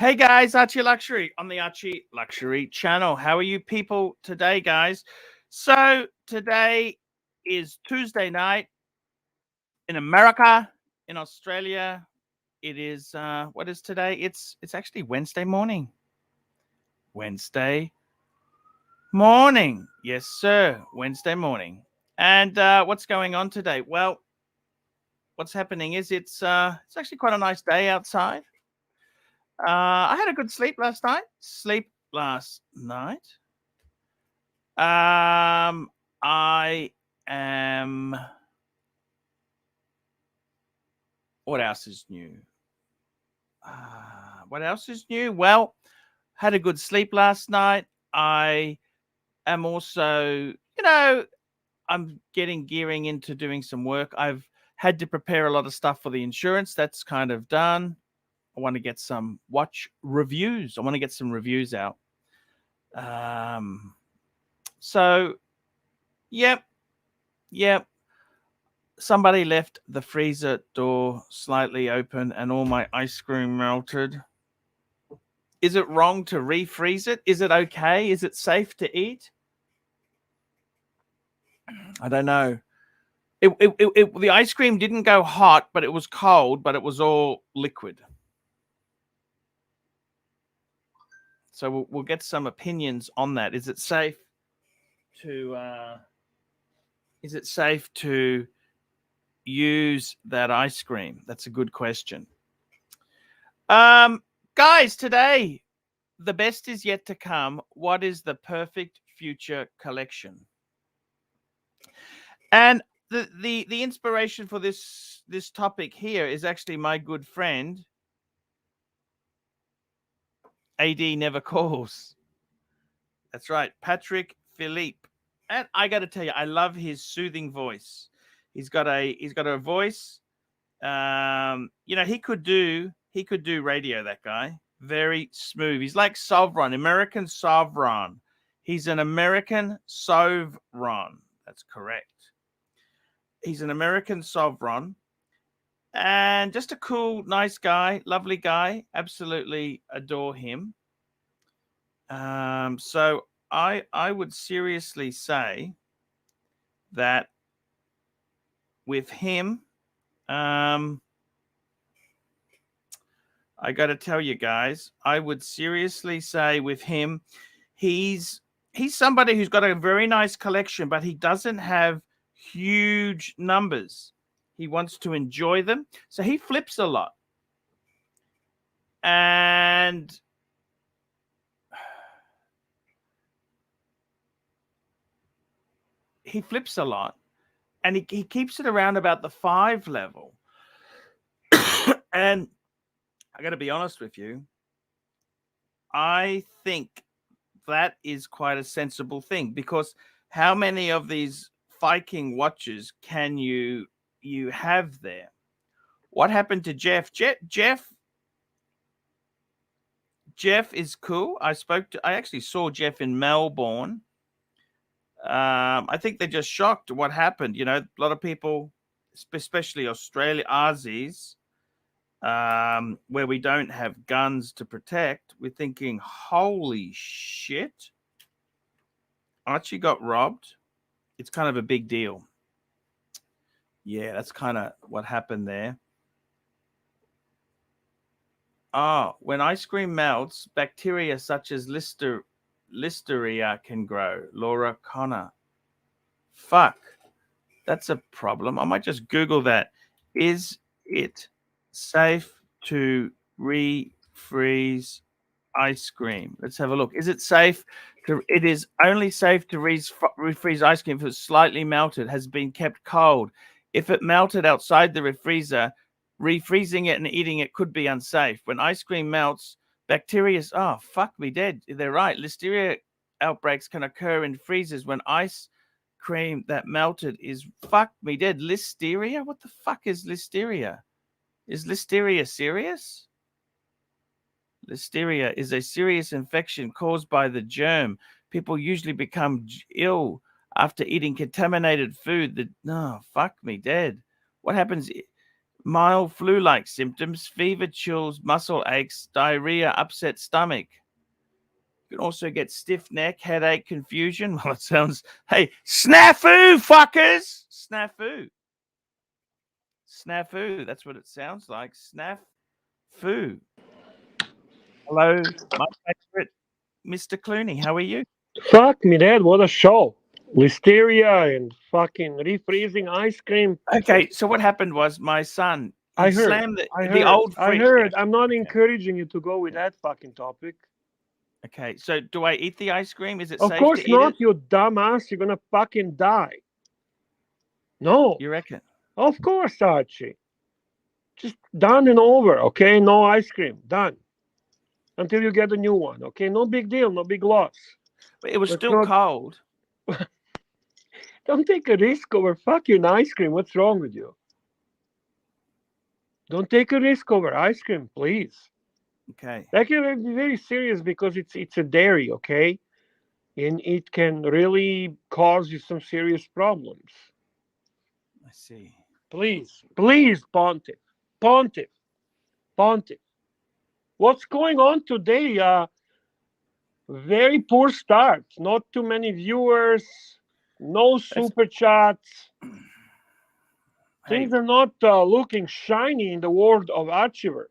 Hey guys, ArchieLuxury on the ArchieLuxury channel. How are you people today, guys? So today is Tuesday night in America. In Australia, it is what is today? It's actually Wednesday morning. Wednesday morning. Yes, sir. Wednesday morning. And what's going on today? Well, what's happening is it's actually quite a nice day outside. I had a good sleep last night. I am. What else is new? What else is new? Well, had a good sleep last night. I am also, I'm gearing into doing some work. I've had to prepare a lot of stuff for the insurance. That's kind of done. I want to get some watch reviews. I want to get some reviews out. So, yep. Somebody left the freezer door slightly open and all my ice cream melted. Is it wrong to refreeze it? Is it okay? Is it safe to eat? I don't know. The ice cream didn't go hot, but it was cold, but it was all liquid. So we'll get some opinions on that. Is it safe to use that ice cream? That's a good question. Guys, today the best is yet to come. What is the perfect future collection? And the inspiration for this topic here is actually my good friend AD Never Calls. That's right, Patrick Philippe. And I got to tell you, I love his soothing voice. He's got a voice. You know, he could do radio, that guy. Very smooth. He's like Sovereign, American Sovereign. He's an American Sovereign. That's correct. He's an American Sovereign. And just a cool, nice guy, lovely guy. Absolutely adore him. So I would seriously say that with him, I got to tell you guys, I would seriously say with him, he's somebody who's got a very nice collection, but he doesn't have huge numbers. He wants to enjoy them, so he flips a lot. And he flips a lot, and he keeps it around about the 5 level. And I got to be honest with you, I think that is quite a sensible thing, because how many of these Viking watches can you have there? What happened to Jeff? Jeff is cool. I actually saw Jeff in Melbourne. I think they're just shocked at what happened. You know, a lot of people, especially Aussies, where we don't have guns to protect, we're thinking, holy shit, Archie got robbed. It's kind of a big deal. Yeah, that's kind of what happened there. Oh, when ice cream melts, bacteria such as Listeria can grow. Laura Connor. Fuck. That's a problem. I might just Google that. Is it safe to refreeze ice cream? Let's have a look. Is it safe to? It is only safe to refreeze ice cream if it's slightly melted, has been kept cold. If it melted outside the refreezer, refreezing it and eating it could be unsafe. When ice cream melts, bacteria. Oh, fuck me dead. They're right. Listeria outbreaks can occur in freezers when ice cream that melted is fuck me dead. Listeria? What the fuck is listeria? Is listeria serious? Listeria is a serious infection caused by the germ. People usually become ill after eating contaminated food. Fuck me dead. What happens? Mild flu-like symptoms: fever, chills, muscle aches, diarrhea, upset stomach. You can also get stiff neck, headache, confusion. Well, it sounds, hey, snafu, fuckers! Snafu. Snafu, that's what it sounds like. Snafu. Hello, my favorite, Mr. Clooney. How are you? Fuck me, Dad. What a show. Listeria and fucking refreezing ice cream. Okay, so what happened was my son, I heard. slammed the old I fridge. heard. I'm not encouraging you to go with that fucking topic. Okay, so do I eat the ice cream? Is it Of safe course to eat not, it? you dumbass. You're gonna fucking die. No. You reckon? Of course, Archie. Just done and over, okay? No ice cream. Done. Until you get a new one, okay? No big deal, no big loss. But it was Let's still not... cold. Don't take a risk over fucking ice cream. What's wrong with you? Don't take a risk over ice cream, please. Okay. That can be very serious because it's a dairy, okay? And it can really cause you some serious problems. I see. Please, Pontiff. What's going on today? Very poor start. Not too many viewers. No super chats. Hey, Things are not looking shiny in the world of Archivers.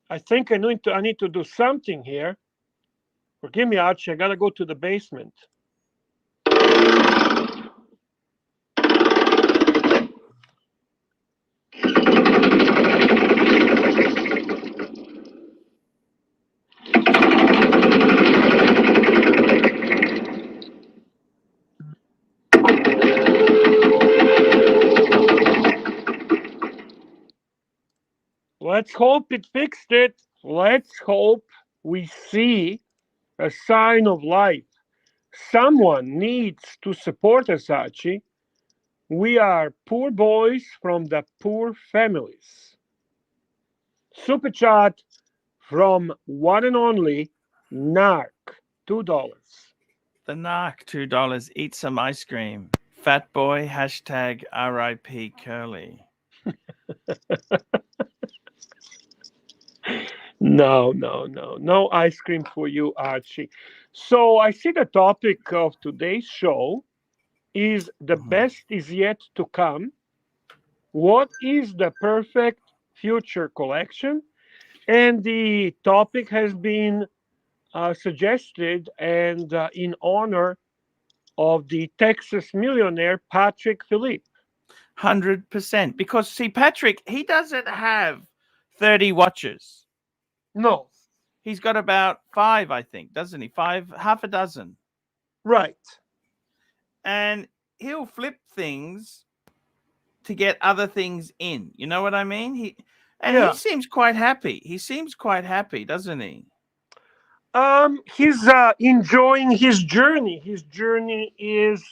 I think I need to do something here. Forgive me, Archie. I gotta go to the basement. Let's hope it fixed it. Let's hope we see a sign of life. someone needs to support us, Archie, we are poor boys from the poor families. Super chat from one and only Narc, $2. The Narc, $2. Eat some ice cream. Fat boy, hashtag RIP Curly. No ice cream for you, Archie. So I see the topic of today's show is the best is yet to come. What is the perfect future collection? And the topic has been suggested and in honor of the Texas millionaire Patrick Philippe. 100%. Because, see, Patrick, he doesn't have 30 watches. No, He's got about 5, I think, doesn't he? 5, half a dozen. right. And he'll flip things to get other things in. You know what I mean? He seems quite happy. He seems quite happy, doesn't he? He's enjoying his journey. His journey is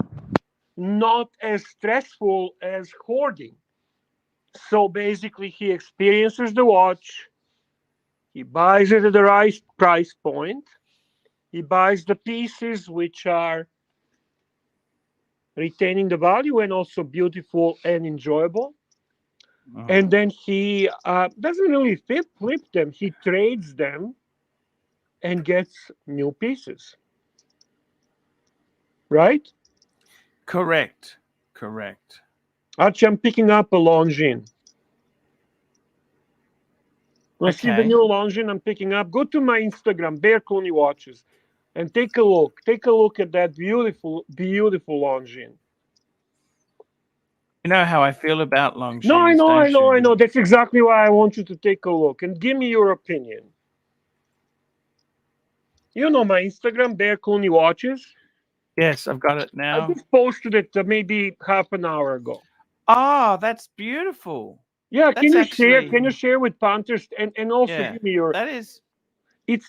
not as stressful as hoarding. So basically, he experiences the watch. He buys it at the right price point. He buys the pieces which are retaining the value and also beautiful and enjoyable. And then he doesn't really flip them. He trades them and gets new pieces. Right? Correct. Archie, I'm picking up a Longines. Let's see the new Longines I'm picking up. Go to my Instagram, Bear Clooney Watches, and take a look. Take a look at that beautiful Longines. You know how I feel about Longines. No, I know. That's exactly why I want you to take a look and give me your opinion. You know my Instagram, Bear Clooney Watches. Yes, I've got it now. I just posted it maybe half an hour ago. Oh, that's beautiful. Yeah, can you share? Can you share with Panthers and also give me your? That is.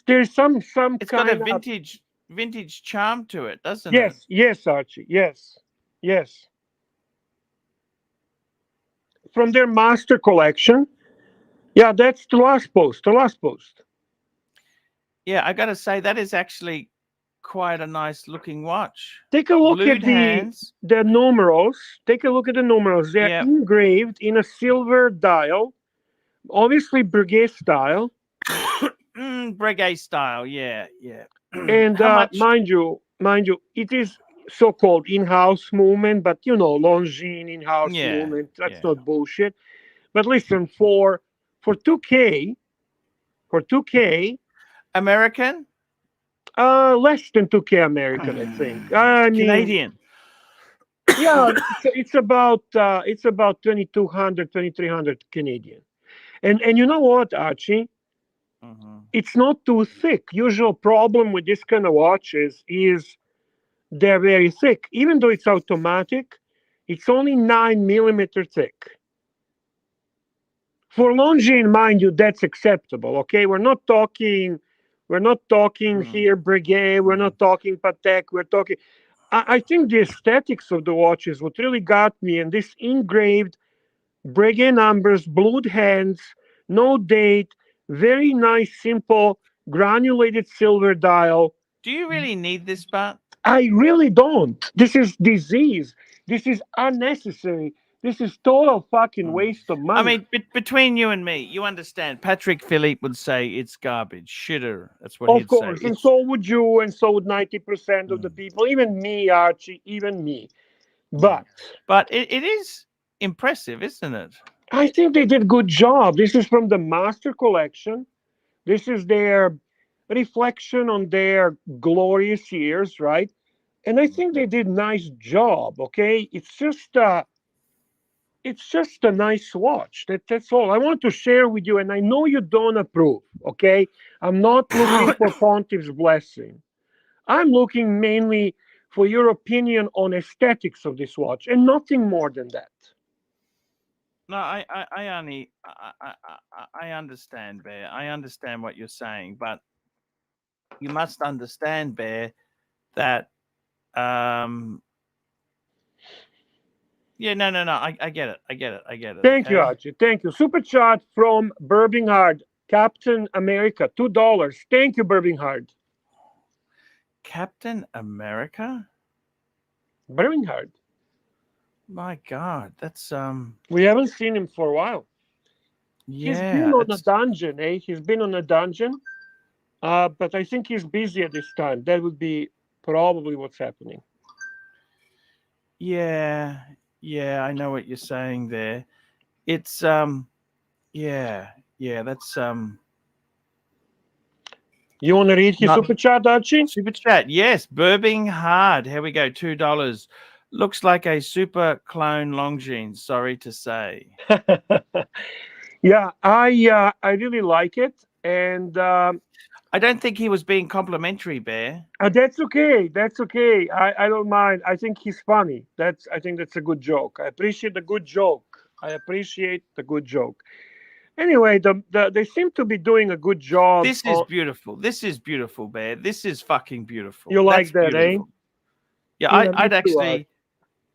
There's some. It's got a vintage charm to it, doesn't it? Yes, Archie. Yes. From their master collection. Yeah, that's the last post. Yeah, I got to say that is actually quite a nice looking watch. Take a look at the numerals. Take a look at the numerals. They're engraved in a silver dial, obviously Breguet style. Breguet style, yeah. And mind you, it is so-called in-house movement, but Longines in-house movement. That's not bullshit. But listen, for 2K, American, less than 2K American, I think. I mean, Canadian. Yeah, it's about 2,200, 2,300 Canadian. And you know what, Archie? It's not too thick. Usual problem with this kind of watches is they're very thick. Even though it's automatic, it's only 9 millimeter thick. For Longines, mind you, that's acceptable. Okay, we're not talking here Breguet. We're not talking Patek. We're talking. I think the aesthetics of the watches what really got me, and this engraved Breguet numbers, blued hands, no date, very nice, simple, granulated silver dial. Do you really need this part? I really don't. This is disease. This is unnecessary. This is total fucking waste of money. I mean, between you and me, you understand. Patrick Philippe would say it's garbage, shitter. That's what he'd say. Of course, and so would you, and so would 90% of the people. Even me, Archie, even me. But it is impressive, isn't it? I think they did a good job. This is from the Master Collection. This is their reflection on their glorious years, right? And I think they did a nice job. Okay, it's just a nice watch. That's all I want to share with you. And I know you don't approve. Okay, I'm not looking for Pontiff's blessing. I'm looking mainly for your opinion on aesthetics of this watch, and nothing more than that. No, I understand, Bear. I understand what you're saying, but you must understand, Bear, that Yeah, no. I get it. I get it. Thank you, Okay. Archie. Thank you. Super chat from Birmingham, Captain America, $2. Thank you, Birmingham. Captain America? Birmingham. My God, that's We haven't seen him for a while. He's been yeah, on a that's dungeon, eh? He's been on a dungeon. But I think he's busy at this time. That would be probably what's happening. yeah, I know what you're saying there. It's yeah, that's You want to read his not super chat, Archie? super chat. Yes, Burbing hard. Here we go. $2. Looks like a super clone Longines. Sorry to say. Yeah, I really like it, and I don't think he was being complimentary, Bear. that's okay. That's okay. I don't mind. I think he's funny. I think that's a good joke. I appreciate the good joke. I appreciate the good joke. Anyway, they seem to be doing a good job. This is beautiful. This is beautiful, Bear. This is fucking beautiful. You like That's that, eh? beautiful. Yeah, Yeah, me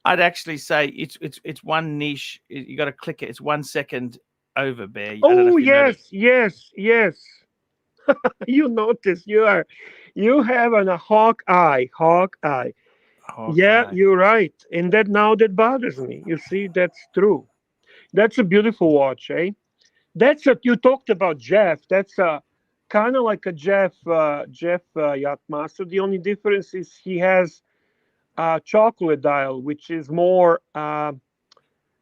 I'd actually say it's one niche. You got to click it. It's 1 second over, Bear. I don't know Oh if you noticed. yes. You notice you have a hawk eye. Yeah, Okay. you're right. And that bothers me. You see, that's true. That's a beautiful watch, eh? That's what you talked about, Jeff. That's a kind of like a Jeff Yacht Master. The only difference is he has a chocolate dial, which is more.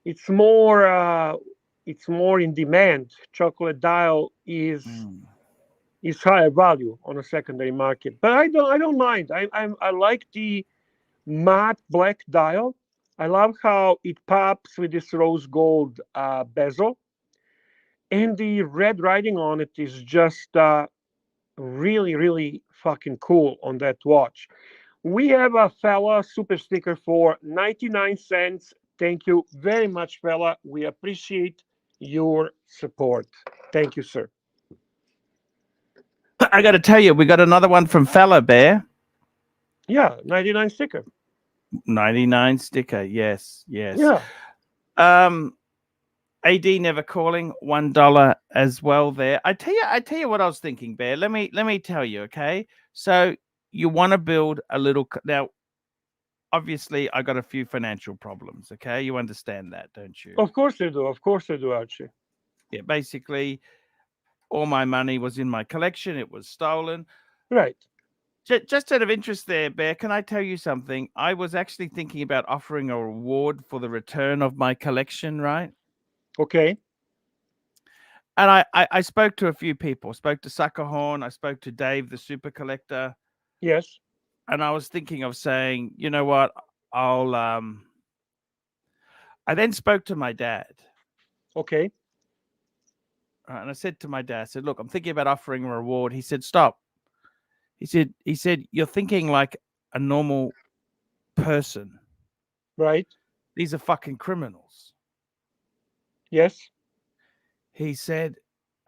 It's more. It's more in demand. Chocolate dial Mm. is higher value on a secondary market, but I don't mind. I like the matte black dial. I love how it pops with this rose gold bezel, and the red writing on it is just really fucking cool on that watch. We have a fella super sticker for 99 cents. Thank you very much, fella. We appreciate your support. Thank you, sir. I got to tell you, we got another one from Fella Bear. Yeah, 99 sticker. 99 sticker. Yes. Yeah. AD never calling $1 as well there. I tell you what I was thinking, Bear. Let me tell you, okay? So you want to build a little now. Obviously, I got a few financial problems. Okay, you understand that, don't you? Of course they do. Of course they do, Archie. Yeah, basically, all my money was in my collection. It was stolen. Right. Just out of interest there, Bear, can I tell you something? I was actually thinking about offering a reward for the return of my collection, right? Okay. And I spoke to a few people. I spoke to Suckerhorn. I spoke to Dave, the super collector. Yes. And I was thinking of saying, you know what? I'll I then spoke to my dad. Okay. And I said to my dad, I said, look, I'm thinking about offering a reward. He said, stop. He said, you're thinking like a normal person. Right. These are fucking criminals. Yes. He said,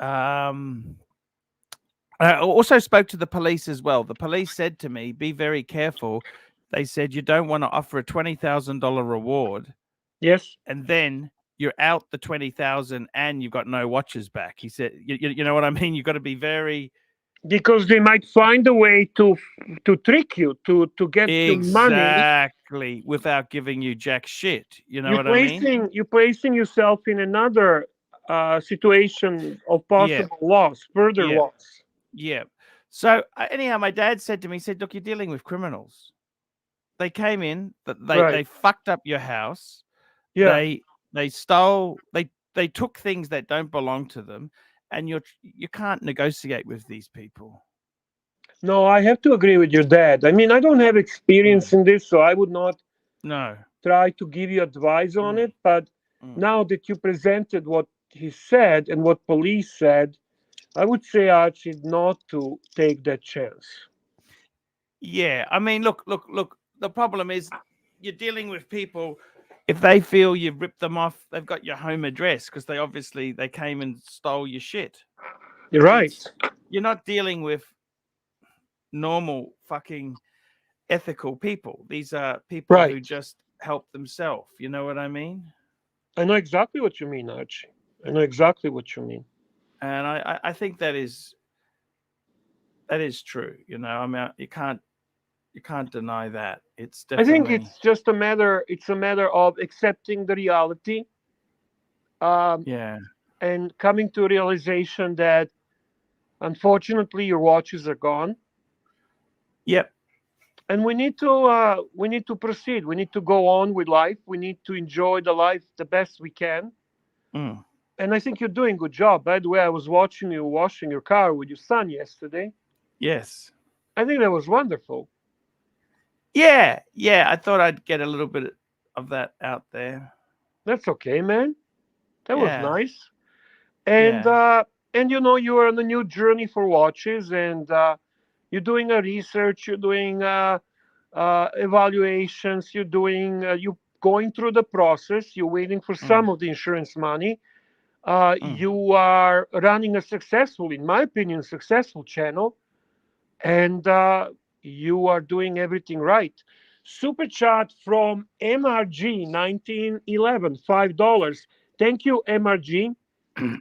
I also spoke to the police as well. The police said to me, be very careful. They said, you don't want to offer a $20,000 reward. Yes. And then you're out the 20,000 and you've got no watches back. He said, you know what I mean? You've got to be very Because they might find a way to trick you to get your money. exactly without giving you jack shit. You know what I mean? You're placing yourself in another situation of Yeah, possible loss, further yeah, loss. yeah. So anyhow, my dad said to me, he said, look, you're dealing with criminals. They came in, Right. they fucked up your house. Yeah. They stole, they took things that don't belong to them, and you can't negotiate with these people. No, I have to agree with your dad. I mean, I don't have experience in this, so I would not No. try to give you advice on it. But Mm. now that you presented what he said and what police said, I would say, Archie, not to take that chance. Yeah, I mean, look. The problem is you're dealing with people. If they feel you've ripped them off, they've got your home address because they came and stole your shit. You're right. You're not dealing with normal fucking ethical people. These are people who Right. just help themselves. You know what I mean? I know exactly what you mean, Archie. I know exactly what you mean. And I think that is true. You know, I mean, you can't deny that. It's I think definitely it's just a matter. It's a matter of accepting the reality, um, yeah. and coming to a realization that unfortunately your watches are gone, Yep. and we need to proceed. We need to go on with life. We need to enjoy the life the best we can. Mm. And I think you're doing a good job. By the way, I was watching you washing your car with your son yesterday. Yes. I think that was wonderful. Yeah. Yeah. I thought I'd get a little bit of that out there. That's okay, man. That was Yeah. nice. And Yeah. you are on a new journey for watches, and you're doing a research. You're doing evaluations. You going through the process. You're waiting for Mm. some of the insurance money. Mm. You are running a successful, in my opinion, successful channel, and you are doing everything right. Super chat from MRG 1911, $5. Thank you, MRG.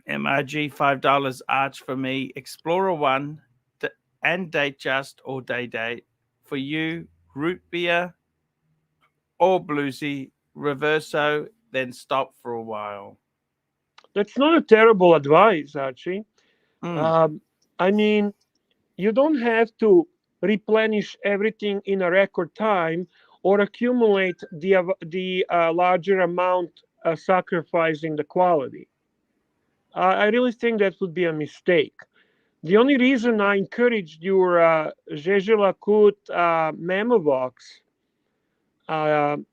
MRG $5 arch for me. Explorer one and date just or day date for you. Root beer or bluesy. Reverso, then stop for a while. That's not a terrible advice, Archie. Mm. Um, I mean, you don't have to replenish everything in a record time or accumulate the larger amount, sacrificing the quality. I really think that would be a mistake. The only reason I encouraged your Zhezhilakut memo box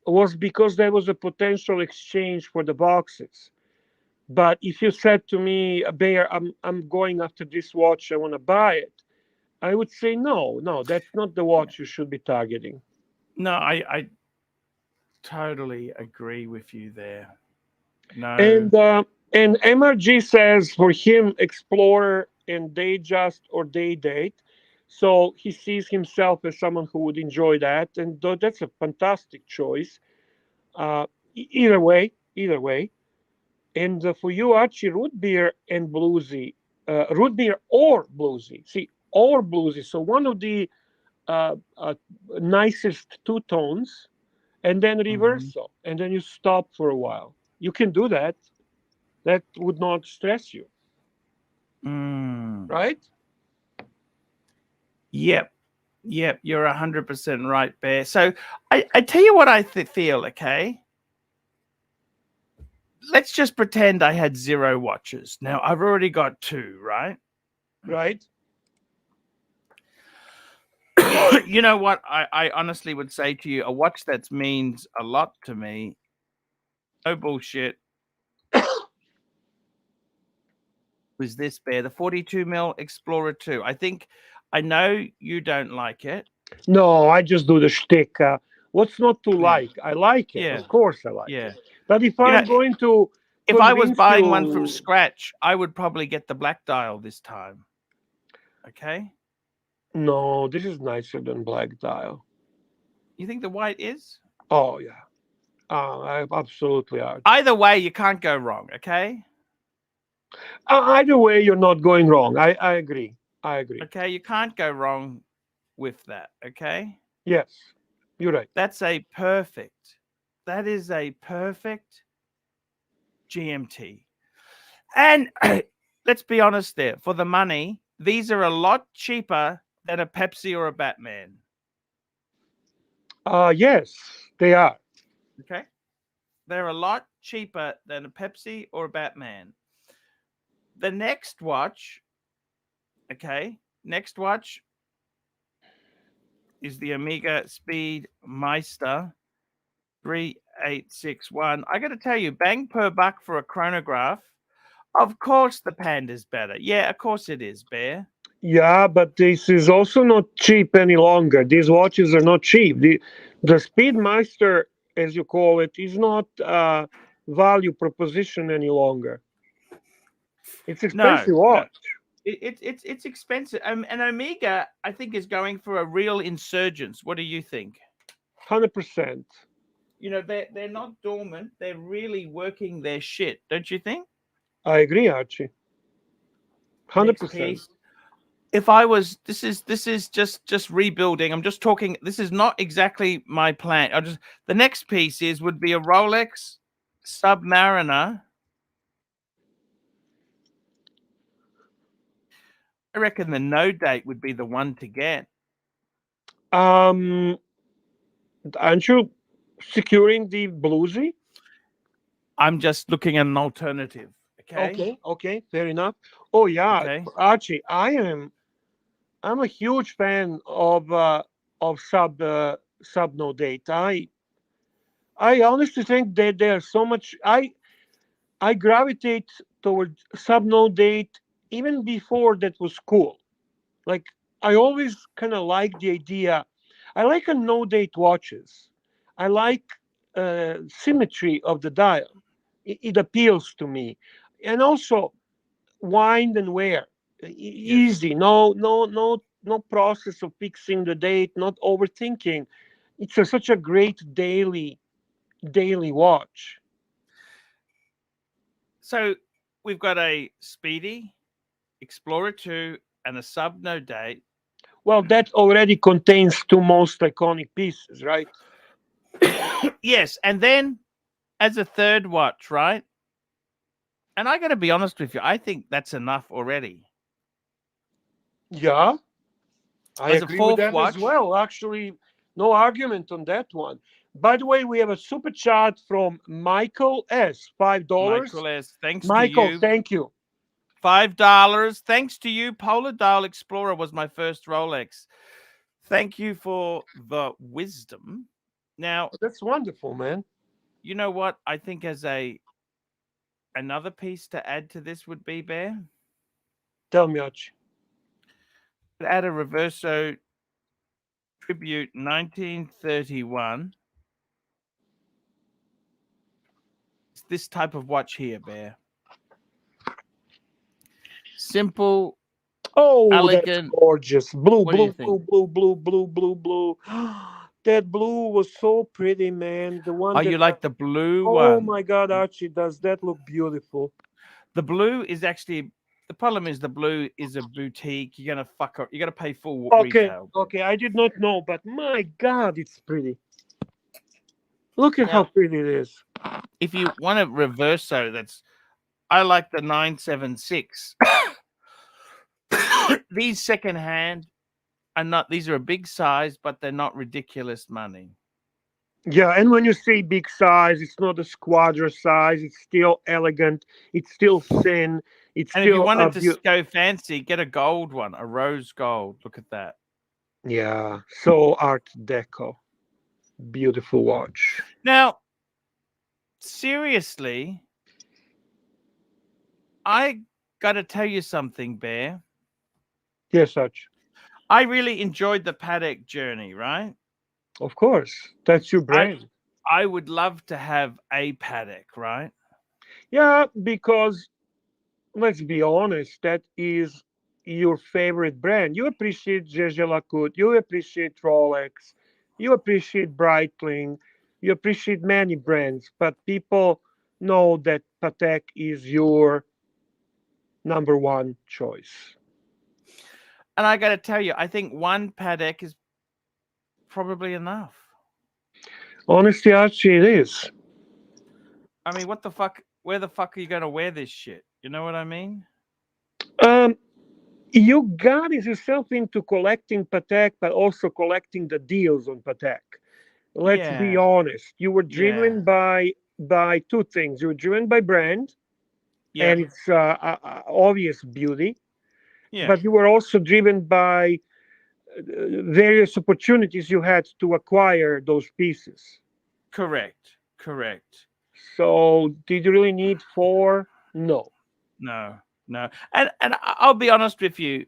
was because there was a potential exchange for the boxes. But if you said to me, Bear, I'm going after this watch, I want to buy it, I would say no, no, that's not the watch you should be targeting. No, I totally agree with you there. No. And and MRG says for him, Explorer and Datejust or Day Date. So he sees himself as someone who would enjoy that, and that's a fantastic choice. Either way, either way. And for you, Archie, root beer and bluesy, root beer or bluesy. See, or bluesy. So one of the uh, uh, nicest two tones, and then Mhm. reversal, and then you stop for a while. You can do that. That would not stress you, Mm. right? Yep. Yep. You're 100% right, Bear. So I tell you what I feel, okay? Let's just pretend I had 0 watches. Now I've already got 2, right? Right. You know what? I honestly would say to you, a watch that means a lot to me, no bullshit, was this, Bear, the 42 mil Explorer 2. I know you don't like it. No, I just do the shtick. What's not to Yeah. like? I like it. Yeah. Of course, I like Yeah. it. But if You know, I'm going to if I was convince buying one from you, scratch, I would probably get the black dial this time. Okay? no, this is nicer than black dial. You think the white is? Oh yeah, I absolutely are. Either way, you can't go wrong, okay? Either way, you're not going wrong. I agree. I agree. Okay, you can't go wrong with that, okay? Yes, you're right. That is a perfect GMT. And let's be honest there, for the money, these are a lot cheaper than a Pepsi or a Batman. Yes, they are. Okay? They're a lot cheaper than a Pepsi or a Batman. The next watch, okay, next watch is the Omega Speed Meister 3861. I got to tell you, bang per buck for a chronograph. Of course, the Panda's better. Yeah, of course it is, Bear. Yeah, but this is also not cheap any longer. These watches are not cheap. The Speedmaster, as you call it, is not value proposition any longer. It's No, expensive no, watch. It's expensive. And Omega, I think, is going for a real insurgence. What do you think? 100%. You know, they're not dormant. They're really working their shit, don't you think? I agree, Archie. Next 100%. piece. If I was, this is just rebuilding. I'm just talking. This is not exactly my plan. I just the next piece would be a Rolex Submariner. I reckon the no date would be the one to get. Um, aren't you securing the bluesy? I'm just looking at an alternative. Okay. Okay, okay, fair enough. Oh yeah, Okay. Archie, I'm a huge fan of sub no date. I honestly think that there's so much. I gravitate towards sub no date even before that was cool. Like I always kind of like the idea. I like a no date watches. I like symmetry of the dial. It appeals to me, and also wind and wear. Yes. Easy. No process of fixing the date. Not overthinking. It's such a great daily watch. So we've got a Speedy, Explorer 2, and a sub no date. Well, that already contains two most iconic pieces, right? Yes, and then as a third watch, right? And I got to be honest with you, I think that's enough already. Yeah, I As a agree with fourth that as watch, well. Actually, no argument on that one. By the way, we have a super chat from Michael S. $5. Michael S. Thanks to Michael, you. thank you. $5. Thanks to you. Polar Dial Explorer was my first Rolex. Thank you for the wisdom. Now, That's wonderful, man. you know what? I think as another piece to add to this would be, Bear. Tell me, Archie. Add a Reverso Tribute 1931. It's this type of watch here, Bear. Simple, Oh, that's elegant. gorgeous. Blue, What do you blue, think? blue, blue, blue, blue, blue, blue. That blue was so pretty, man. The one Oh, that, you like the blue oh one? my God, Archie, does that look beautiful? The blue is actually the problem is the blue is a boutique. You're gonna fuck up. You're gonna pay full Okay, retail. okay, I did not know, but my God, it's pretty. Look at how Now, pretty it is. if you want a reverso, I like the 976. These secondhand are not. These are a big size, but they're not ridiculous money. Yeah, and when you say big size, it's not a squadra size. It's still elegant. It's still thin. It's And if you still a wanted to go fancy, get a gold one, a rose gold. Look at that. yeah, so Art Deco. Beautiful watch. Now, seriously, I got to tell you something, Bear. Yes, Arch. I really enjoyed the Paddock journey, right? Of course, that's your I brand. I would love to have a Paddock, right? Yeah, because let's be honest, that is your favorite brand. You appreciate Jaeger-LeCoultre, you appreciate Rolex, you appreciate Breitling, you appreciate many brands, but people know that Patek is your number one choice. And I got to tell you, I think one Paddock is probably enough. Honestly, Archie, it is. I mean, what the fuck? Where the fuck are you going to wear this shit? You know what I mean? Um, you got yourself into collecting Patek, but also collecting the deals on Patek. Let's be Yeah, honest. You were yeah, driven by two things. You were driven by brand yeah, and its obvious beauty, yeah. but you were also driven by various opportunities you had to acquire those pieces. Correct, correct. So, did you really need four? No. No, no. And I'll be honest with you.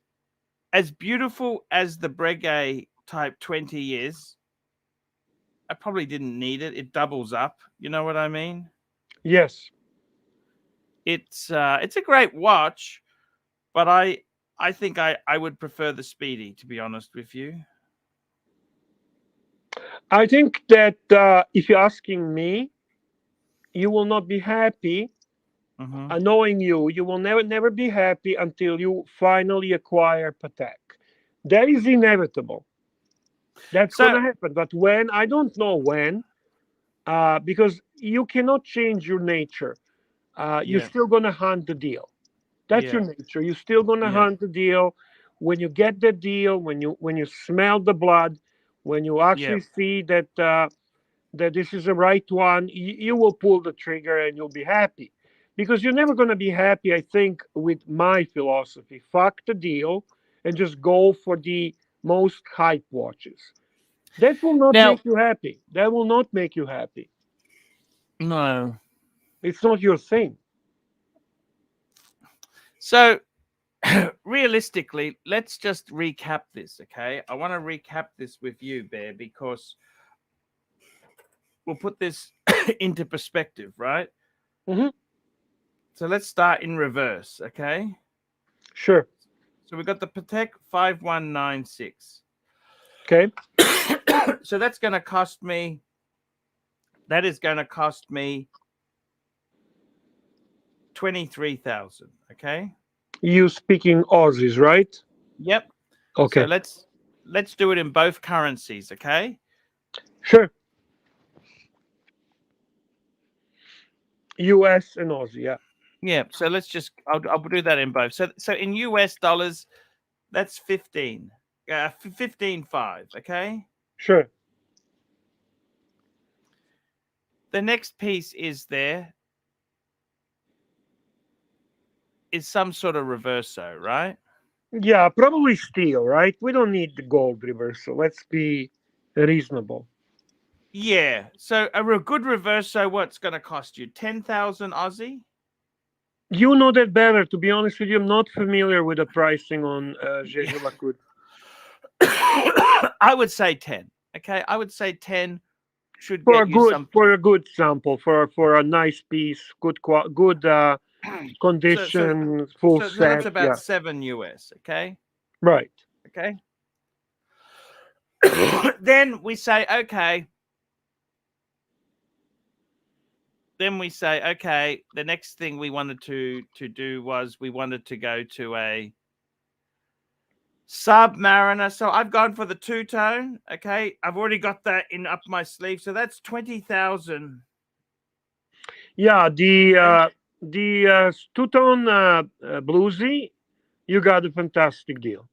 As beautiful as the Breguet Type 20 is, I probably didn't need it. It doubles up. You know what I mean? Yes. It's a great watch, but I think I would prefer the Speedy, to be honest with you. I think that if you're asking me, you will not be happy. Hmm. Knowing you, you will never be happy until you finally acquire Patek. That is inevitable. That's So gonna happen. But when, I don't know when, because you cannot change your nature. You're yeah, still gonna hunt the deal. That's your yeah, nature. You're still gonna yeah, hunt the deal. When you get the deal, when you smell the blood, when you yeah. actually see that this is the right one, you will pull the trigger and you'll be happy. Because you're never gonna be happy, I think, with my philosophy. Fuck the deal and just go for the most hype watches. That will not Now, make you happy. That will not make you happy. no. It's not your thing. So realistically, let's just recap this, okay? I want to recap this with you, Bear, because we'll put this into perspective, right? Hmm. So let's start in reverse, okay? Sure. So we've got the Patek 5196. Okay. So that's going to cost me, that is going to cost me 23,000, okay? You speaking Aussies, right? Yep. So Okay. let's do it in both currencies, okay? Sure. US and Aussie, yeah. Yeah, so let's just I'll do that in both. So in US dollars, that's 15. 15.5, okay? Sure. The next piece is some sort of reverso, right? Yeah, probably steel, right? We don't need the gold reversal. Let's be reasonable. Yeah. So good reverso, what's going to cost you? 10,000 Aussie? You know that better. To be honest with you, I'm not familiar with the pricing on Yeah. ArchieLuxury. I would say 10. Okay? I would say 10 should For get a you good something. for a good sample, for a nice piece, good so so condition, full so that's set. about Yeah, 7 US, okay? right. Okay? Then we say okay, the next thing we wanted to do was we wanted to go to a Submariner. So I've gone for the two-tone. Okay, I've already got that in up my sleeve. So that's 20,000. Yeah, Okay, the two-tone bluesy, you got a fantastic deal.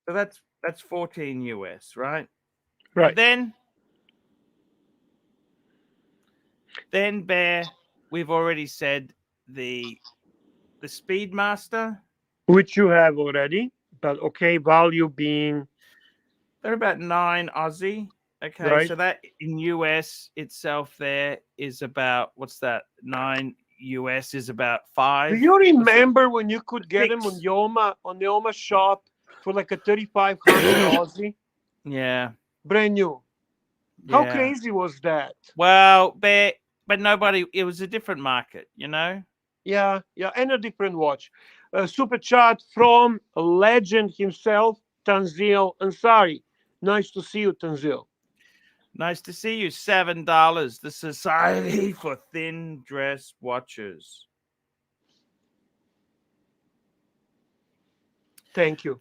so that's 14 US, right? And Right. then Bear, we've already said the Speedmaster. Which you have already, but okay, value being They're about 9 Aussie. Okay, right. so that in US itself there is about what's that? 9 US is about Do 5 you or remember when you could get them 6. on the Oma shop for like a 3,500 Aussie, Yeah, brand new? How yeah. crazy was that? Well, but nobody. It was a different market, you know. Yeah, yeah, and a different watch. Super chat from a legend himself, Tanzil Ansari. Nice to see you, Tanzil. Nice to see you. $7. The Society for Thin Dress Watches. Thank you.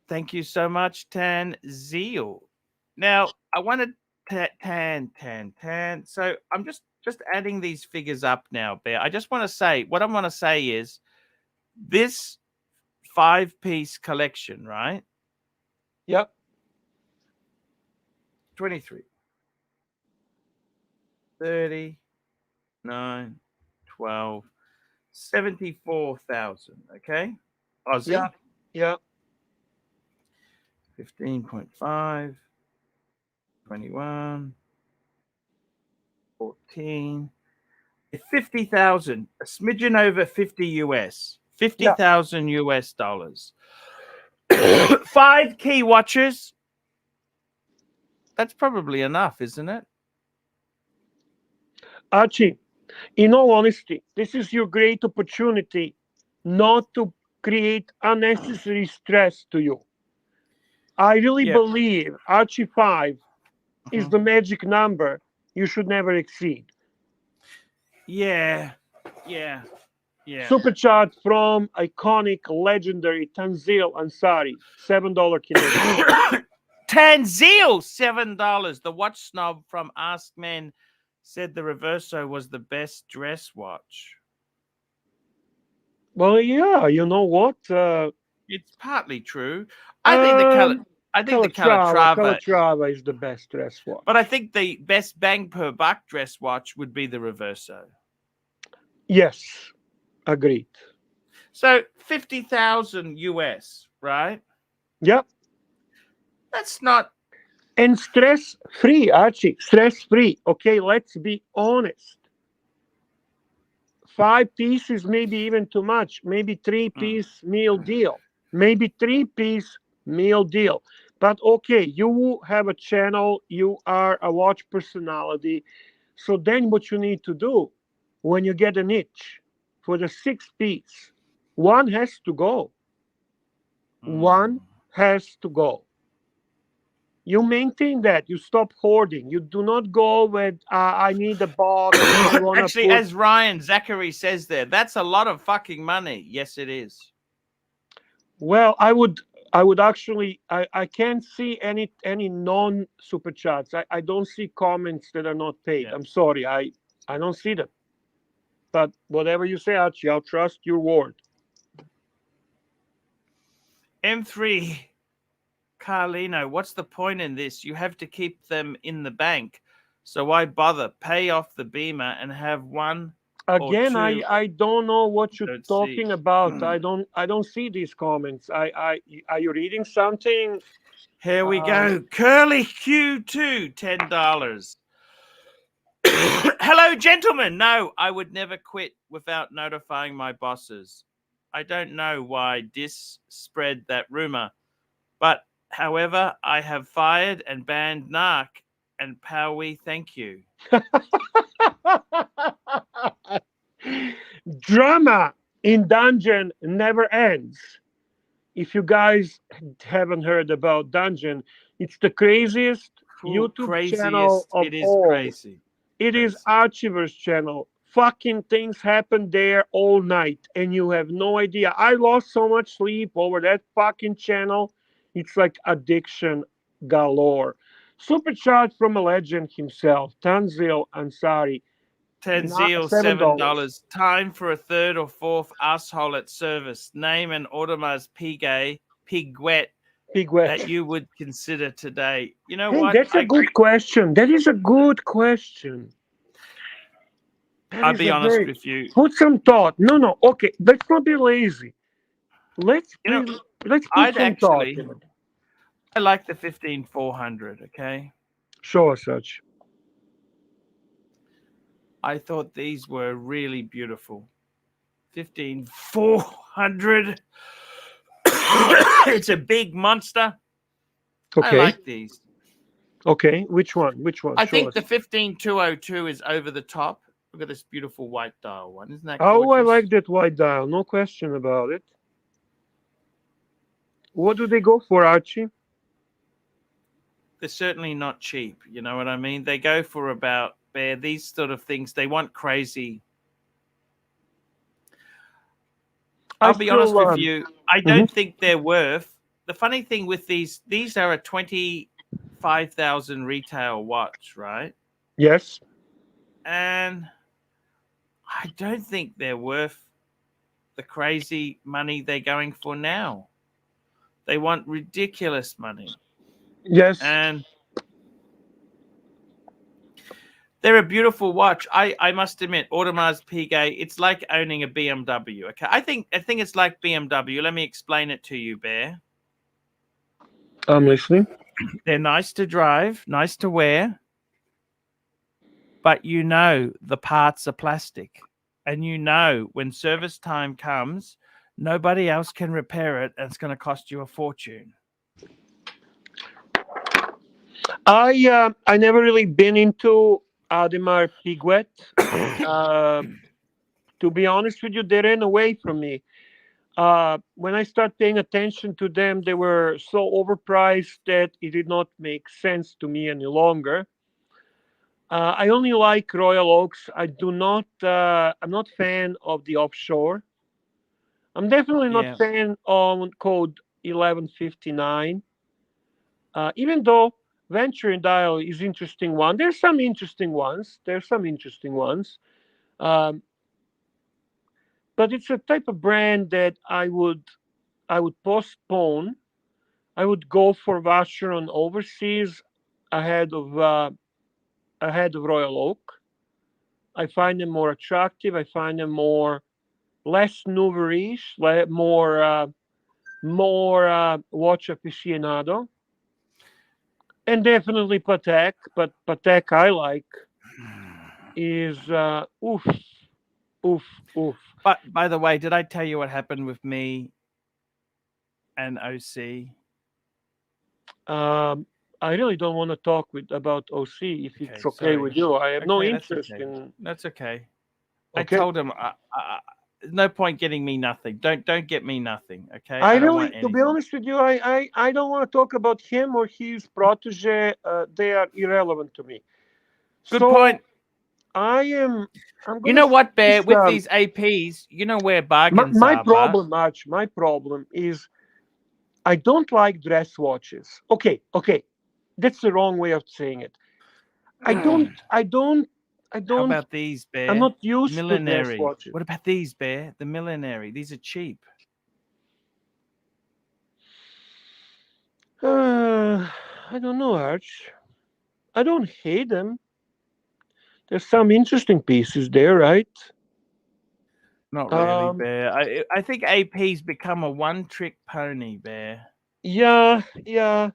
Thank you so much, Tan Zeal. Now I wanted tan. So I'm just adding these figures up now, Bear. I just want to say what I want to say is this 5-piece collection, right? Yep. 23, 30, 9, 12, 74,000. Okay. Yeah. Aussie. Yeah. 15.5, 21, 14, 50,000, a smidgen over 50 US, Yeah. 50,000 US dollars. 5 key watches. That's probably enough, isn't it? Archie, in all honesty, this is your great opportunity not to create unnecessary stress to you. I really Yeah. believe Archie 5 is the magic number you should never exceed. Yeah. Yeah. Yeah. Supercharged from iconic, legendary Tanzil Ansari, $7 Canadian. Tanzil, $7. The watch snob from Ask Men said the Reverso was the best dress watch. Well, yeah, you know what? It's partly true. I think the Calatrava, Calatrava is the best dress watch. but I think the best bang per buck dress watch would be the Reverso. Yes, agreed. So 50,000 US, right? Yep. That's not. And stress free, Archie. Stress free. Okay, let's be honest. 5 pieces, maybe even too much. Maybe 3-piece meal deal. Maybe 3-piece meal deal. But okay, you have a channel, you are a watch personality. So then what you need to do when you get an itch for the 6-piece, one has to go. One has to go. You maintain that. You stop hoarding. You do not go with, I need a box. Actually, as Ryan Zachary says there, that's a lot of fucking money. Yes, it is. Well, I would actually, I can't see any non super chats. I don't see comments that are not paid. Yeah. I'm sorry. I don't see them. But whatever you say, Archie, I'll trust your word. M3 Carlino, what's the point in this? You have to keep them in the bank. So why bother? Pay off the Beamer and have one. Again, I don't know what you're talking about. I don't see these comments. Are you reading something? Here we go. Curly Q2, $10. Hello, gentlemen. No, I would never quit without notifying my bosses. I don't know why Dis spread that rumor, but however, I have fired and banned Narc and Powie. Thank you. Drama in Dungeon never ends. If you guys haven't heard about Dungeon, it's the craziest YouTube channel of it is all. Crazy. It is Archieverse channel. Fucking things happen there all night, and you have no idea. I lost so much sleep over that fucking channel. It's like addiction galore. Supercharged from a legend himself, Tanzil Ansari. Tanzil, $7. Time for a third or fourth asshole at service. Name an Audemars Piguet that you would consider today. You know what? That's a good question. That is a good question. I'll be honest with you. Put some thought. No. Okay, let's not be lazy. Let's put some thought in it. I like the 15400. Okay. Show us such. I thought these were really beautiful. 15400. It's a big monster. Okay. I like these. Okay, which one? I think the 15202 is over the top. Look at this beautiful white dial one. Isn't that gorgeous? Oh, I like that white dial. No question about it. What do they go for, Archie? They're certainly not cheap. You know what I mean? They go for about these sort of things. They want crazy. I'll be honest with you. I don't think they're worth. The funny thing with these are a 25,000 retail watch, right? Yes. And I don't think they're worth the crazy money they're going for now. They want ridiculous money. Yes. And they're a beautiful watch. I must admit, Audemars Piguet, it's like owning a BMW. Okay. I think it's like BMW. Let me explain it to you, Bear. I'm listening. They're nice to drive, nice to wear, but you know the parts are plastic. And you know when service time comes, nobody else can repair it, and it's going to cost you a fortune. I never really been into Audemars Piguet. To be honest with you, they ran away from me. When I start paying attention to them, they were so overpriced that it did not make sense to me any longer. I only like Royal Oaks. I do not. I'm not fan of the offshore. I'm definitely not Yeah. fan on code 1159. Even though Venture and Dial is interesting one. There's some interesting ones. Um, but it's a type of brand that I would postpone. I would go for Vacheron overseas ahead of uh, ahead of Royal Oak. I find them more attractive. I find them more less nouverish, more watch aficionado, and definitely Patek. But Patek I like is oof, oof, oof. But by the way, did I tell you what happened with me and OC? Um, I really don't want to talk about OC if it's Okay, okay with sorry. you. I have no Okay, that's interest okay. in. That's okay. I Okay, told him, there's no point getting me nothing. Don't get me nothing. Okay, I I don't really, want to be anything. honest with you, I don't want to talk about him or his protege. They are irrelevant to me. Good So point. I am. I'm You gonna know say what, Bear? this. With these APs, you know where bargains My are, but problem, Arch, my problem is I don't like dress watches. Okay, okay, that's the wrong way of saying it. I don't, I don't, I how don't. about these, I'm Bear? not used to dress Millenary. watches. What about these, Bear? The millenary. These are cheap. Uh, I don't know, Arch. I don't hate them. There's some interesting pieces there, right? Not really, Um, Bear. I think AP's become a one-trick pony, Bear. yeah, yeah,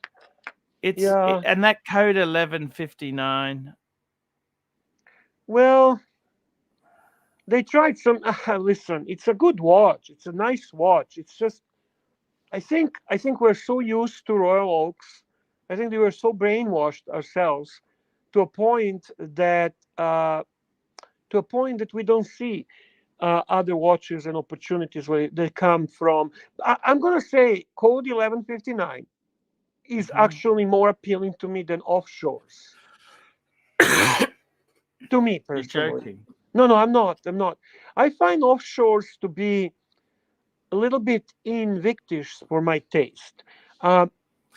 yeah. And that code 1159. Well, they tried some. Listen, it's a good watch. It's a nice watch. It's just, I think we're so used to Royal Oaks. I think we were so brainwashed ourselves to a point that we don't see other watches and opportunities where they come from. I'm gonna say Code 1159 is Mhm. actually more appealing to me than offshores. To me You're personally. joking. No, no, I'm not. I'm not. I find offshores to be a little bit invictus for my taste. Um,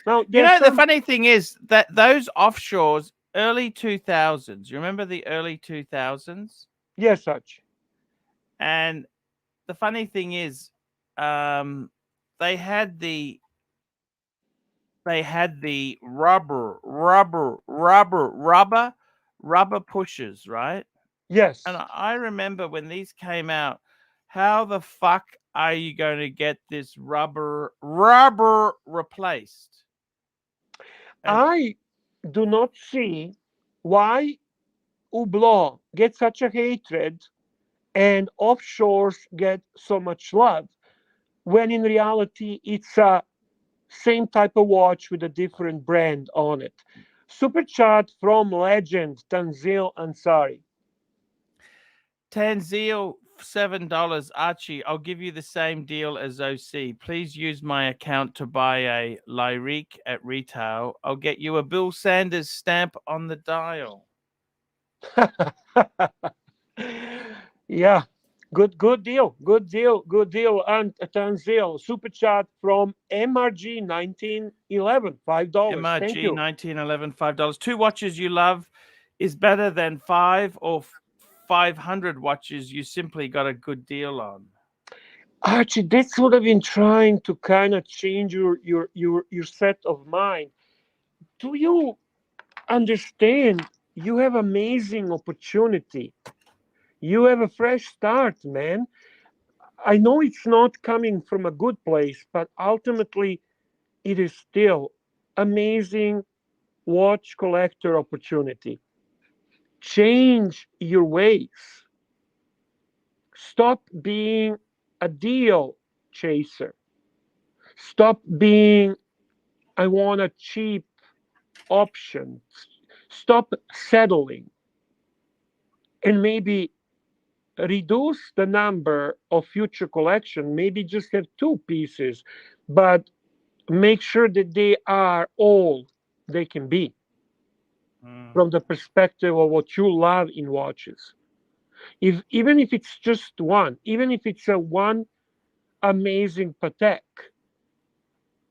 now You there's know, the some. funny thing is that those offshores, early 2000s, you remember the early 2000s? Yes, such. And the funny thing is, um, they had the rubber pushers, right? And Yes. I remember when these came out, how the fuck are you going to get this rubber replaced? And I do not see why Hublot gets such a hatred and offshores get so much love when in reality it's a same type of watch with a different brand on it. Super chat from legend Tanzil Ansari. Tanzil, $7. Archie, I'll give you the same deal as OC. Please use my account to buy a Lyrique at retail. I'll get you a Bill Sanders stamp on the dial. Yeah, good deal, good deal. And Tanzil super chat from MRG 1911, $5. Thank MRG you. 1911, $5. Two watches you love is better than five or 500 watches you simply got a good deal on. Archie, that's what I've been trying to kind of change your set of mind. Do you understand? You have amazing opportunity. You have a fresh start, man. I know it's not coming from a good place, but ultimately it is still amazing watch collector opportunity. Change your ways. Stop being a deal chaser. Stop being I want a cheap option. Stop settling and maybe reduce the number of future collection, maybe just have two pieces, but make sure that they are all they can be Mm. from the perspective of what you love in watches. If even if it's just one, even if it's a one amazing Patek,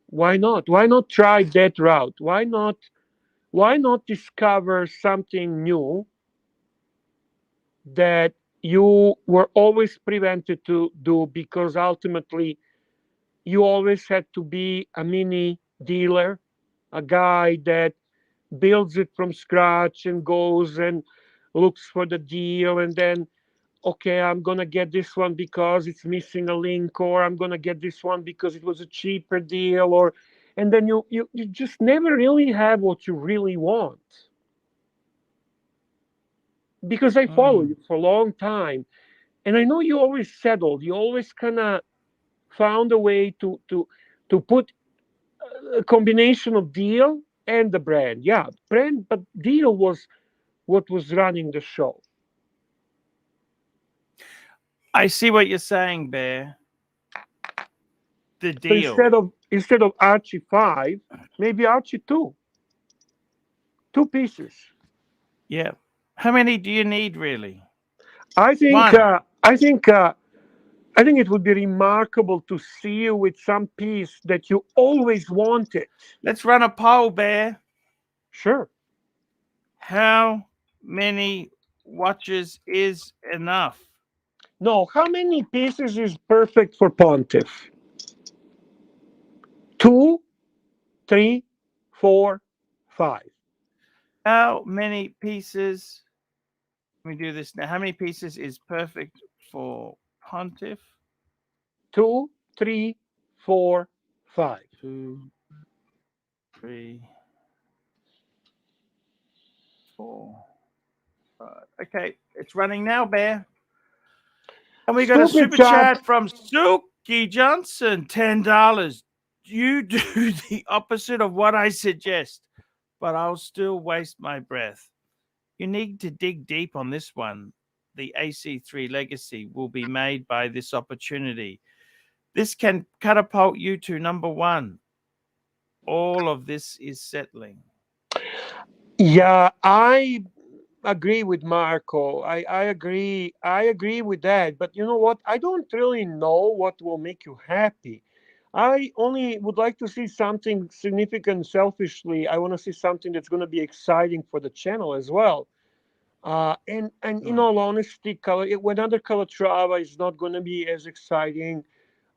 why not? Why not try that route? Why not discover something new that you were always prevented to do because ultimately you always had to be a mini dealer, a guy that builds it from scratch and goes and looks for the deal, and then okay, I'm gonna get this one because it's missing a link, or I'm gonna get this one because it was a cheaper deal, or and then you just never really have what you really want. Because I follow Mm. you for a long time, and I know you always settled. You always kind of found a way to put a combination of deal and the brand. Yeah, brand, but deal was what was running the show. I see what you're saying, Bear. The So deal. instead of Archie 5, maybe Archie 2, two pieces. Yeah. How many do you need, really? I think One. uh, I think uh, I think it would be remarkable to see you with some piece that you always wanted. Let's run a poll, Bear. Sure. How many watches is enough? No, how many pieces is perfect for Pontiff? Two, three, four, five. How many pieces? Let me do this now. How many pieces is perfect for Pontiff? Two, three, four, five. 2, 3, 4, 5. Okay, it's running now, Bear. And we got a Super super chat. chat from Suki Johnson, $10. You do the opposite of what I suggest, but I'll still waste my breath. You need to dig deep on this one. The AC3 legacy will be made by this opportunity. This can catapult you to number one. All of this is settling. Yeah, I agree with Marco. I agree. I agree with that. But you know what? I don't really know what will make you happy. I only would like to see something significant selfishly. I want to see something that's going to be exciting for the channel as well. And in Mm. all honesty, when other Calatrava is not going to be as exciting,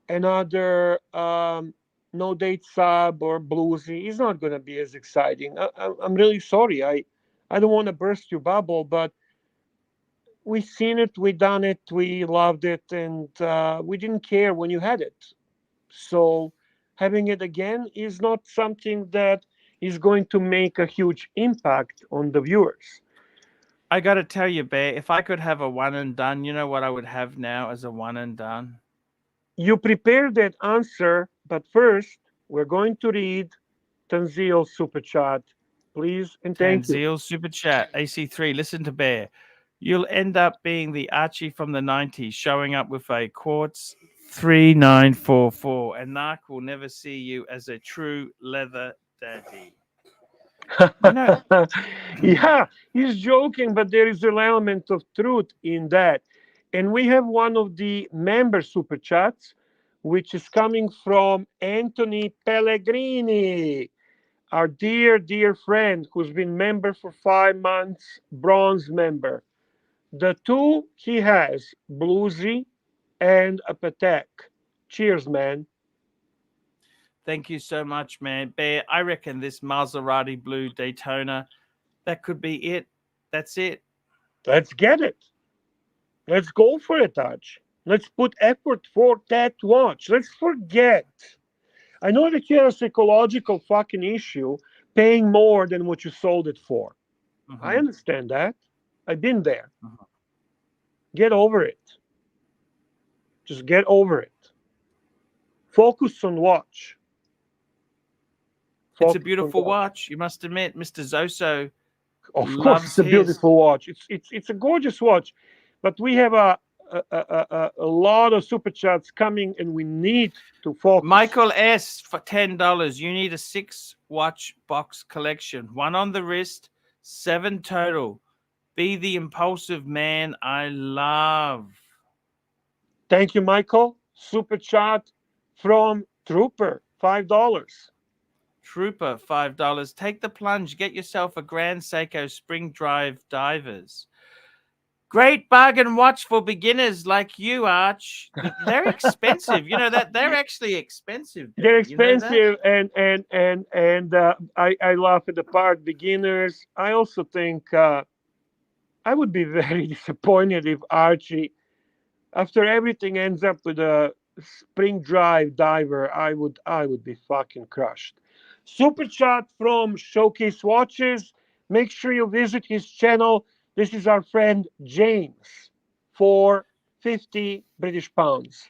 another no date sub or bluesy is not going to be as exciting. I'm really sorry. I don't want to burst your bubble, but we seen it, we done it, we loved it, and we didn't care when you had it. So having it again is not something that is going to make a huge impact on the viewers. I got to tell you, Bear, if I could have a one and done, you know what I would have now as a one and done? You prepared that answer, but first we're going to read Tanzil super chat, please and thank you. Tanzil Super Chat, AC3, listen to Bear. You'll end up being the Archie from the 90s, showing up with a quartz 3944, and Narc will never see you as a true leather daddy. You know, Yeah, he's joking, but there is an element of truth in that. And we have one of the member super chats, which is coming from Anthony Pellegrini, our dear friend who's been member for 5 months, bronze member. The two he has, Bluesy and a Patek. Cheers, man. thank you so much, man. Bear, I reckon this Maserati Blue Daytona, that could be it. That's it. Let's get it. Let's go for it, Arch. Let's put effort for that watch. Let's forget. I know that you have a psychological fucking issue paying more than what you sold it for. I Mhm, understand that. I've been there. mhm. Get over it. Just get over it. Focus on watch. It's a Focus on beautiful watch. watch. You must admit, Mr. Zoso Of course, loves it's a his. beautiful watch. It's a gorgeous watch, but we have a a lot of super chats coming, and we need to focus. Michael S. for $10. You need a 6-watch box collection. 1 on the wrist, 7 total. Be the impulsive man I love. Thank you, Michael. Super chat from Trooper, $5. Trooper, $5. Take the plunge. Get yourself a Grand Seiko Spring Drive Divers. Great bargain watch for beginners like you, Arch. They're expensive. You know that they're actually expensive. They're expensive, and I laugh at the part beginners. I also think I would be very disappointed if Archie, after everything, ends up with a Spring Drive Diver. I would be fucking crushed. Super chat from Showcase Watches. Make sure you visit his channel. This is our friend James for 50 British pounds.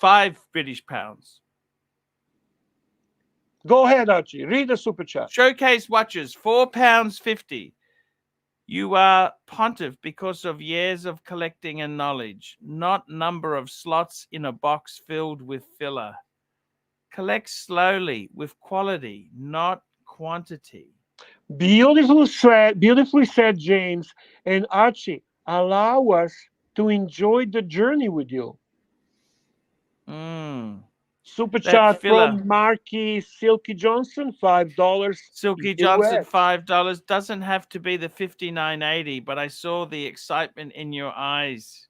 5 British pounds. Go ahead, Archie. Read the super chat. Showcase Watches, £4.50. You are pontiff because of years of collecting and knowledge, not number of slots in a box filled with filler. Collect slowly with quality, not quantity. Beautifully said, James. And Archie, allow us to enjoy the journey with you. Super chat from Marky Silky Johnson, $5. Silky Johnson, $5. Doesn't have to be the 5980, but I saw the excitement in your eyes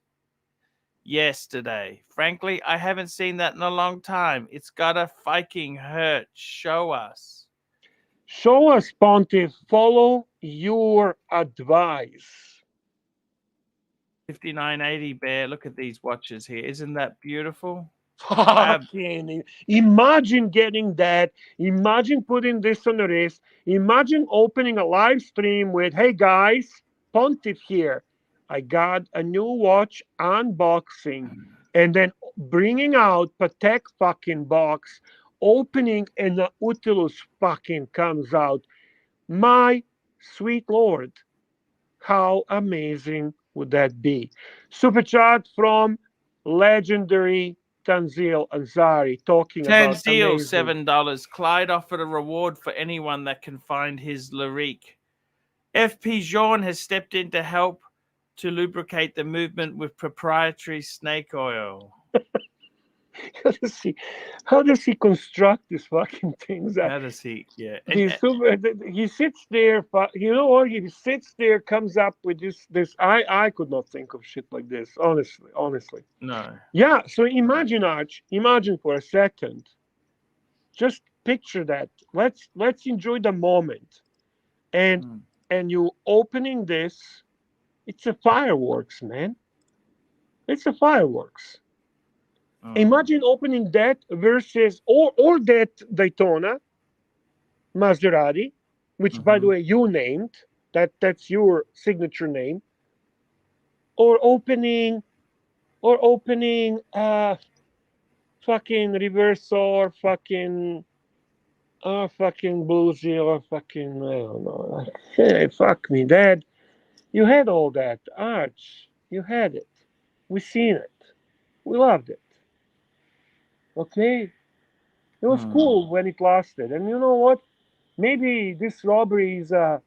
yesterday. Frankly, I haven't seen that in a long time. It's gotta fucking hurt. Show us. Show us, Pontiff. Follow your advice. 5980 Bear. Look at these watches here. Isn't that beautiful? Imagine getting that. Imagine putting this on the wrist. Imagine opening a live stream with, hey guys, Pontiff here. I got a new watch unboxing. And then bringing out Patek fucking box, opening, and the Nautilus fucking comes out. My sweet Lord, how amazing would that be? Super chat from legendary Tanzil Ansari talking about Tanzil, $7. Clyde offered a reward for anyone that can find his Lyrique. FP Jean has stepped in to help to lubricate the movement with proprietary snake oil. How does he construct these fucking things? How does he? Yeah. He sits there. You know what? He sits there, comes up with this. I could not think of shit like this. Honestly. No. Yeah. So imagine, Arch. Imagine for a second. Just picture that. Let's enjoy the moment. And you opening this. It's a fireworks, man. It's a fireworks. Imagine opening that versus or that Daytona Maserati, which by the way you named. That's your signature name. Or opening fucking reverse or fucking bluesy or fucking I don't know. Hey, fuck me, Dad. You had all that, Arch. You had it. We seen it. We loved it. Okay, it was cool when it lasted, and you know what? Maybe this robbery is a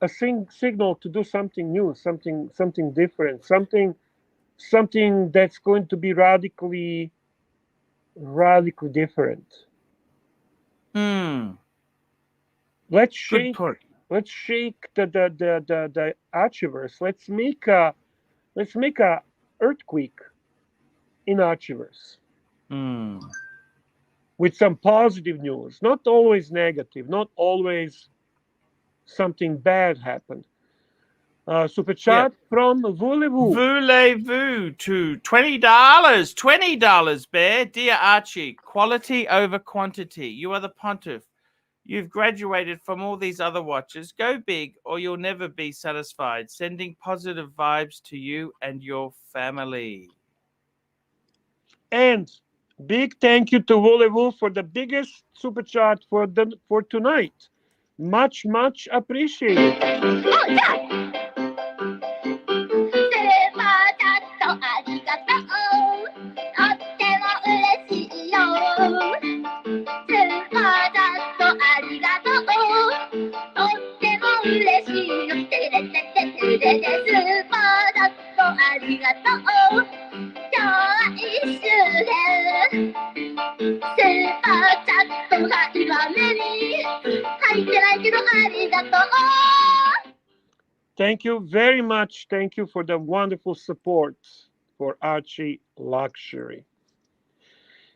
signal to do something new, something different, something that's going to be radically different. Let's shake the Archieverse. Let's make a earthquake in Archieverse. With some positive news, not always negative, not always something bad happened. Super chat from Voulez-vous. Voulez-vous to $20. $20, Bear. Dear Archie, quality over quantity. You are the pontiff. You've graduated from all these other watches. Go big or you'll never be satisfied. Sending positive vibes to you and your family. And big thank you to Voulez-vous for the biggest super chat for tonight. Much appreciated. Thank you very much. Thank you for the wonderful support for Archie Luxury.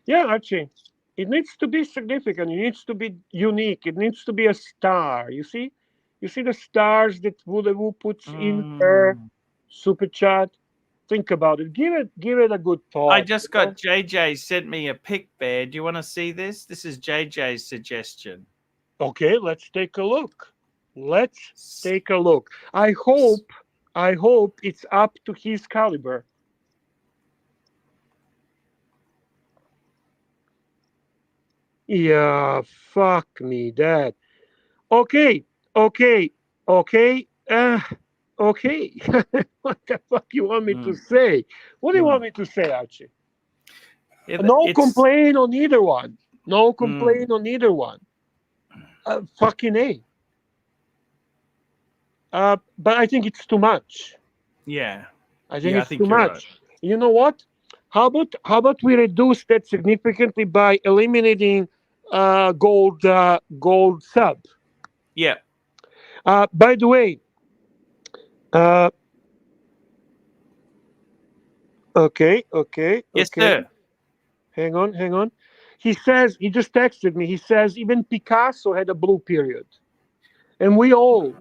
Yeah, Archie, it needs to be significant. It needs to be unique. It needs to be a star. You see the stars that Woo puts in her Mm. super chat. Think about it. Give it a good I thought. just got JJ sent me a pic, Bear. Do you want to see this? This is JJ's suggestion. Okay, let's take a look. Let's take a look. I hope it's up to his caliber. Yeah, fuck me, Dad. Okay, okay, okay, okay. What the fuck you want me to say? What do you want me to say, Archie? No It's complaint on either one. No complaint on either one. Fucking A. But I think it's too much. yeah. I think Yeah, I it's too think you're right. much. You know what? How about we reduce that significantly by eliminating gold sub? Yeah. By the way, uh, okay. Yes, sir. Hang on. He says he just texted me. He says even Picasso had a blue period, and we all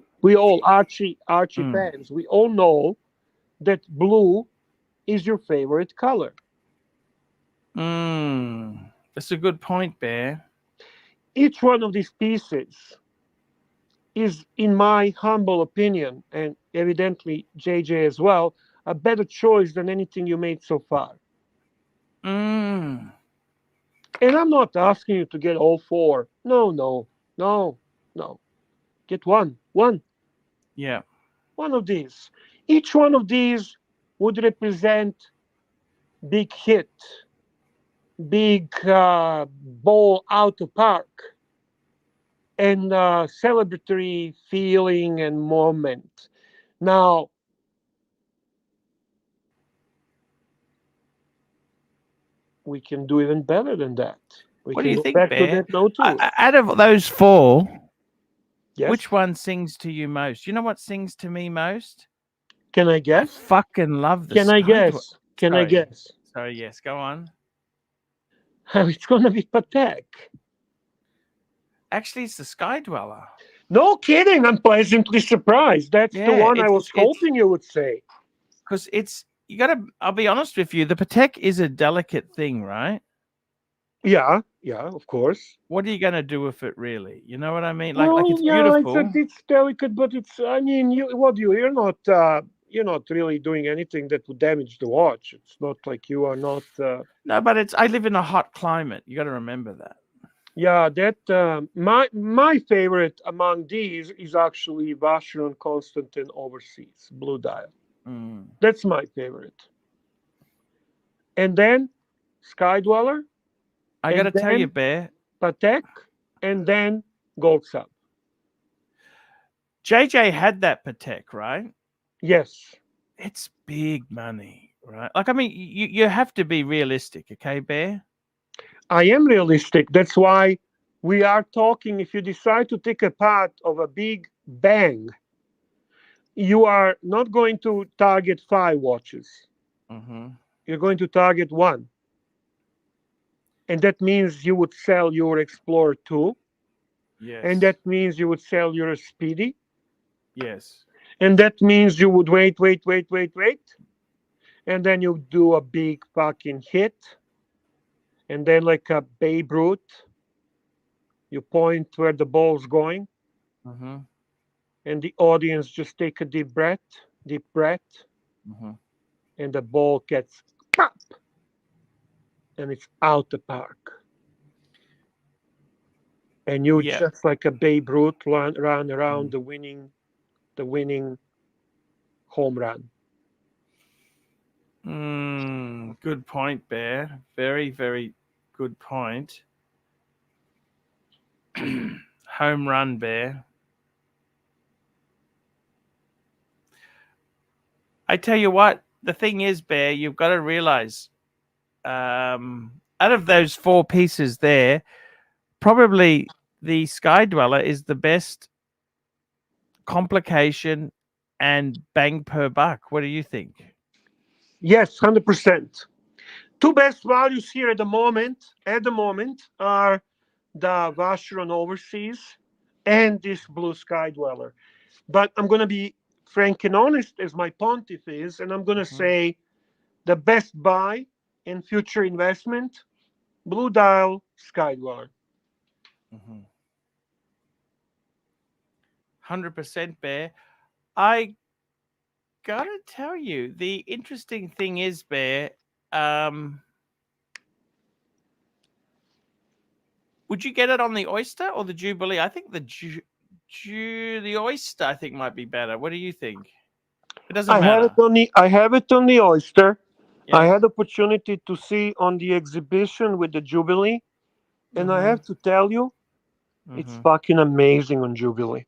Archie fans, we all know that blue is your favorite color. That's a good point, Bear. Each one of these pieces is, in my humble opinion, and evidently JJ as well, a better choice than anything you made so far. Mm. And I'm not asking you to get all four. No. Get one Yeah. of these. Each one of these would represent big hit, big ball out of park, and celebratory feeling and moment. Now, we can do even better than that. We What do can you go think, back to Bear? that note too. Out of those four, Yes. which one sings to you most? You know what sings to me most? Can I I guess? fucking love the Can I Sky guess? Can I Sorry. guess? Sorry, yes, go on. It's gonna be Patek. Actually, it's the Sky Dweller. No kidding. I'm pleasantly surprised. That's the Yeah, one I was hoping you would say. because it's you gotta I'll be honest with you, the Patek is a delicate thing, right? Yeah, of course. What are you gonna do with it really? You know what I mean? Like Well, it's yeah, beautiful. it's delicate, but it's. I mean, you're not really doing anything that would damage the watch. It's not like you are not. No, but I live in a hot climate. You gotta remember that. Yeah, that my favorite among these is actually Vacheron Constantin Overseas Blue Dial. Mm. That's my favorite. And then Sky Dweller, I and gotta tell you, then Bear, Patek, and then Gold Sub. JJ had that Patek, right? Yes. It's big money, right? Like, I mean, you have to be realistic, okay, Bear? I am realistic. That's why we are talking. If you decide to take a path of a big bang, you are not going to target 5 watches. Mm-hmm. You're going to target one. And that means you would sell your Explorer 2. Yes. And that means you would sell your Speedy. Yes. And that means you would wait. And then you do a big fucking hit. And then, like a Babe Ruth, you point where the ball's going. Mm-hmm. And the audience just take a deep breath, Mm-hmm. and the ball gets pop, and it's out the park. And you Yeah. just like a Babe Ruth run around the winning home run. Good point, Bear. Very, very good point. Home run, Bear. I tell you what, the thing is, Bear, you've got to realize, out of those four pieces there, probably the Sky Dweller is the best complication and bang per buck. What do you think? Yes, 100%. Two best values here at the moment, are the Vacheron Overseas and this Blue Sky-Dweller. But I'm going to be frank and honest as my pontiff is, and I'm going to Mhm, say the best buy and future investment, Blue Dial Sky-Dweller. mhm. 100% Bear. I gotta tell you, the interesting thing is, Bear, um, would you get it on the Oyster or the Jubilee? I think the Oyster, I think, might be better. What do you think? It doesn't matter. I have it on the Oyster. I Yeah. had opportunity to see on the exhibition with the Jubilee, and I Mm-hmm. have to tell you, it's Mm-hmm. fucking amazing on Jubilee.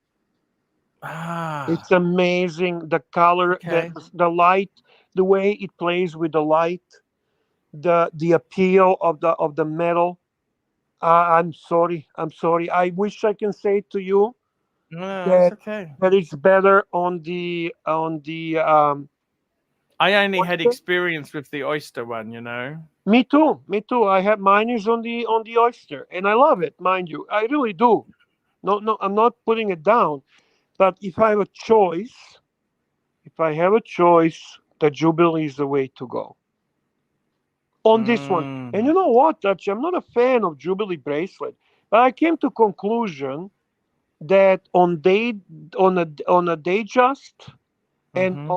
Ah. It's amazing the color, Okay. the light, the way it plays with the light, the appeal of the metal. I'm sorry, I'm sorry. I wish I can say to you No, that's that okay. it's better on the I only had Oyster. experience with the Oyster one, you know. Me too, me too. I have mine is on the Oyster, and I love it, mind you. I really do. No, no, I'm not putting it down. But if I have a choice, the Jubilee is the way to go on this one. And Mm. you know what, Dutch? I'm not a fan of Jubilee bracelet, but I came to conclusion that on a Datejust and Mm-hmm.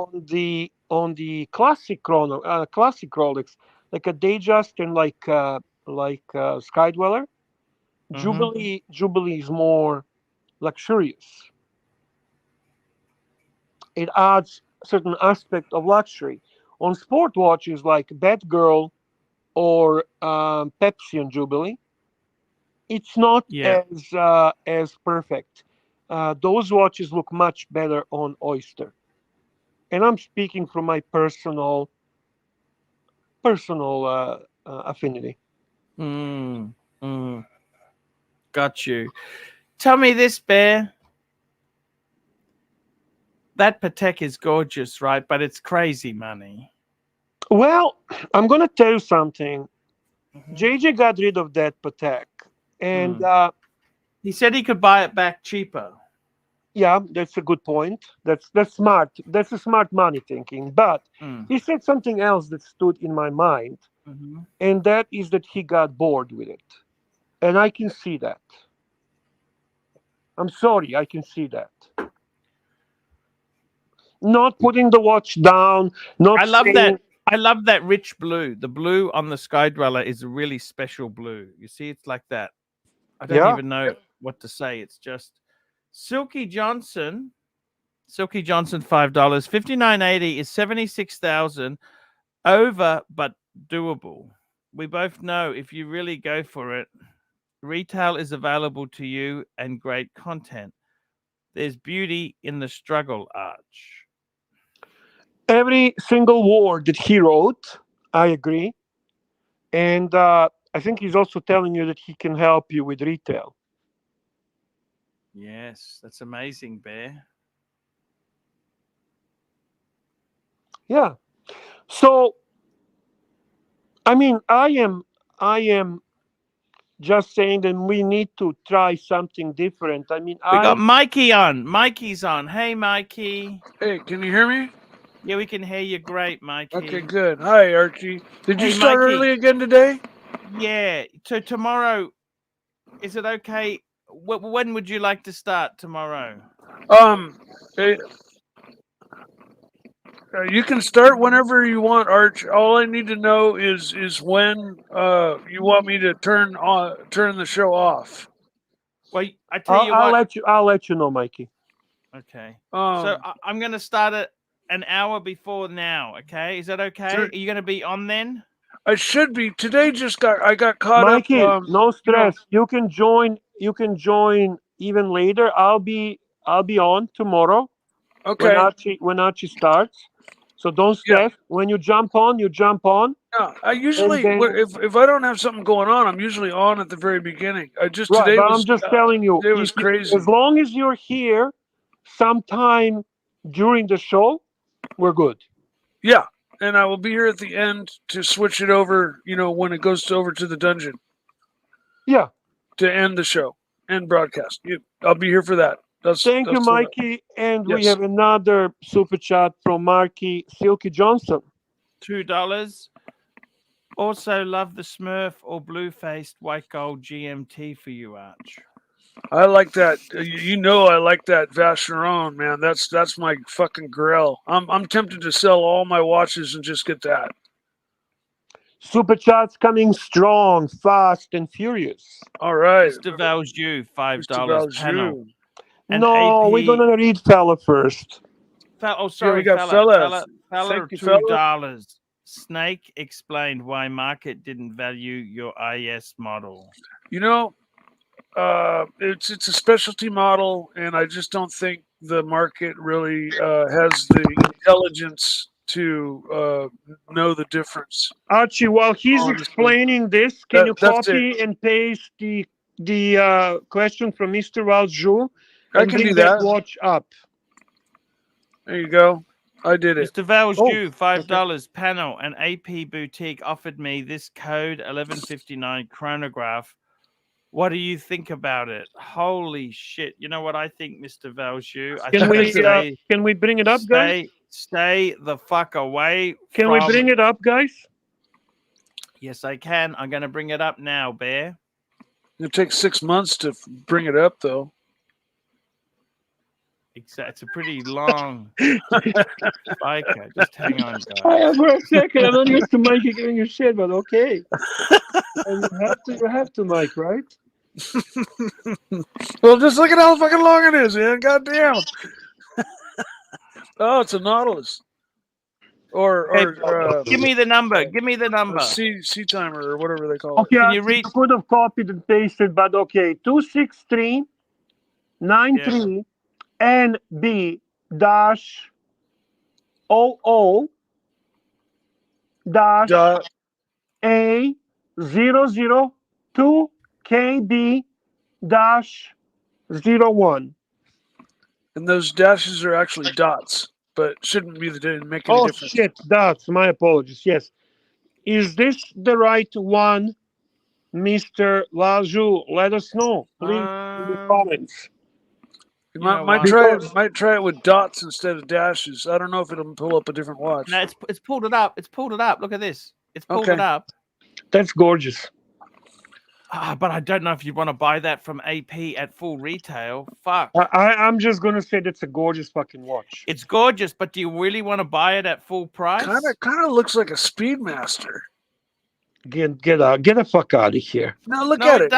on the classic Rolex, like a Datejust and Sky-Dweller, Mm-hmm. Jubilee is more luxurious. It adds certain aspect of luxury. On sport watches like Batgirl or Pepsi and Jubilee, it's not Yeah. as perfect. Those watches look much better on Oyster, and I'm speaking from my personal affinity. Mm. Mm. Got you. Tell me this, Bear. That Patek is gorgeous, right? But it's crazy money. Well, I'm gonna tell you something. Mm-hmm. JJ got rid of that Patek, and Mm. He said he could buy it back cheaper. yeah, that's a good point. That's smart. That's a smart money thinking. But Mm. he said something else that stood in my mind, Mm-hmm. and that is that he got bored with it, and I can see that. I'm sorry, I can see that. Not putting the watch down, not I love that. saying, I love that rich blue. The blue on the Sky Dweller is a really special blue. You see, it's like that. I don't yeah. even know what to say. It's just Silky Johnson. Silky Johnson, $5. 59.80 is 76,000 over, but doable. We both know if you really go for it, retail is available to you and great content. There's beauty in the struggle, Arch. Every single word that he wrote, I agree. And I think he's also telling you that he can help you with retail. Yes, that's amazing, Bear. Yeah. So, I mean, I am just saying that we need to try something different. I mean, We got I, Mikey on. Mikey's on. Hey, Mikey. Hey, can you hear me? Yeah, we can hear you great, Okay, Mikey. good. Hi, Archie. Did you Hey, start Mikey. early again today? Yeah. So tomorrow, is it okay? When would you like to start tomorrow? Um, eh, you can start whenever you want, Arch. All I need to know is when you want me to turn the show off. Well, I tell you what. I'll let you know, Mikey. Okay. So Um, I'm going to start it an hour before now. Okay. Is that okay? sure, Are you going to be on then? I should be today. I got caught up. Mikey, no You know, stress. You can join. You can join even later. I'll be on tomorrow okay. when Archie starts. So don't Yeah. stress. When you jump on, you jump on, Yeah, I and usually then if I don't have something going on, I'm usually on at the very beginning. I just right. But I'm just telling you, today was if you, crazy. as long as you're here, sometime during the show, we're good. Yeah, and I will be here at the end to switch it over. When it goes over to the dungeon Yeah. to end the show and broadcast. I'll be here for that. Thank you, that's what Mikey. And we Yes. have another super chat from Marky Silky Johnson. $2. Also, love the Smurf or blue-faced white gold GMT for you, Arch. I like that. I like that Vacheron, man. That's my fucking grill. I'm tempted to sell all my watches and just get that. Super chats coming strong, fast, and furious. All right. Mr. Valjew, $5 Mr. panel. Valjew. And No, AP we're gonna read fella first. Oh, sorry, we got fella. fellas. Thank you, $2. Snake explained why market didn't value your IS model. It's a specialty model, and I just don't think the market really has the intelligence to know the difference. Archie, while he's Honestly. explaining this, can you That's copy and paste the question from Mr. Valjean I and can bring do that that. watch up? There you go. I did it. Mr. Valjew, $5 panel. And AP Boutique offered me this code 1159 chronograph. What do you think about it? Holy shit! You know what I think, Mr. Valjew? Can we bring it up, guys? Stay the fuck away. Can we bring it up, guys? Yes, I can. I'm going to bring it up now, Bear. It takes 6 months to bring it up, though. It's a pretty long spiker. Just hang on, guys. For a second, I'm not used to Mike giving you shit, but okay. You have to, Mike, right? Well, just look at how fucking long it is, man. God damn. Oh, it's a Nautilus. Or give me the number. Give me the number. C timer or whatever they call it. Okay, Can you you read? could have copied and pasted, but okay. 26393 NB dash 00 dash A 002 KB dash 01. And those dashes are actually dots, but shouldn't be didn't make any difference. Shit, that's my apologies. Yes. Is this the right one, Mr. Valjean? Let us know, please, in the comments. You might try it with dots instead of dashes. I don't know if it'll pull up a different watch. No, it's pulled it up. It's pulled it up. Look at this. It's pulled it up. That's gorgeous. But I don't know if you want to buy that from AP at full retail. Fuck. I'm just gonna say that's a gorgeous fucking watch. It's gorgeous, but do you really want to buy it at full price? Kind of looks like a Speedmaster. Get the fuck out of here. No, look at it. It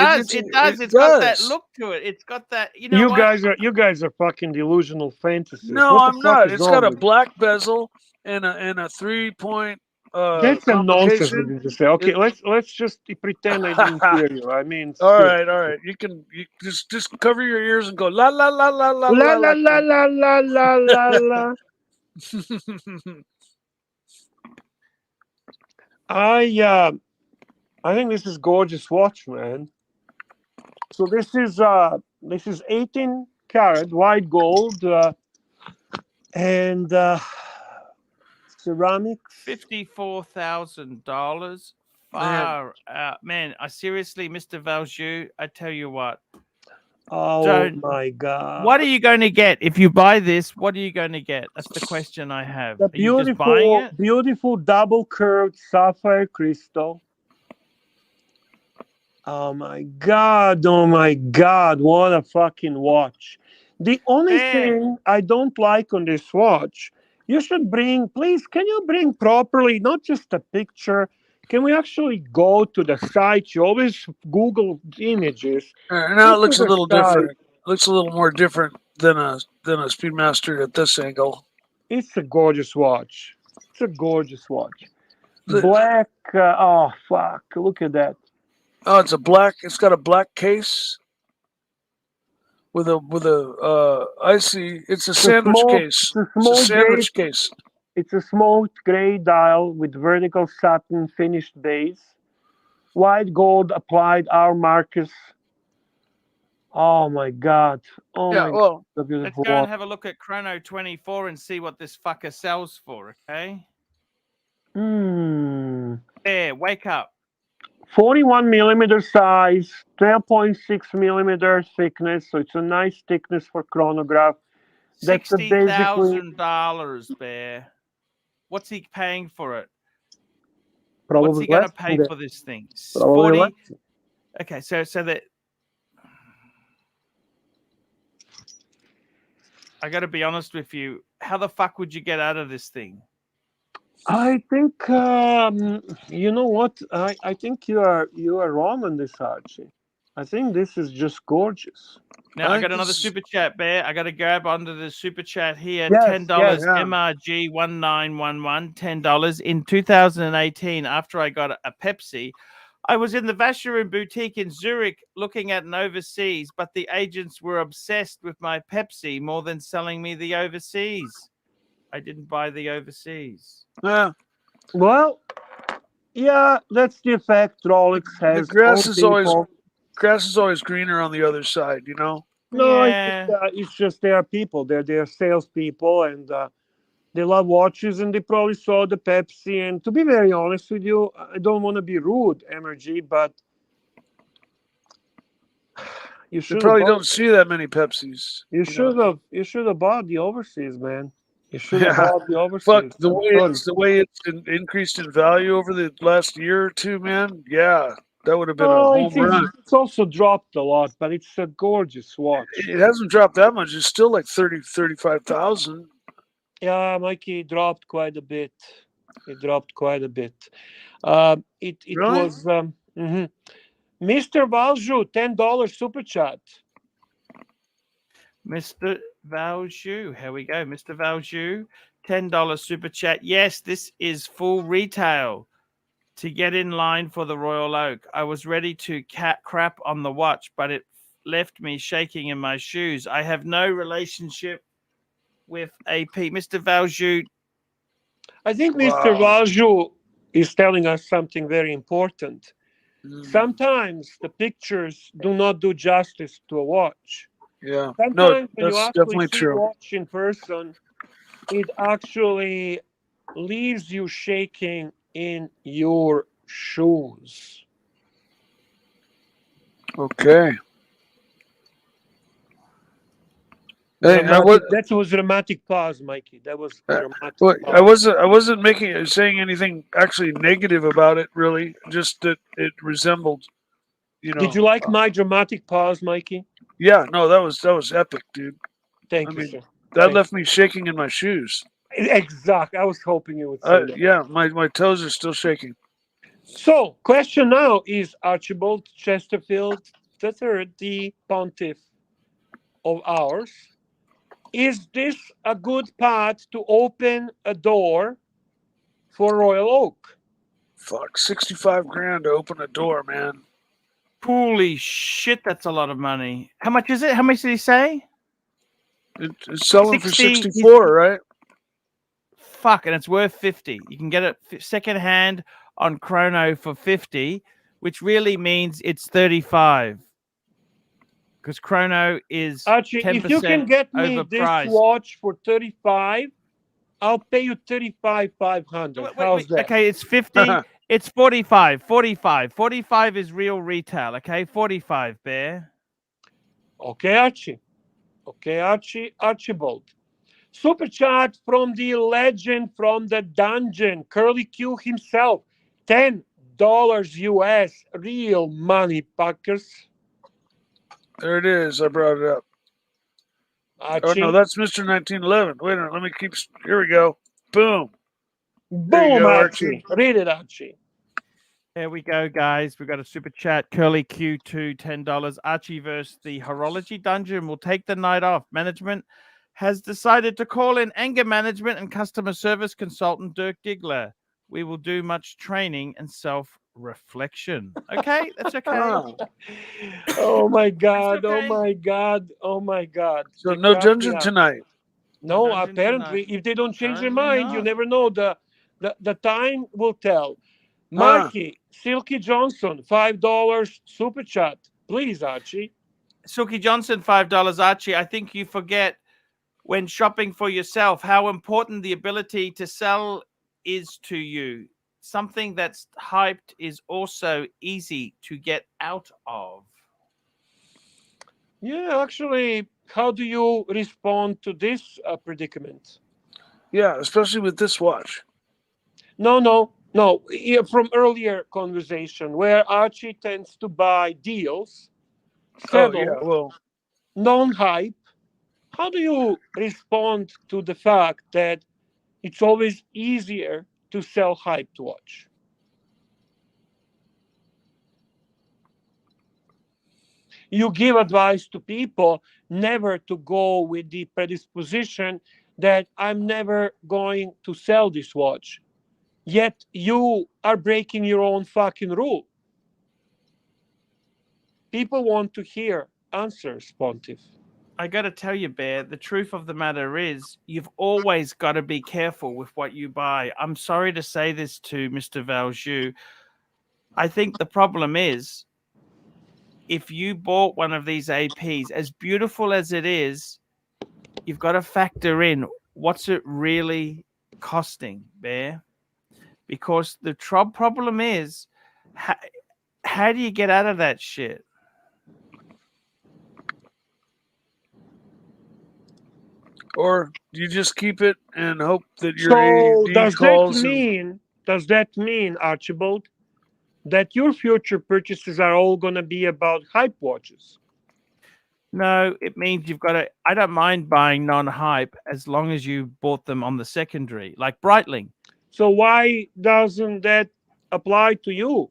does. It's got that look to it. It's got that. You know You guys are fucking delusional fantasists. No, I'm not. It's got a black bezel and a 3-point. That's a nonsense to say. Okay, let's just pretend I didn't hear you. I mean, all right. You just cover your ears and go la la la la la la la la la la la la la. I think this is gorgeous watch, man. So this is 18 karat white gold and ceramics. $54,000. Far out, man. I seriously, Mr. Valjean, I tell you what. Oh my God! What are you going to get if you buy this? What are you going to get? That's the question I have. The beautiful double curved sapphire crystal. Oh my God! What a fucking watch! The only thing I don't like on this watch, you should please, can you bring properly, not just a picture? Can we actually go to the site? You always Google images. Now it looks a little different. Looks a little more different than a Speedmaster at this angle. It's a gorgeous watch. Black. Oh fuck! Look at that. Oh, it's got a black case with a icy. It's a sandwich case. It's a sandwich case. It's a smoked gray dial with vertical satin finished base, white gold applied hour markers, Oh my God. Oh Yeah, my God. well, The Let's beautiful go and watch. have a look at Chrono 24 and see what this fucker sells for, okay? There, wake up. 41 millimeter size, 12.6 millimeter thickness. So it's a nice thickness for chronograph. That's basically $60,000, Bear. What's he paying for it? What's probably he going to less pay than for this thing? Probably 40. less. Okay, so that I got to be honest with you. How the fuck would you get out of this thing? I think you know what? I think you are wrong on this, Archie. I think this is just gorgeous. Now I think got another this- super chat, Bear. I got to grab onto the super chat here. Yes, $10 yeah. MRG 1911. $10 in 2018. After I got a Pepsi, I was in the Vacheron boutique in Zurich looking at an overseas, but the agents were obsessed with my Pepsi more than selling me the overseas. I didn't buy the overseas. Yeah, Well, yeah, that's the effect Rolex has. the grass on is always people. greener on the other side, you know. No, Yeah. it's just they are people. They're salespeople, and they love watches, and they probably saw the Pepsi. And to be very honest with you, I don't want to be rude, MRG, but you They should probably don't see that many Pepsis. You know? should have bought the overseas, man. You should have Yeah. bought the overseas. Fuck the I'm sorry. way it's increased in value over the last year or two, man. Yeah, that would have been a Oh, home run. it's also dropped a lot, but it's a gorgeous watch. It hasn't dropped that much. It's still like 35,000. Yeah, Mikey, it dropped quite a bit. It dropped quite a bit. It Really? was Mr. Valju, $10 super chat. Mr. Valju, here we go. Mr. Valju, $10 super chat. Yes, this is full retail. To get in line for the Royal Oak, I was ready to crap on the watch, but it left me shaking in my shoes. I have no relationship with AP. Mr. Valju. I think Mr. Valju is telling us something very important. Sometimes the pictures do not do justice to a watch. Yeah. Sometimes No, when you that's actually definitely see a true. watch in person, it actually leaves you shaking in your shoes. Okay. Hey, That was dramatic pause, Mikey. That was dramatic. Well, pause. I wasn't saying anything actually negative about it, really. Just that it resembled, you know. Did you like my dramatic pause, Mikey? Yeah, no, that was epic, dude. Thank I you, mean, sir. that left me shaking in my shoes. Exact. I was hoping you would say that. Yeah, my toes are still shaking. So, question now is Archibald Chesterfield III, the pontiff of ours. Is this a good path to open a door for Royal Oak? Fuck, 65 grand to open a door, man. Holy shit, that's a lot of money. How much is it? How much did he say? It's selling 60, for 64, right? Fuck, and it's worth 50. You can get it secondhand on Chrono for 50, which really means it's 35. Because Chrono is Archie, 10% if you can get me overpriced. this watch for 35, I'll pay you 35,500. How's that? Okay, it's 50. It's 45. 45. 45 is real retail. Okay, 45, Bear. Okay, Archie. Okay, Archibald. Super chat from the legend from the dungeon, Curly Q himself. $10 US. Real money, Packers. There it is. I brought it up. Archie. Oh, no, that's Mr. 1911. Wait a minute. Let me keep. Here we go. Boom. Boom, Archie. Read it, Archie. There we go, guys. We got a super chat. Curly Q2, $10. Archie versus the Horology Dungeon will take the night off. Management has decided to call in anger management and customer service consultant Dirk Diggler. We will do much training and self-reflection. Okay, that's okay. Oh my God! Okay. Oh my God! Oh my God! So no dungeon tonight. No, apparently, if they don't change their mind, you never know. The time will tell. Mikey, Silky Johnson, $5 super chat. Please, Archie. Silky Johnson, $5. Archie, I think you forget when shopping for yourself how important the ability to sell is to you. Something that's hyped is also easy to get out of. Yeah, actually, how do you respond to this predicament? Yeah, especially with this watch. No. Yeah, from earlier conversation where Archie tends to buy deals, Oh yeah, settle, well, non-hype. How do you respond to the fact that it's always easier to sell hyped watch? You give advice to people never to go with the predisposition that I'm never going to sell this watch. Yet you are breaking your own fucking rule. People want to hear answers, Pontiff. I got to tell you, Bear, the truth of the matter is you've always got to be careful with what you buy. I'm sorry to say this to Mr. Valjoux. I think the problem is if you bought one of these APs, as beautiful as it is, you've got to factor in what's it really costing, Bear? Because the problem is how do you get out of that shit? or you just keep it and hope that your So AD calls. does that mean, Archibald, that your future purchases are all gonna be about hype watches? No, it means you've got to. I don't mind buying non-hype as long as you bought them on the secondary, like Breitling. So why doesn't that apply to you?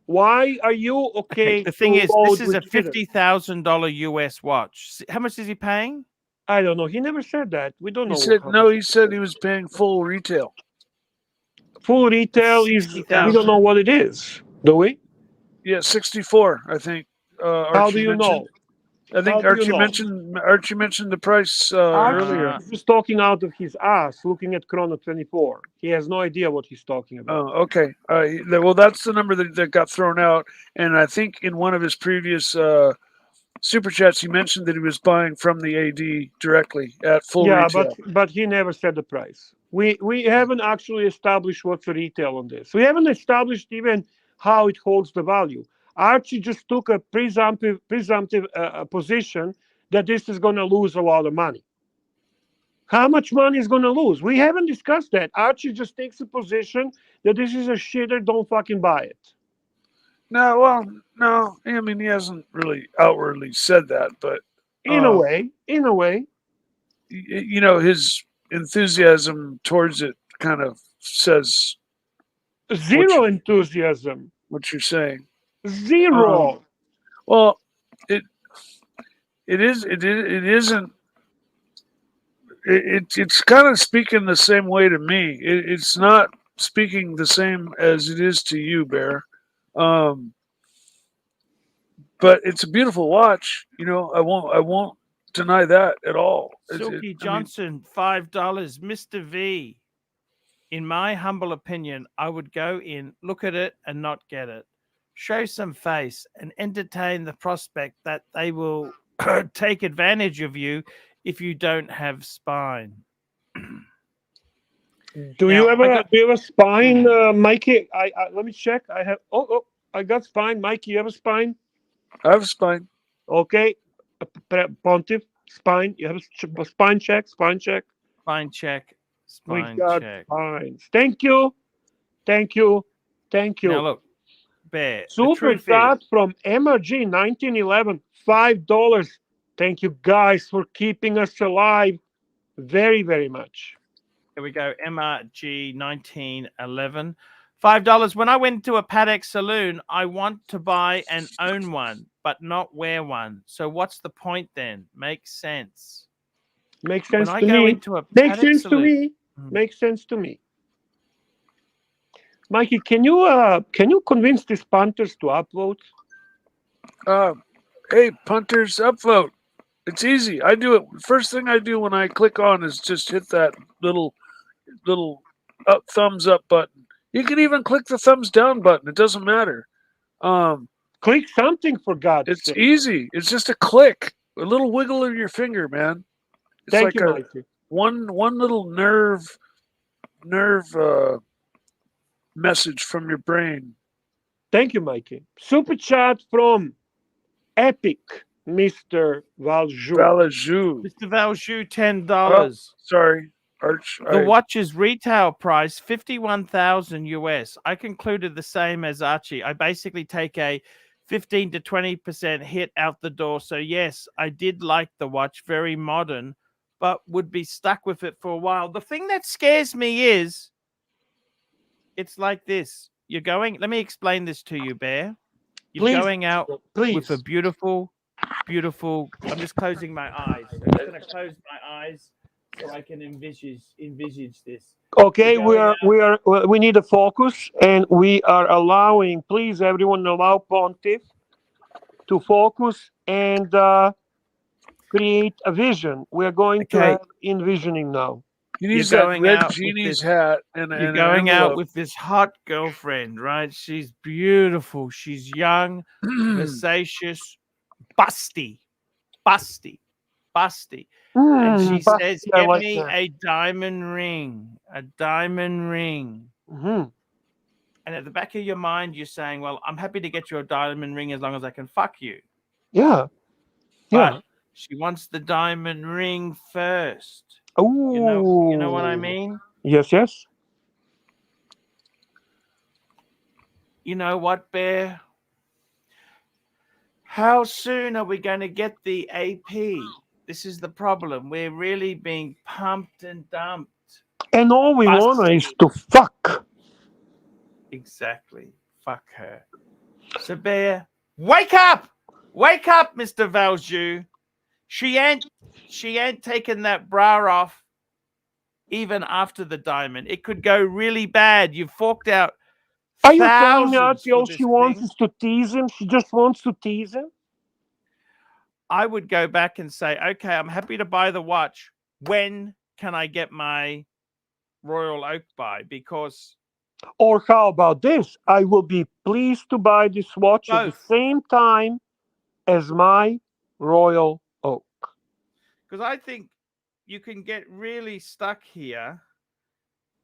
Why are you Okay, okay the thing to is, load this is with a jitter? $50,000 US watch. How much is he paying? I don't know. He never said that. We don't He know said how no. much. He said he was paying full retail. Full That's retail is, we don't 60,000. know what it is, do we? Yeah, 64. I think How do Archie you mentioned. know? I How think do you know? Archie mentioned the price Archie earlier. is just talking out of his ass, looking at Chrono 24. He has no idea what he's talking about. Oh, okay. Well, that's the number that got thrown out, and I think in one of his previous super chats, he mentioned that he was buying from the AD directly at full Yeah, retail. but he never said the price. We haven't actually established what's the retail on this. We haven't established even how it holds the value. Archie just took a presumptive position that this is going to lose a lot of money. How much money is going to lose? We haven't discussed that. Archie just takes a position that this is a shitter. Don't fucking buy it. No, well, no. I mean, he hasn't really outwardly said that, but In a way, you know, his enthusiasm towards it kind of says zero enthusiasm. what you're saying. Zero. Well, it it isn't. It's kind of speaking the same way to me. It's not speaking the same as it is to you, Bear. Um, but it's a beautiful watch. You know, I won't deny that at all. Silky I mean, Johnson, $5. Mr. V. In my humble opinion, I would go in, look at it, and not get it. Show some face and entertain the prospect that they will take advantage of you if you don't have spine. Do Now, you I ever got do you have a spine, Mikey? I let me check. I have. I got spine. Mikey, you have a spine? I have a spine. Okay, Pontiff, spine. You have a spine check. Spine check. spine check, We spine got check. spines. Thank you. Thank you. Thank Now you. look, Bear. The Super truth is, chat from MRG 1911. $5. Thank you guys for keeping us alive. Very, very much. here we go. MRG 1911. $5. When I went to a Patek saloon, I want to buy and own one, but not wear one. So what's the point then? Makes sense. Makes When sense I to go me. into a Makes Patek sense to saloon, me. Makes sense to me. Mikey, can you convince these punters to upvote? Hey, punters, upvote. It's easy. I do it. First thing I do when I click on is just hit that little thumbs up button. You can even click the thumbs down button. It doesn't matter. Click something for God's It's sake. easy. It's just a click, a little wiggle of your finger, man. It's Thank like you, a Mikey. one little nerve message from your brain. Thank you, Mikey. Super chat from Epic, Mr. Valjou. Valajou. Mr. Valju, $10. Sorry, Arch. The watch's retail price, 51,000 US. I concluded the same as Archie. I basically take a 15 to 20% hit out the door. So yes, I did like the watch, very modern, but would be stuck with it for a while. The thing that scares me is it's like this. You're going, let me explain this to you, Bear. You're Please, going out please. with a beautiful, I'm just closing my eyes. I'm just going to close my eyes so I can envisage this. Okay, You're going we need a focus, and we are allowing. Please, everyone, allow Pontiff to focus and create a vision. We are going to Okay. have envisioning now. He needs You're that going red out with genie's this- hat and You're an going out envelope. with this hot girlfriend, right? She's beautiful. She's young, vivacious, busty. And she But says, I get like me that. a diamond ring. Mhm. And at the back of your mind, you're saying, well, I'm happy to get you a diamond ring as long as I can fuck you. Yeah, But yeah. she wants the diamond ring first. Ooh. You know what I mean? Yes, yes. You know what, Bear? How soon are we going to get the AP? This is the problem. We're really being pumped and dumped. And all we want is to fuck. Exactly. Fuck her. So, Bear, wake up! Wake up, Mr. Valju. She ain't taken that bra off even after the diamond. It could go really bad. You've forked out Are you telling me thousands Archie, for all this she wants thing. is to tease him? She just wants to tease him? I would go back and say, okay, I'm happy to buy the watch. When can I get my Royal Oak by? Because Or how about this? I will be pleased to buy this watch at the both. same time as my Royal Oak. Because I think you can get really stuck here.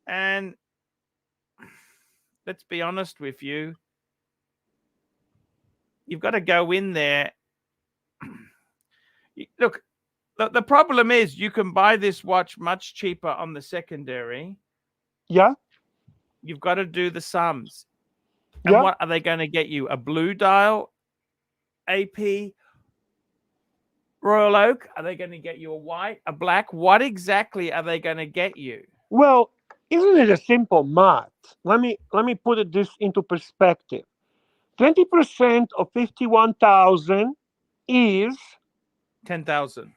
And let's be honest with you. You've got to go in there. Look, the problem is you can buy this watch much cheaper on the secondary. Yeah? You've got to do the sums. And Yeah? what are they going to get you? A blue dial AP Royal Oak? Are they going to get you a white, a black? What exactly are they going to get you? Well, isn't it a simple math? Let me put this into perspective. 20% of 51,000 is 10,000.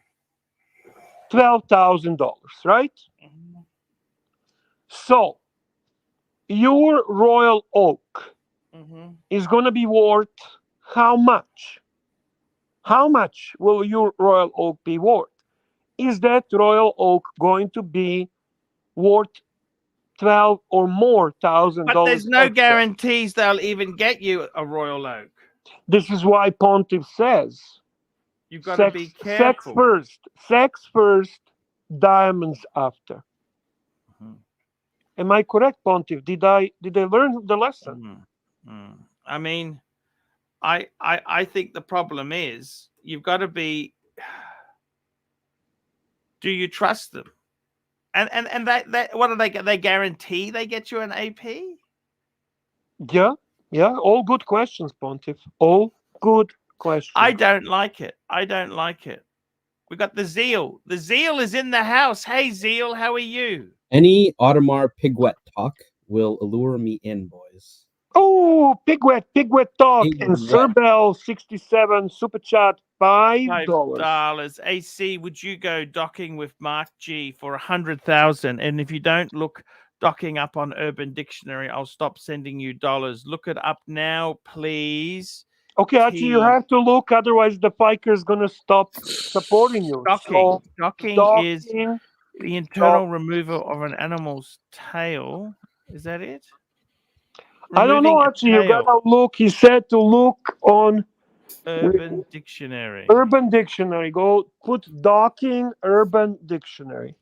$12,000, right? So your Royal Oak is going to be worth how much? How much will your Royal Oak be worth? Is that Royal Oak going to be worth 12 or more $1,000? But there's no extra? guarantees they'll even get you a Royal Oak. This is why Pontiff says, You've got to be sex careful. sex first, diamonds after. Am I correct, Pontiff? Did I learn the lesson? I mean, I think the problem is you've got to be. Do you trust them? And that what do they get? They guarantee they get you an AP? Yeah. All good questions, Pontiff. All good questions. I don't like it. We got the Zeal. The Zeal is in the house. Hey, Zeal, how are you? Any Audemars Piguet talk will allure me in, boys. Oh, Piguet talk. Piguet. And Serbell 67 super chat $5. $5. AC, would you go docking with Mark G for 100,000? And if you don't look docking up on Urban Dictionary, I'll stop sending you dollars. Look it up now, please. Okay, Archie, you have to look, otherwise the Fiker is going to stop supporting you. Docking is the internal removal of an animal's tail. Is that it? I don't know, removing a Archie. You tail. gotta look. He said to look on Urban Dictionary. Urban Dictionary. Go put docking Urban Dictionary.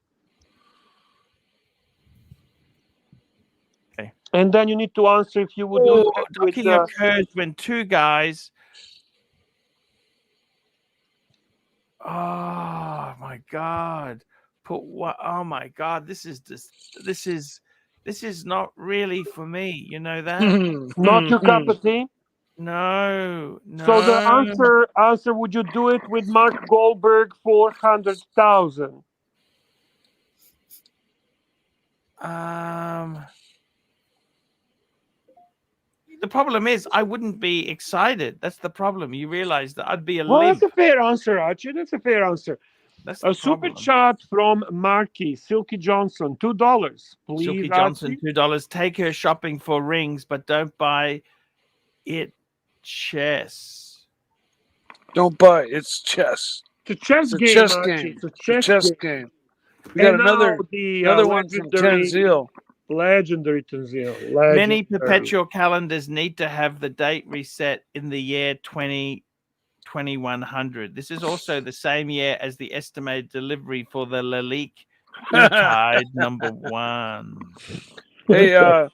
Okay. And then you need to answer if you would do Oh, that with docking occurs when two guys. Oh my God! Put what? Oh my God! This is not really for me. You know that? not your cup of tea. No, So the no. answer would you do it with Mark Goldberg 400,000? The problem is I wouldn't be excited. That's the problem. You realize that I'd be a Well, limp. that's a fair answer, Archie. That's a fair answer. That's A the super problem. chat from Marky Silky Johnson, $2. Please, Silky Johnson, Archie. $2. Take her shopping for rings, but don't buy it chess. Don't buy. It's chess. It's a chess It's a game, chess Archie. game. It's a It's a chess chess game. game. We got And now the another one from Tanzil. Legendary Tanzil. Many perpetual calendars need to have the date reset in the year 2100. This is also the same year as the estimated delivery for the Lalique Tide #1. Hey, I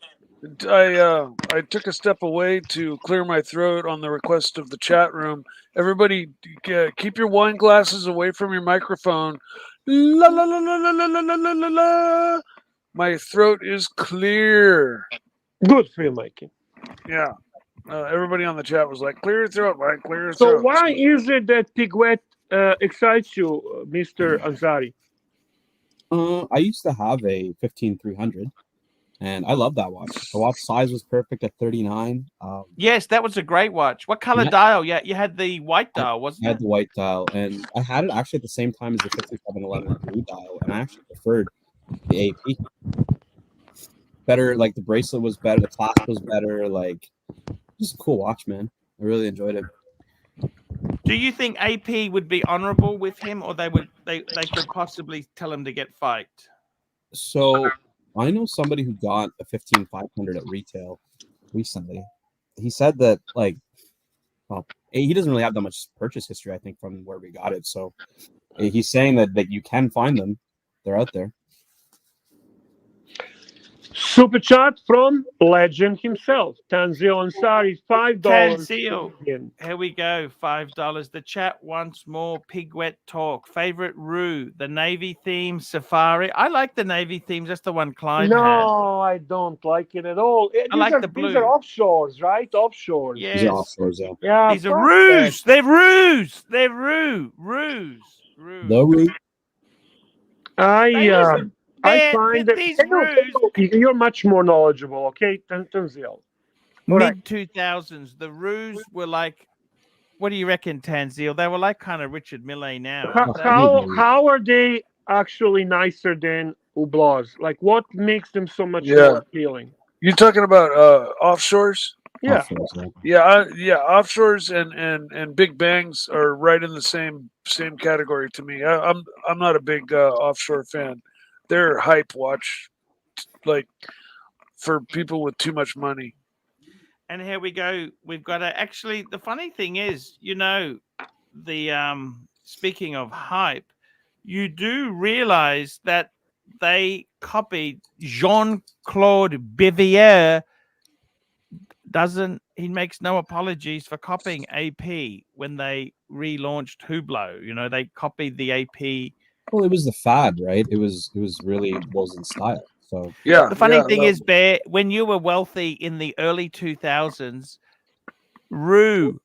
took a step away to clear my throat on the request of the chat room. Everybody, keep your wine glasses away from your microphone. La la la la la la la la la la. My throat is clear. Good for you, Mikey. Yeah. Everybody on the chat was like, "Clear your throat, Mike. Clear your So throat." why is it that Piguet excites you, Mr. Ansari? I used to have a 15300, and I love that watch. The watch size was perfect at 39. Yes, that was a great watch. What color Yeah. dial? Yeah, you had the white dial, wasn't I had it? the white dial, and I had it actually at the same time as the 5711 blue dial, and I actually preferred the AP. Better, like the bracelet was better, the clasp was better, like just a cool watch, man. I really enjoyed it. Do you think AP would be honorable with him, or they could possibly tell him to get fight? So I know somebody who got a 15500 at retail recently. He said that well, he doesn't really have that much purchase history, I think, from where we got it. So he's saying that you can find them. They're out there. Super chat from legend himself, Tanzil Ansari, $5. Tanzil. Here we go, $5. The chat wants more Piguet talk. Favorite roux, the navy theme safari. I like the navy themes. That's the one Clyde had. No, I don't like it at all. I like the These blue. are offshores, right? Offshores. Yes. These are offshores, yeah. Yeah. These are roux. They're roux. They're roux. The roux. I find that these roux. you're much more knowledgeable, okay, Tanzil? Mid-2000s, the roux were like, what do you reckon, Tanzil? They were like kind of Richard Mille now. How are they actually nicer than Hublot's? Like, what makes them so much more appealing? You talking about offshores? Yeah. Offshores, yeah. Offshores and Big Bangs are right in the same category to me. I'm not a big offshore fan. They're hype watch, like for people with too much money. And here we go. We've got actually. The funny thing is, the speaking of hype, you do realize that they copied Jean-Claude Bivier. He makes no apologies for copying AP when they relaunched Hublot. They copied the AP. Well, it was the fad, right? It was really was in style. So yeah. The funny thing is, Bear, when you were wealthy in the early 2000s, Roux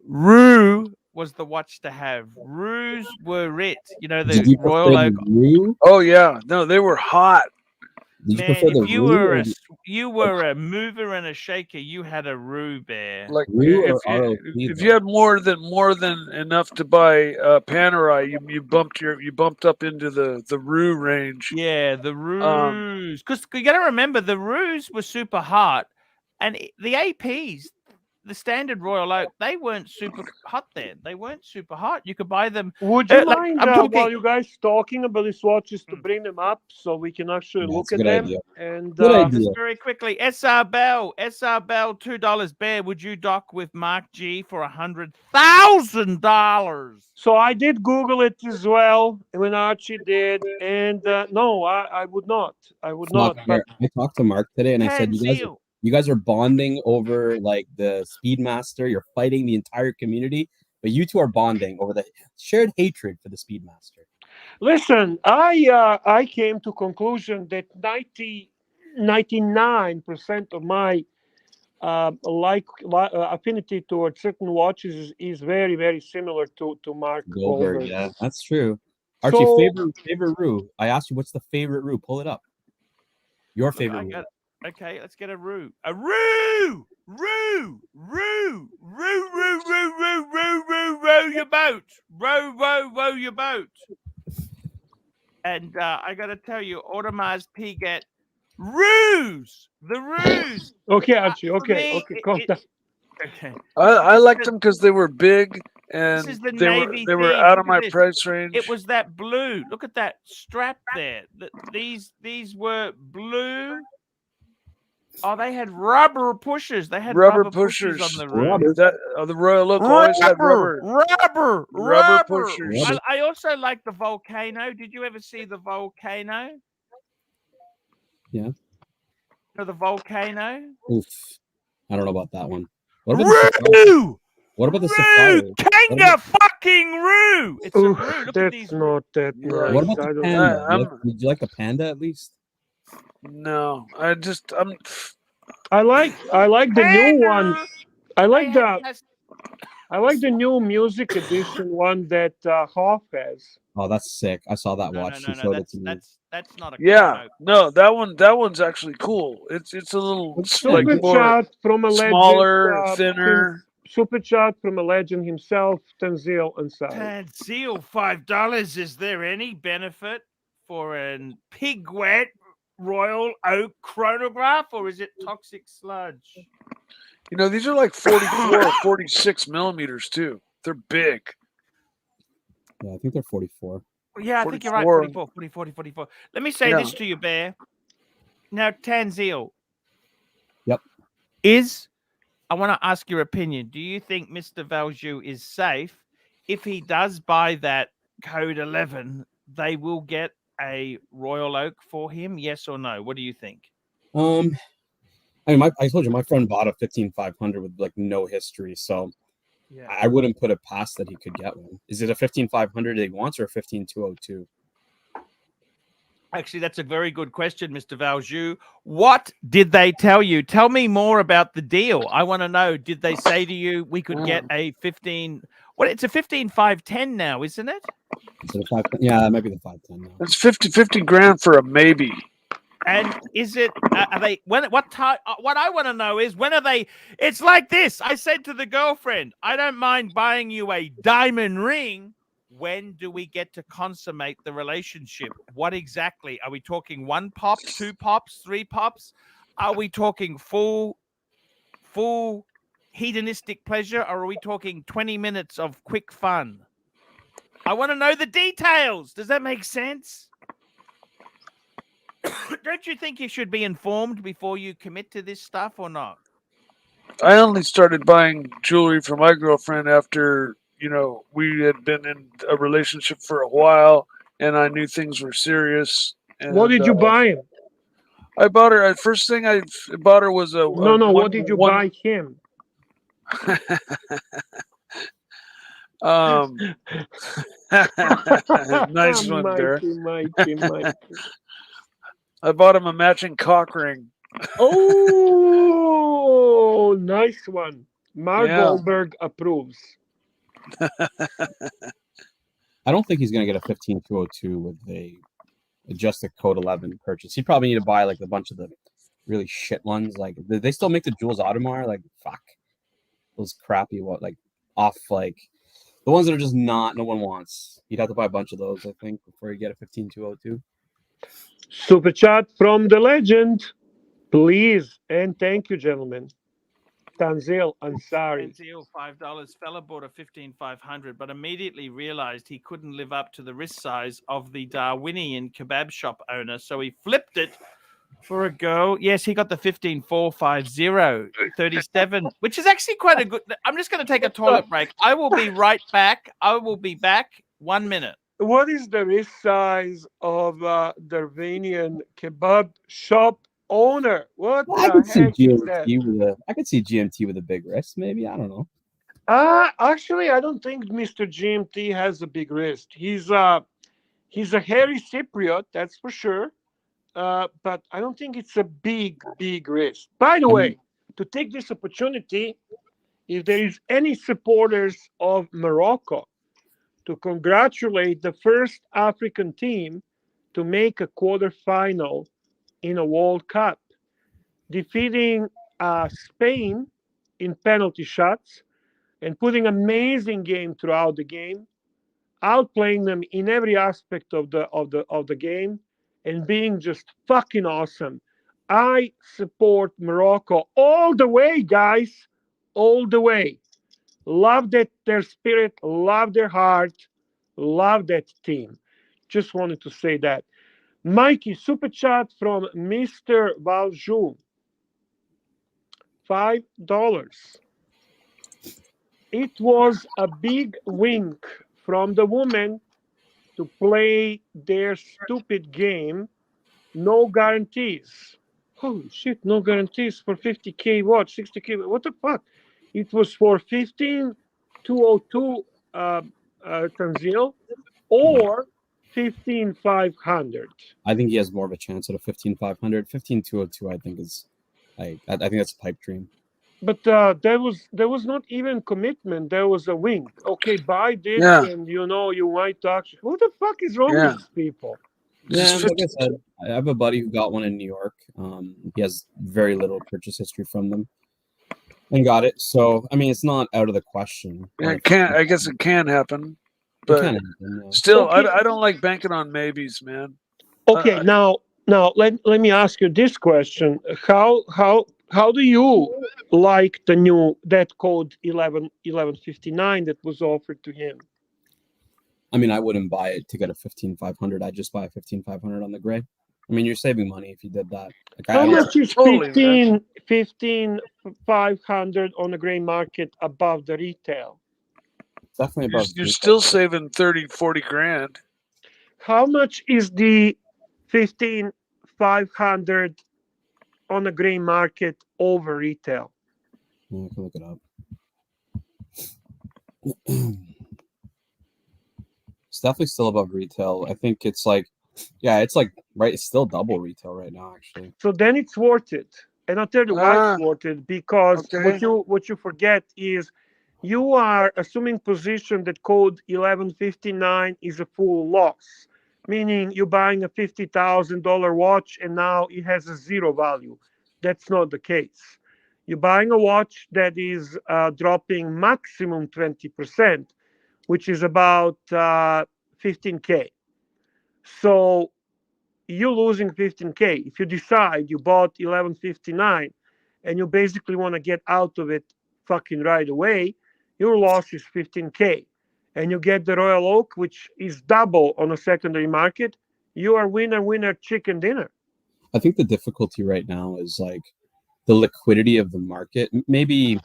was the watch to have. Roux were it. The Royal Oak. Roux? Oh yeah, no, they were hot. Did Man, you prefer the if you roux were or you were a mover and a shaker, you had a Roux, Bear. Like roux or if you had more than enough to buy Panerai, you bumped up into the Roux range. Yeah, the Roux. Because you got to remember, the Roux were super hot, and the APs, the standard Royal Oak, they weren't super hot then. They weren't super hot. You could buy them. Would you like, mind, I'm talking- while you guys talking about these watches, to bring them up so we can actually Yeah, look it's a at good them? idea. And Good idea. Just very quickly, SR Bell, $2. Bear, would you dock with Mark G for $100,000? so I did Google it as well when Archie did, and no, I would not. I would not. Not But fair. I talked to Mark today, and I said, Tanzil. you guys are bonding over like the Speedmaster. You're fighting the entire community, but you two are bonding over the shared hatred for the Speedmaster. listen, I came to conclusion that 99% of my affinity towards certain watches is very, very similar to Mark Goldberg, Goldberg. yeah, that's true. Archie, So favorite roux. I asked you, what's the favorite roux? Pull it up. Your Look, favorite I roux. got, okay, let's get a roux. A roux! Roux! Roux! Roux, roux, roux, roux, roux, roux, row your boat. Row, row, row your boat. And I got to tell you, Audemars Piguet, roux! The roux! okay, Archie. For Okay, me, okay, calm down. Okay. I liked them because they were big and This is the they navy were theme. out of Look at my this. price range. It was that blue. Look at that strap there. These were blue. Oh, they had rubber pushers. They had rubber rubber pushers on pushers. the roof. Rubber. That the Royal Oak always had rubber. Rubber pushers. Rubber. I also like the Volcano. Did you ever see the Volcano? Yeah. Or the Volcano? Oof. I don't know about that one. What about the Safari? Roo! What about the Roo! Safari? Kanga fucking Roo! It's a Oof, Roo. Look at that's these. not that Yeah. nice. What about I the don't panda? I'm- Did you like the panda at least? No, I'm I like the new one. Panda! I like They the had this- I like the new music edition one that Hoff has. Oh, that's sick. I saw that watch. No. She showed it to me. That's not a yeah. chrono. No, that one's actually cool. It's a little like Super more chat from a smaller, legend. thinner. Super chat from a legend himself, Tanzil Ansari. Tanzil, $5. Is there any benefit for an Piguet Royal Oak chronograph, or is it toxic sludge? You know, these are like 44 or 46 millimeters too. They're big. Yeah, I think they're 44. Yeah, I think you're right. 44. 44. Let me say Yeah. this to you, Bear. Now, Tanzil. Yep. I want to ask your opinion. Do you think Mr. Valjoux is safe? If he does buy that code 11, they will get a Royal Oak for him? Yes or no? What do you think? I mean, I told you my friend bought a 15500 with like no history, so Yeah. I wouldn't put it past that he could get one. Is it a 15500 that he wants or a 15202? Actually, that's a very good question, Mr. Valjoux. What did they tell you? Tell me more about the deal. I want to know. Did they say to you we could get a 15? Well, it's a 15510 now, isn't it? Is it a 5? Yeah, that might be the 510 now. It's 50 grand for a maybe. And is it? Are they? What time? What I want to know is when are they? It's like this. I said to the girlfriend, I don't mind buying you a diamond ring. When do we get to consummate the relationship? What exactly? Are we talking 1 pop, 2 pops, 3 pops? Are we talking full hedonistic pleasure, or are we talking 20 minutes of quick fun? I want to know the details. Does that make sense? Don't you think you should be informed before you commit to this stuff or not? I only started buying jewelry for my girlfriend after, you know, we had been in a relationship for a while and I knew things were serious. And, What did you buy him? I bought her. First thing I bought her was a No. What did you buy him? Nice one, Bear. Mikey. I bought him a matching cock ring. Oh, nice one. Mark Yeah. Goldberg approves. I don't think he's going to get a 15202 with a adjusted code 11 purchase. He'd probably need to buy like a bunch of the really shit ones. Like, they still make the Jules Audemars? Like, fuck. Those crappy, like, off, like, the ones that are just no one wants. You'd have to buy a bunch of those, I think, before you get a 15202. Super chat from the legend. Please and thank you, gentlemen. Tanzil Ansari. Tanzil, $5. Fella bought a 15,500, but immediately realized he couldn't live up to the wrist size of the Darwinian kebab shop owner, so he flipped it for a go. Yes, he got the 15,450, 37, which is actually quite a good. I'm just going to take a toilet break. I will be right back. I will be back 1 minute. What is the wrist size of Darwinian kebab shop owner? What I the could see heck is that? I could see GMT with a big wrist, maybe. I don't know. Actually, I don't think Mr. GMT has a big wrist. He's a hairy Cypriot, that's for sure. But I don't think it's a big wrist. By the way, to take this opportunity, if there is any supporters of Morocco, to congratulate the first African team to make a quarterfinal in a World Cup, defeating Spain in penalty shots and putting amazing game throughout the game, outplaying them in every aspect of the game, and being just fucking awesome. I support Morocco all the way, guys, all the way. Love their spirit, love their heart, love that team. Just wanted to say that. Mikey, super chat from Mr. Valjoux. $5. It was a big wink from the women to play their stupid game. No guarantees. Holy shit, no guarantees for 50K watch, 60K. What the fuck? It was for 15,202 Tanzil or 15,500. I think he has more of a chance at a 15,500. 15,202, I think is, I think that's a pipe dream. But there was not even commitment. There was a wink. Okay, buy this, and you might actually. What the fuck is wrong with these people? Yeah, like I said, I have a buddy who got one in New York. He has very little purchase history from them, and got it. So I mean, it's not out of the question. Yeah, it can't. I guess it can happen, but still, okay. I don't like banking on maybes, man. Okay, now let me ask you this question: How do you like that code 1159 that was offered to him? I mean, I wouldn't buy it to get a 15,500. I'd just buy a 15,500 on the gray. I mean, you're saving money if you did that. Like, how much is 15,500 on the gray market above the retail? Definitely above. You're still saving 30, 40 grand. How much is the 15,500 on the gray market over retail? Yeah, I can look it up. It's definitely still above retail. I think it's like, it's still double retail right now, actually. So then it's worth it. And I'll tell you why it's worth it, because what you forget is you are assuming position that code 1159 is a full loss, meaning you're buying a $50,000 watch and now it has a zero value. That's not the case. You're buying a watch that is dropping maximum 20%, which is about 15K. So you're losing 15K. If you decide you bought 1159 and you basically want to get out of it fucking right away, your loss is 15K. And you get the Royal Oak, which is double on a secondary market, you are winner chicken dinner. I think the difficulty right now is like the liquidity of the market. Maybe,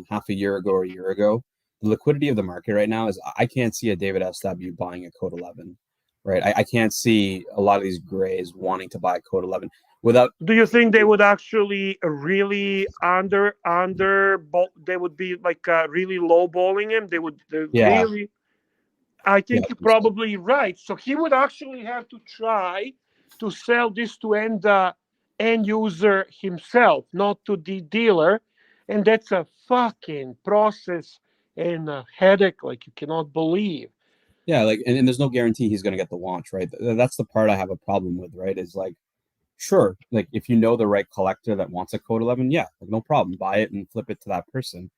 half a year ago or a year ago, the liquidity of the market right now is I can't see a David SW buying a code 11, right? I can't see a lot of these grays wanting to buy code 11 without. Do you think they would actually really they would be like really low balling him? They would really. I think you're probably right. So he would actually have to try to sell this to end user himself, not to the dealer, and that's a fucking process and a headache like you cannot believe. Yeah, like and there's no guarantee he's going to get the watch, right? That's the part I have a problem with, right? Is like, sure, like if you know the right collector that wants a code 11, like no problem, buy it and flip it to that person.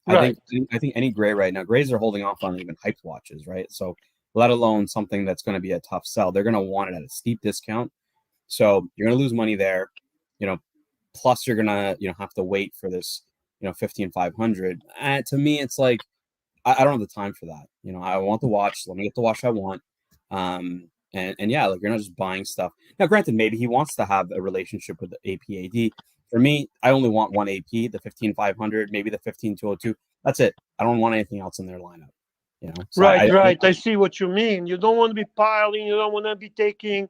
Right. I think any gray right now, grays are holding off on even hyped watches, right? So let alone something that's going to be a tough sell. They're going to want it at a steep discount. So you're going to lose money there, plus you're going to, have to wait for this, 15500. And to me, it's like I don't have the time for that. I want the watch. Let me get the watch I want. And yeah, like you're not just buying stuff. Now, granted, maybe he wants to have a relationship with the APAD. For me, I only want one AP, the 15500, maybe the 15202. That's it. I don't want anything else in their lineup. So right. I see what you mean. You don't want to be piling. You don't want to be taking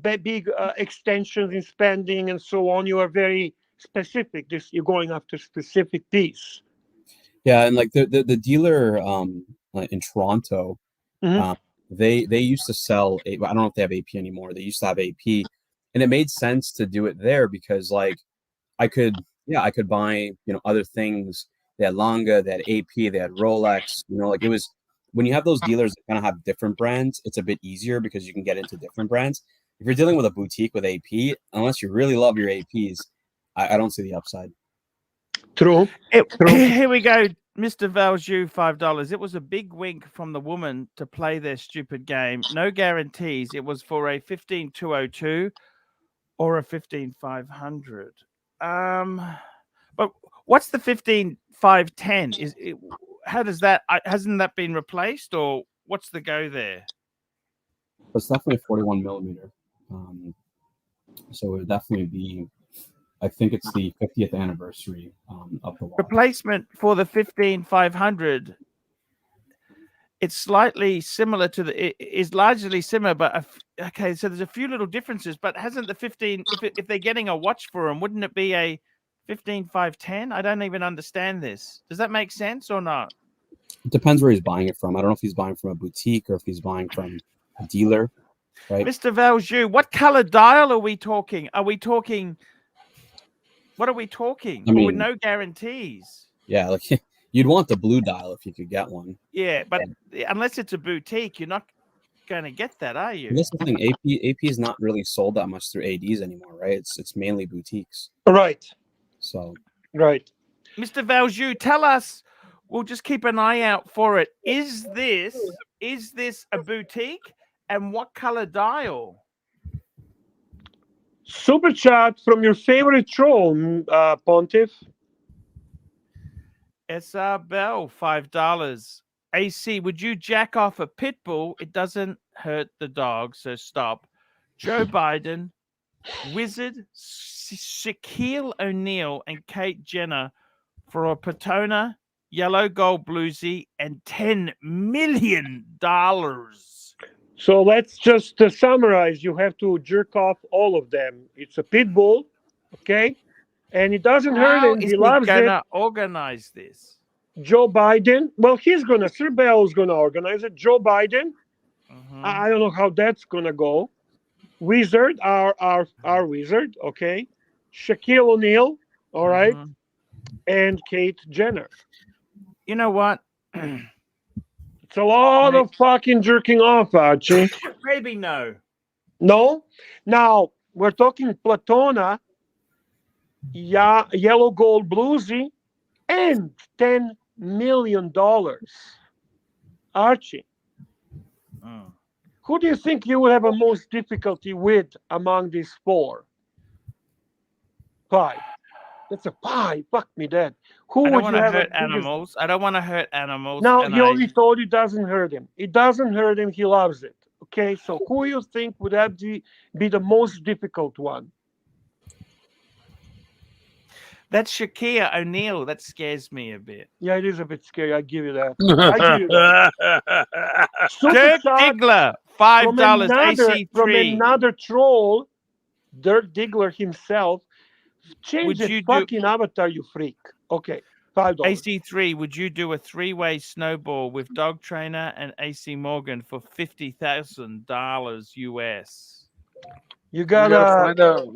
big extensions in spending and so on. You are very specific. You're going after specific piece. Yeah, and like the dealer in Toronto, they used to sell. I don't know if they have AP anymore. They used to have AP, and it made sense to do it there because like I could buy other things. They had Longa, they had AP, they had Rolex. Like it was when you have those dealers that kind of have different brands, it's a bit easier because you can get into different brands. If you're dealing with a boutique with AP, unless you really love your APs, I don't see the upside. True. Here we go. Mr. Valjoux, $5. It was a big wink from the woman to play their stupid game. No guarantees. It was for a 15202 or a 15500. But what's the 15510? How does that? Hasn't that been replaced, or what's the go there? It's definitely 41 millimeter. So it would definitely be. I think it's the 50th anniversary of the watch. Replacement for the 15500. It's slightly similar to it is largely similar, but okay. So there's a few little differences, but hasn't the 15? If they're getting a watch for them, wouldn't it be a 15510? I don't even understand this. Does that make sense or not? It depends where he's buying it from. I don't know if he's buying from a boutique or if he's buying from a dealer, right? Mr. Valjoux, what color dial are we talking? Are we talking? What are we talking? With no guarantees. Yeah, like you'd want the blue dial if you could get one. Yeah, but unless it's a boutique, you're not going to get that, are you? That's the thing. AP is not really sold that much through ADs anymore, right? It's mainly boutiques. Right. So. Right. Mr. Valjoux, tell us. We'll just keep an eye out for it. Is this a boutique? And what color dial? Super chat from your favorite troll, Pontiff. SR Bell, $5. AC, would you jack off a pit bull? It doesn't hurt the dog, so stop. Joe Biden, Wizard, Shaquille O'Neal, and Kate Jenner for a Patona yellow gold bluesy and $10 million. So let's just summarize. You have to jerk off all of them. It's a pit bull, okay? And it doesn't hurt him. He loves it. Gonna organize this? Joe Biden. Well, Sir Bell's gonna organize it. Joe Biden. I don't know how that's gonna go. Wizard, our wizard, okay? Shaquille O'Neal, all right, and Kate Jenner. You know what? It's a lot of fucking jerking off, Archie. Maybe no. No? Now, we're talking Platona, yellow gold bluesy, and $10 million. Archie. Who do you think you will have a most difficulty with among these four? 5. That's a 5. Fuck me dead. I don't want to hurt animals. Now, he only told you it doesn't hurt him. It doesn't hurt him. He loves it. Okay, so who you think would have to be the most difficult one? That's Shaquille O'Neal. That scares me a bit. Yeah, it is a bit scary. I give you that. I give you that. Dirk Diggler, $5. AC3. From another troll, Dirk Diggler himself. Change the fucking avatar, you freak. Okay, $5. AC3, would you do a 3-way snowball with dog trainer and AC Morgan for $50,000 US? You gotta go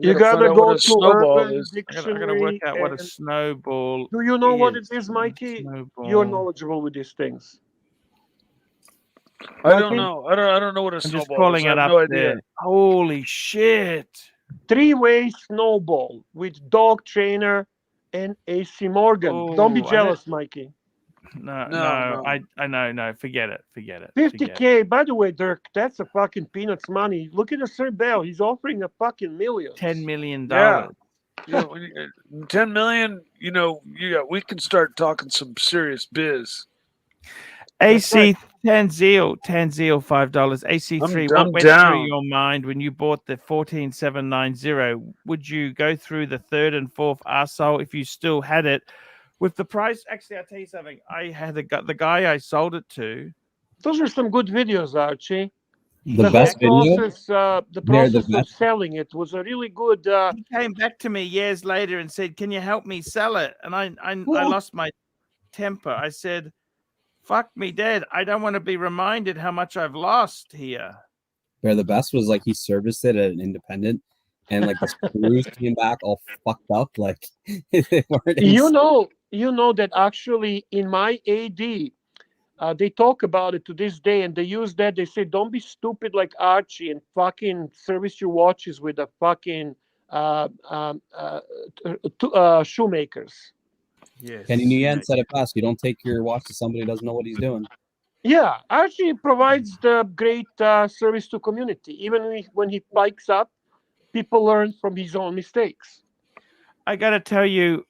to Urban Dictionary. I gotta work out what a snowball. Do you know what it is, Mikey? Snowball. You're knowledgeable with these things. I don't know. I don't know what a snowball is. I'm just calling it up there. Holy shit! 3-way snowball with dog trainer and AC Morgan. Oh, don't be jealous, Mikey. No. I know. No, forget it. 50K. By the way, Dirk, that's a fucking peanuts money. Look at the Sir Bell. He's offering a fucking million. $10 million. Yeah. You know, 10 million. You know, we can start talking some serious biz. AC Tanzil, $5. AC3, what I'm went through down. your mind when you bought the 14790? Would you go through the third and fourth arsehole if you still had it? With the price, actually, I'll tell you something. I had the guy I sold it to. Those are some good videos, Archie. The The best whole video. process, the They're the process of best. selling it was a really good. He came back to me years later and said, "Can you help me sell it?" And I Cool. lost my temper. I said, "Fuck me dead. I don't want to be reminded how much I've lost here." Where the best was like he serviced it at an independent, and like the screws came back all fucked up. Like they weren't. You know that actually in my AD, they talk about it to this day, and they use that. They say, "Don't be stupid like Archie and fucking service your watches with a fucking shoemakers." Yes. Kenny Nguyen said it best. You don't take your watch to somebody who doesn't know what he's doing. Yeah, Archie provides the great service to community. Even when he pikes up, people learn from his own mistakes. I got to tell you,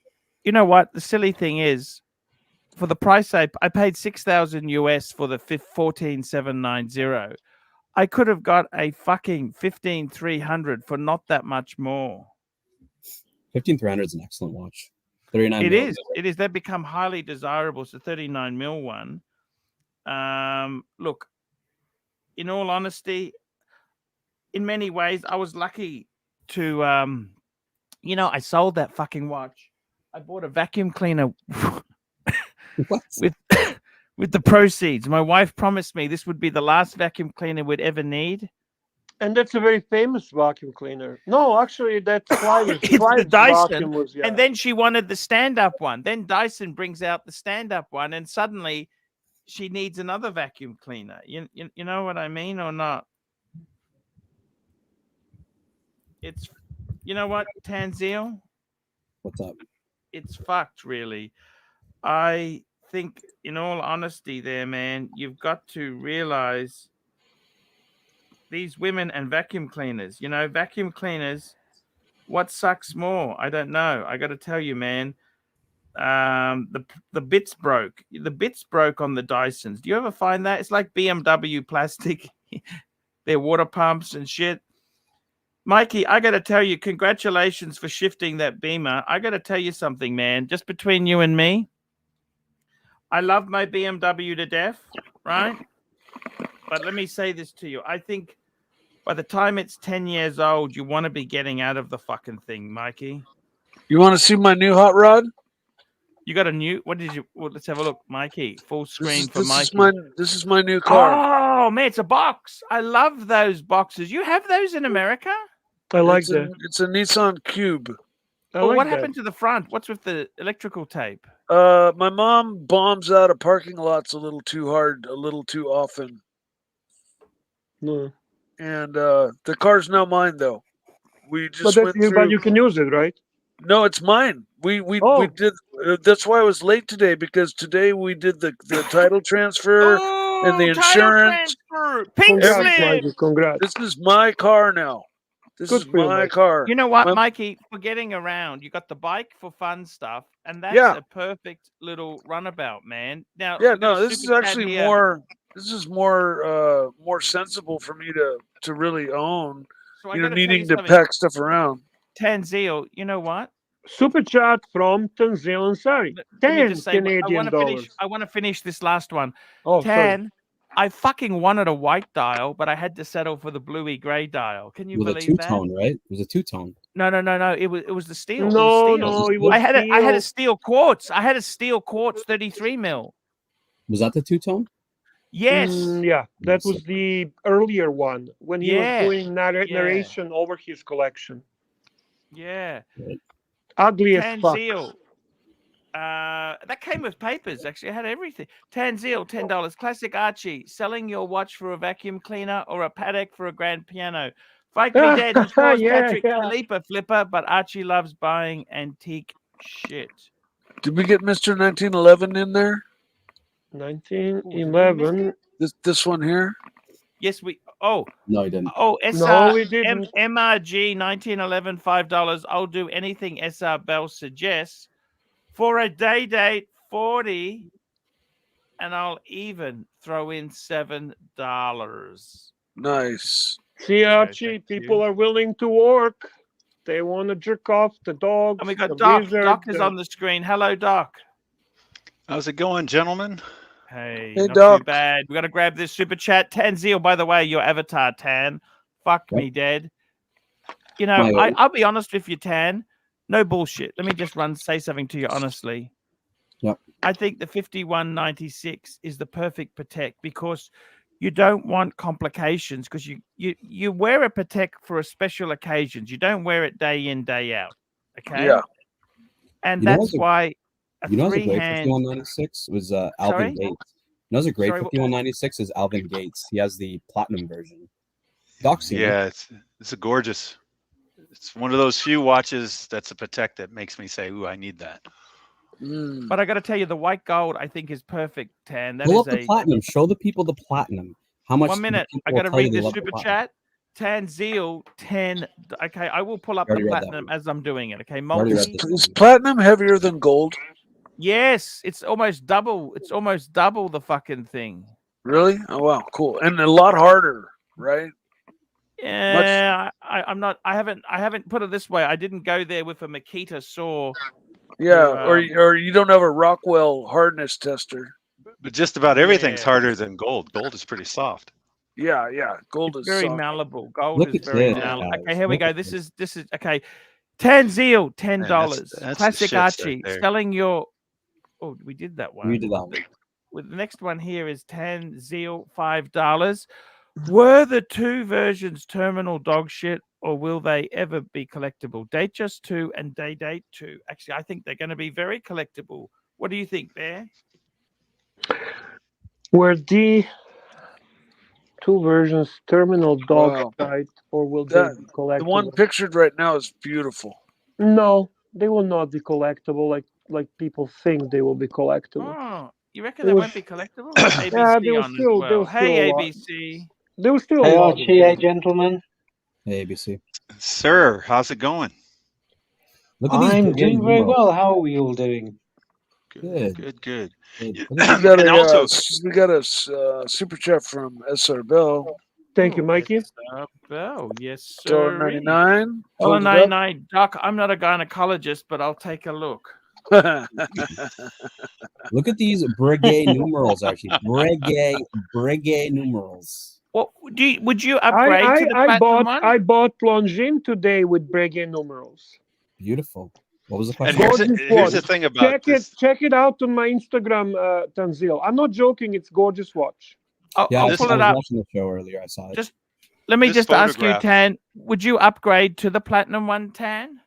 you know what? The silly thing is, for the price I paid $6,000 US for the 14790. I could have got a fucking 15300 for not that much more. 15300 is an excellent watch. 39. It is. It is. They've become highly desirable. It's the 39 mil one. Look, in all honesty, in many ways, I was lucky to, I sold that fucking watch. I bought a vacuum cleaner What? with the proceeds. My wife promised me this would be the last vacuum cleaner we'd ever need. And that's a very famous vacuum cleaner. No, actually, that's Clive's. It's the Clive's Dyson. vacuum was, yeah. And then she wanted the stand-up one. Then Dyson brings out the stand-up one, and suddenly she needs another vacuum cleaner. You know what I mean or not? It's, you know what, Tanzil? What's up? It's fucked, really. I think, in all honesty there, man, you've got to realize these women and vacuum cleaners, vacuum cleaners, what sucks more? I don't know. I got to tell you, man, the bits broke. The bits broke on the Dysons. Do you ever find that? It's like BMW plastic. Their water pumps and shit. Mikey, I got to tell you, congratulations for shifting that Beamer. I got to tell you something, man, just between you and me. I love my BMW to death, right? But let me say this to you. I think by the time it's 10 years old, you want to be getting out of the fucking thing, Mikey. You want to see my new hot rod? You got a new, what did you, well, let's have a look, Mikey. Full screen for this Mikey. This is my new car. Oh, man, it's a box. I love those boxes. You have those in America? I like that. It's a Nissan Cube. Well, what happened to the front? What's with the electrical tape? My mom bombs out of parking lots a little too hard, a little too often. No. And the car's now mine, though. We just But, went through. but you can use it, right? No, it's mine. We did. That's why I was late today, because today we did the title transfer and the insurance. Pink Congrats, slip. Mikey, congrats. This is my car now. This Good is for you, my Mikey. car. You know what, My- Mikey? For getting around, you got the bike for fun stuff, and that's Yeah. a perfect little runabout, man. Now, Yeah, we got no, a this is super chat actually here. more. This is more sensible for me to really own. So I You know, gotta tell needing you to something. pack stuff around. Tanzil, you know what? Super chat from Tanzil and Sari. Let me 10 just say, Canadian dollars. I want to finish this last one. Oh, sorry. Tan, I fucking wanted a white dial, but I had to settle for the bluey gray dial. Can you It was a believe that? two-tone, right? It was a two-tone. No. It was the steel. No, it was the steel. no, it was I had a steel. steel quartz. I had a steel quartz 33 mil. Was that the two-tone? Yes. Yeah, that was the earlier one when he was doing narration over his collection. Yeah. Ugly as fuck. Tanzil. That came with papers, actually. I had everything. Tanzil, $10. Classic Archie. Selling your watch for a vacuum cleaner or a paddock for a grand piano. Fight me dead. He calls Patrick Philippa Flipper, but Archie loves buying antique shit. Did we get Mr. 1911 in there? 1911. This one here. Yes, we. Oh, No, he didn't. oh, No, we didn't. MRG 1911 $5. I'll do anything SR Bell suggests for a day date 40, and I'll even throw in $7. Nice. See, Okay, Archie, thank people you. are willing to work. They want to jerk off the dogs. And we got the Doc. wizard, Doc is on the screen. Hello, Doc. How's it going, gentlemen? Hey, Hey, not Doc. too bad. We got to grab this super chat. Tan Zeal, by the way, your avatar, Tan. Fuck Yep. me dead. You know, My- I'll be honest with you, Tan. No bullshit. Let me just say something to you honestly. Yep. I think the 5196 is the perfect Patek because you don't want complications because you wear a Patek for special occasions. You don't wear it day in, day out. Okay. Yeah. And You know that's what's a- why a You know, what's a great three-hand. 5196 was Alvin Sorry? Gates. You know, what's a great Sorry, what- 5196 is Alvin Gates. He has the platinum version. Doc's seen it. Yeah, it's a gorgeous. It's one of those few watches that's a Patek that makes me say, "Ooh, I need that." Mm. But I got to tell you, the white gold I think is perfect, Tan. That Pull is up the platinum. Show the people the platinum. How much? 1 minute. people I will got to tell you read they this love the super platinum. chat. Tan Zeal 10. Okay, I will pull up Already the read that platinum one. as I'm doing it. Okay, Already read multi. this. Is platinum heavier than gold? Yes, it's almost double. It's almost double the fucking thing. Really? Oh wow, cool. And a lot harder, right? Yeah, I'm not. I haven't put it this way. I didn't go there with a Makita saw. Yeah. Or um, or you don't have a Rockwell hardness tester. But just about everything's Yeah. harder than gold. Gold is pretty soft. Yeah, yeah. Gold It's is very soft. malleable. Gold Look is at very this, malleable. guys. Okay, here we Look go. at This this. is okay. Tan Zeal, $10. that's the Classic shits right Archie there. selling your. Oh, we did that one. We did that one. With the next one here is Tan Zeal, $5. Were the two versions terminal dog shit, or will they ever be collectible? Date Just 2 and Day Date 2. Actually, I think they're going to be very collectible. What do you think, Bear? Were the two versions terminal dog Wow. shite, or will That- they be The collectible? one pictured right now is beautiful. No, they will not be collectible like people think they will be collectible. Oh, you reckon It they was- won't be collectible? Got ABC Yeah, they were on still- as they well. were Hey, still a lot. ABC. There was still Hey a lot of Archie, hey them. gentlemen. Hey, ABC. Sir, how's it going? Look at these I'm big doing very numerals. well. How are we all doing? Good. Good. Good. Yeah. Look at We got And a also, super chat from SR Bell. Thank you, Oh, Mikey. yes, Bell. Yes, sir. $1.99. $1.99. Doc, I'm not a gynecologist, but I'll take a look. Look at these Breguet numerals, actually. Breguet numerals. What would you upgrade to the platinum one? I bought Longines today with Breguet numerals. Beautiful. What was the and question? Gorgeous here's the watch. thing about this. Check it out on my Instagram, Tanzil. I'm not joking. It's gorgeous watch. Yeah, I'll this- pull I it was up. watching the show earlier. I saw it. Just let me This just ask you, photograph- Tan. Would you upgrade to the platinum one, Tan?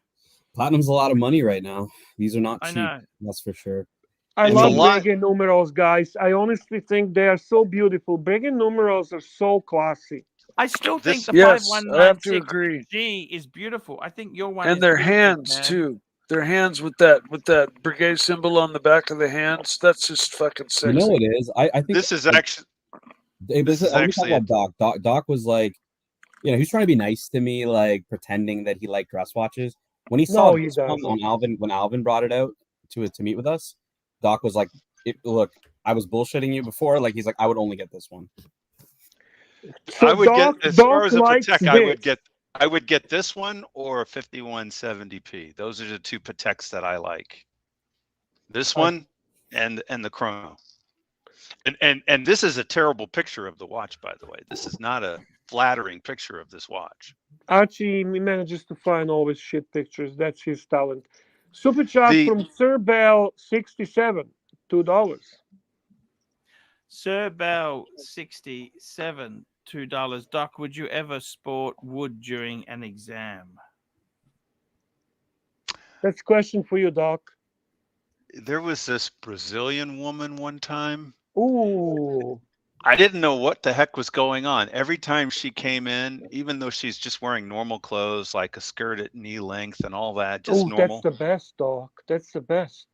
Platinum's a lot of money right now. These are not I cheap. know. That's for sure. I It's a love lot- Breguet numerals, guys. I honestly think they are so beautiful. Breguet numerals are so classy. I still think This- the Yes, I have to 5196 agree. G is beautiful. I think your one And is their beautiful, hands Tan. too. Their hands with that brigade symbol on the back of the hands. That's just fucking sexy. You know what it is? I think This is actually this is let me actually talk about Doc. Doc was like, he was trying to be nice to me, like pretending that he liked dress watches. When he saw No, he this one doesn't. on Alvin, when Alvin brought it out to meet with us, Doc was like, "Look, I was bullshitting you before. Like, he's like, I would only get this one." So I would Doc, get as far Doc as a likes Patek, this. I would get this one or a 5170p. Those are the two Pateks that I like. This one and the chrono. And this is a terrible picture of the watch, by the way. This is not a flattering picture of this watch. Archie manages to find always shit pictures. That's his talent. Super chat The- from Sir Bell 67, $2. Sir Bell 67, $2. Doc, would you ever sport wood during an exam? That's a question for you, Doc. There was this Brazilian woman one time. Ooh, I didn't know what the heck was going on. Every time she came in, even though she's just wearing normal clothes, like a skirt at knee length and all that, just normal, that's the best, Doc. That's the best.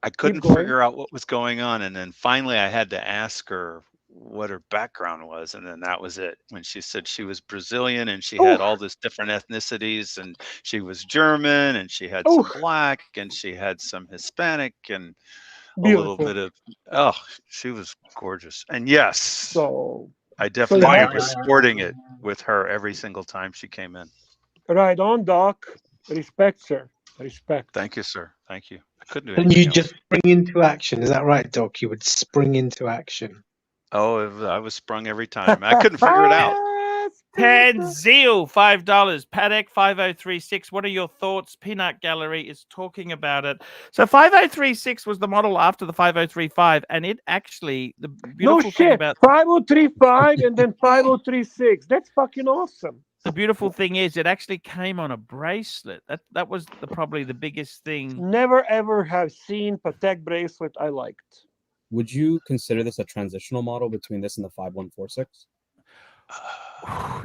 I couldn't going. figure out what was going on. And then finally I had to ask her what her background was, and then that was it. When she said she was Brazilian and she had all this different ethnicities, and she was German and she had some black and she had some Hispanic and a little bit of she was gorgeous. And yes, So I definitely was sporting it with her every single time she came in. right on, Doc. Respect, sir. Respect. Thank you, sir. Thank you. I couldn't do And anything you else. just spring into action. Is that right, Doc? You would spring into action. Oh, I was sprung every time. I couldn't figure it out. Tan Zeal, $5. Paddock 5036. What are your thoughts? Peanut Gallery is talking about it. So 5036 was the model after the 5035, and it actually the beautiful thing about 5035 and then 5036. That's fucking awesome. the beautiful thing is it actually came on a bracelet. That was probably the biggest thing. Never ever have seen Patek bracelet I liked. Would you consider this a transitional model between this and the 5146?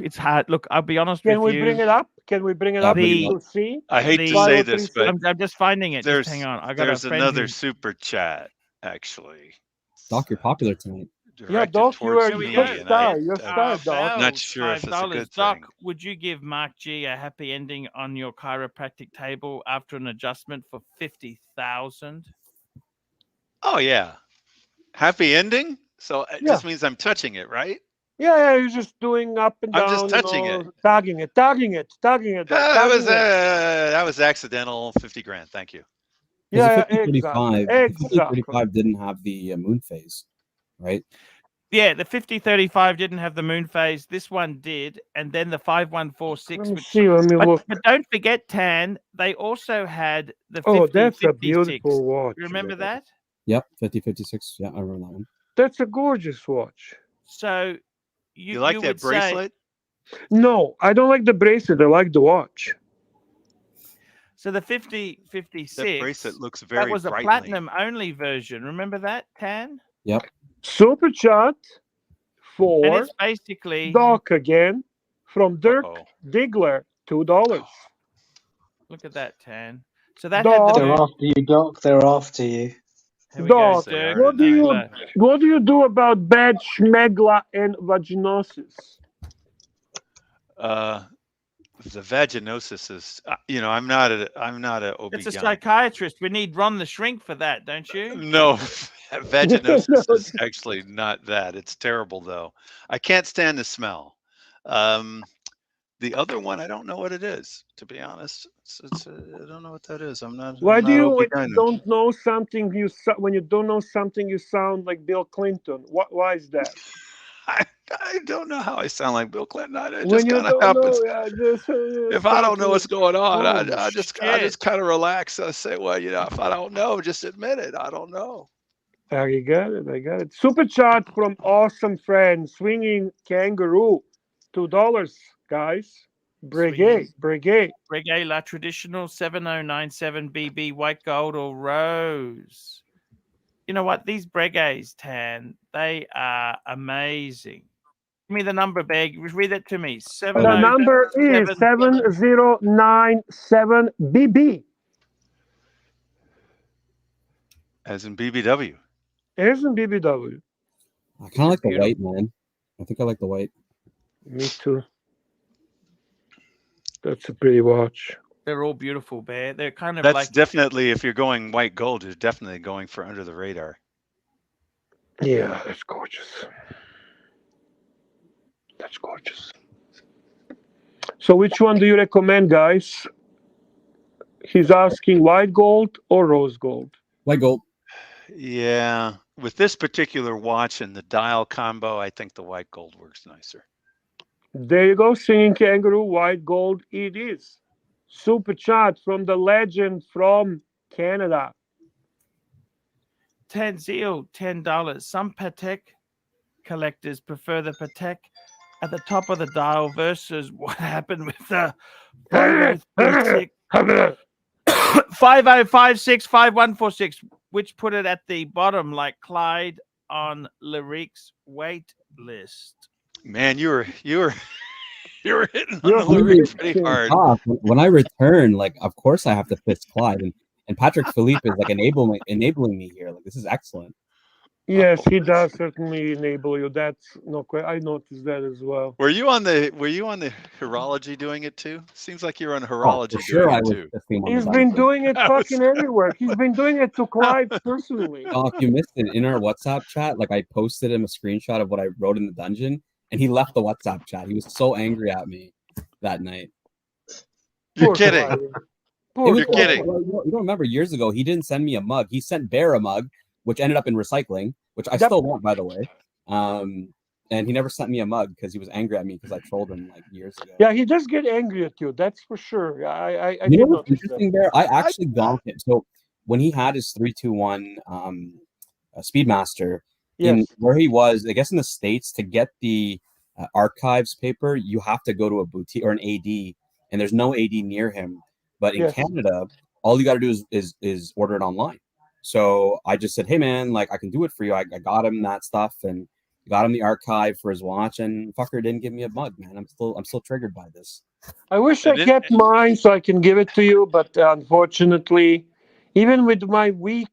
It's hard. Look, I'll be honest Can with we you. bring it up? Can we bring it up to see? I hate to say this, but I'm just finding it. There's, just hang on. there's another super chat, actually. Doc, you're popular tonight. Yeah, Doc, you are me, your and star. You're star, Doc. I'm not sure if it's a good Doc, thing. would you give Mark G a happy ending on your chiropractic table after an adjustment for 50,000? Oh yeah, happy ending. So it just means I'm touching it, right? Yeah, you're just doing up and down. I'm just touching it. Tagging it. That was accidental. 50 grand. Thank you. Yeah, the 5035 didn't have the moon phase, right? Yeah, the 5035 didn't have the moon phase. This one did, and then the 5146. But don't forget, Tan. They also had the 5056. That's a beautiful watch. You remember that? Yep, 5056. Yeah, I remember that one. That's a gorgeous watch. So you like that bracelet? No, I don't like the bracelet. I like the watch. So the 5056. That bracelet looks very That was a brightly. platinum only version. Remember that, Tan? Yep. Super chat for and it's basically Doc again from Dirk Diggler, $2. Look at that, Tan. So that they're after you, Doc. They're after you. Doc, what do you do about bad schmegla and vaginosis? The vaginosis is, I'm not a OB-GYN. It's a psychiatrist. We need Ron the Shrink for that, don't you? No, vaginosis is actually not that. It's terrible though. I can't stand the smell. The other one, I don't know what it is, to be honest. I don't know what that is. I'm not. Why I'm do not you, when OB-GYN. you don't know something, when you don't know something, you sound like Bill Clinton? Why is that? I don't know how I sound like Bill Clinton. It just kind of happens. If I don't know what's going on, I just kind of relax. I say, well, if I don't know, just admit it. I don't know. I got it. Super chat from awesome friend, Swinging Kangaroo, $2, guys. Breguet. La Traditional 7097 BB, white gold or rose. You know what? These Breguets, Tan, they are amazing. Give me the number, Beg. Read that to me. The number is 7097 BB. As in BBW. As in BBW. I kind of like the white, man. I think I like the white. Me too. That's a pretty watch. They're all beautiful, Bear. They're kind of That's definitely, if you're going white gold, you're definitely going for under the radar. Yeah, that's gorgeous. So which one do you recommend, guys? He's asking white gold or rose gold? White gold. Yeah. With this particular watch and the dial combo, I think the white gold works nicer. There you go, Singing Kangaroo, white gold it is. Super chat from the legend from Canada. Tanzil, $10. Some Patek collectors prefer the Patek at the top of the dial versus what happened with the 5056, 5146, which put it at the bottom like Clyde on Lyric's wait list. Man, you were hitting on the Lyric pretty hard. When I return, of course I have to fist Clyde, and Patrick Philippe is enabling me here. This is excellent. Yes, he does certainly enable you. That's no question. I noticed that as well. Were you on the horology doing it too? Seems like you're on Oh, horology for sure, doing I it was too. the theme on He's the been dungeon. doing it I was- fucking everywhere. He's been doing it to Clive personally. Oh, if you missed it in our WhatsApp chat, like I posted him a screenshot of what I wrote in the dungeon, and he left the WhatsApp chat. He was so angry at me that night. You're Poor kidding. Clive. It Poor was You're Clive. kidding. well, you don't remember years ago? He didn't send me a mug. He sent Bear a mug, which ended up in recycling, which I Yep. still want, by the way. And he never sent me a mug because he was angry at me because I trolled him like years ago. Yeah, he does get angry at you. That's for sure. I You know did what's notice that. interesting there? I actually got him. So when he had his 321 Speedmaster, in Yes. where he was, I guess in the States, to get the archives paper, you have to go to a boutique or an AD, and there's no AD near him. But in Yes. Canada, all you got to do is order it online. So I just said, hey man, like I can do it for you. I got him that stuff and got him the archive for his watch, and fucker didn't give me a mug, man. I'm still triggered by this. I wish I And it- kept mine so I can give it to you, but unfortunately, even with my weak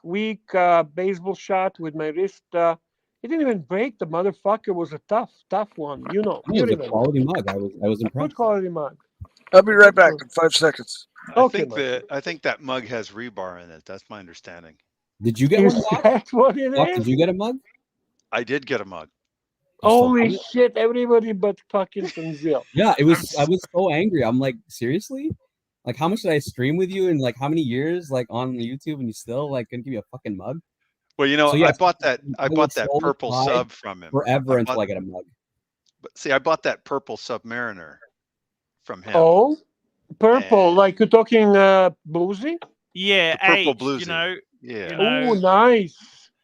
baseball shot with my wrist, it didn't even break. The motherfucker was a tough one. You know, It you was a remember. quality mug. I was impressed. Good quality mug. I'll be right back in 5 seconds. Okay, I think that mug has rebar in it. That's my understanding. Did you get one? Is that what it Doc, is? did you get a mug? I did get a mug. You still Holy have it? shit! Everybody but fucking Tanzil. Yeah, it was. I was so angry. I'm like, seriously? Like, how much did I stream with you in like how many years, like on YouTube, and you still like couldn't give me a fucking mug? Well, you know, So, yes, I bought that I will troll purple Clive sub from him. forever I until bought- I get a mug. But see, I bought that purple Submariner from him. Oh, purple. And- Like you're talking bluesy? Yeah, The purple aged, bluesy. you know. Yeah. You know. Oh,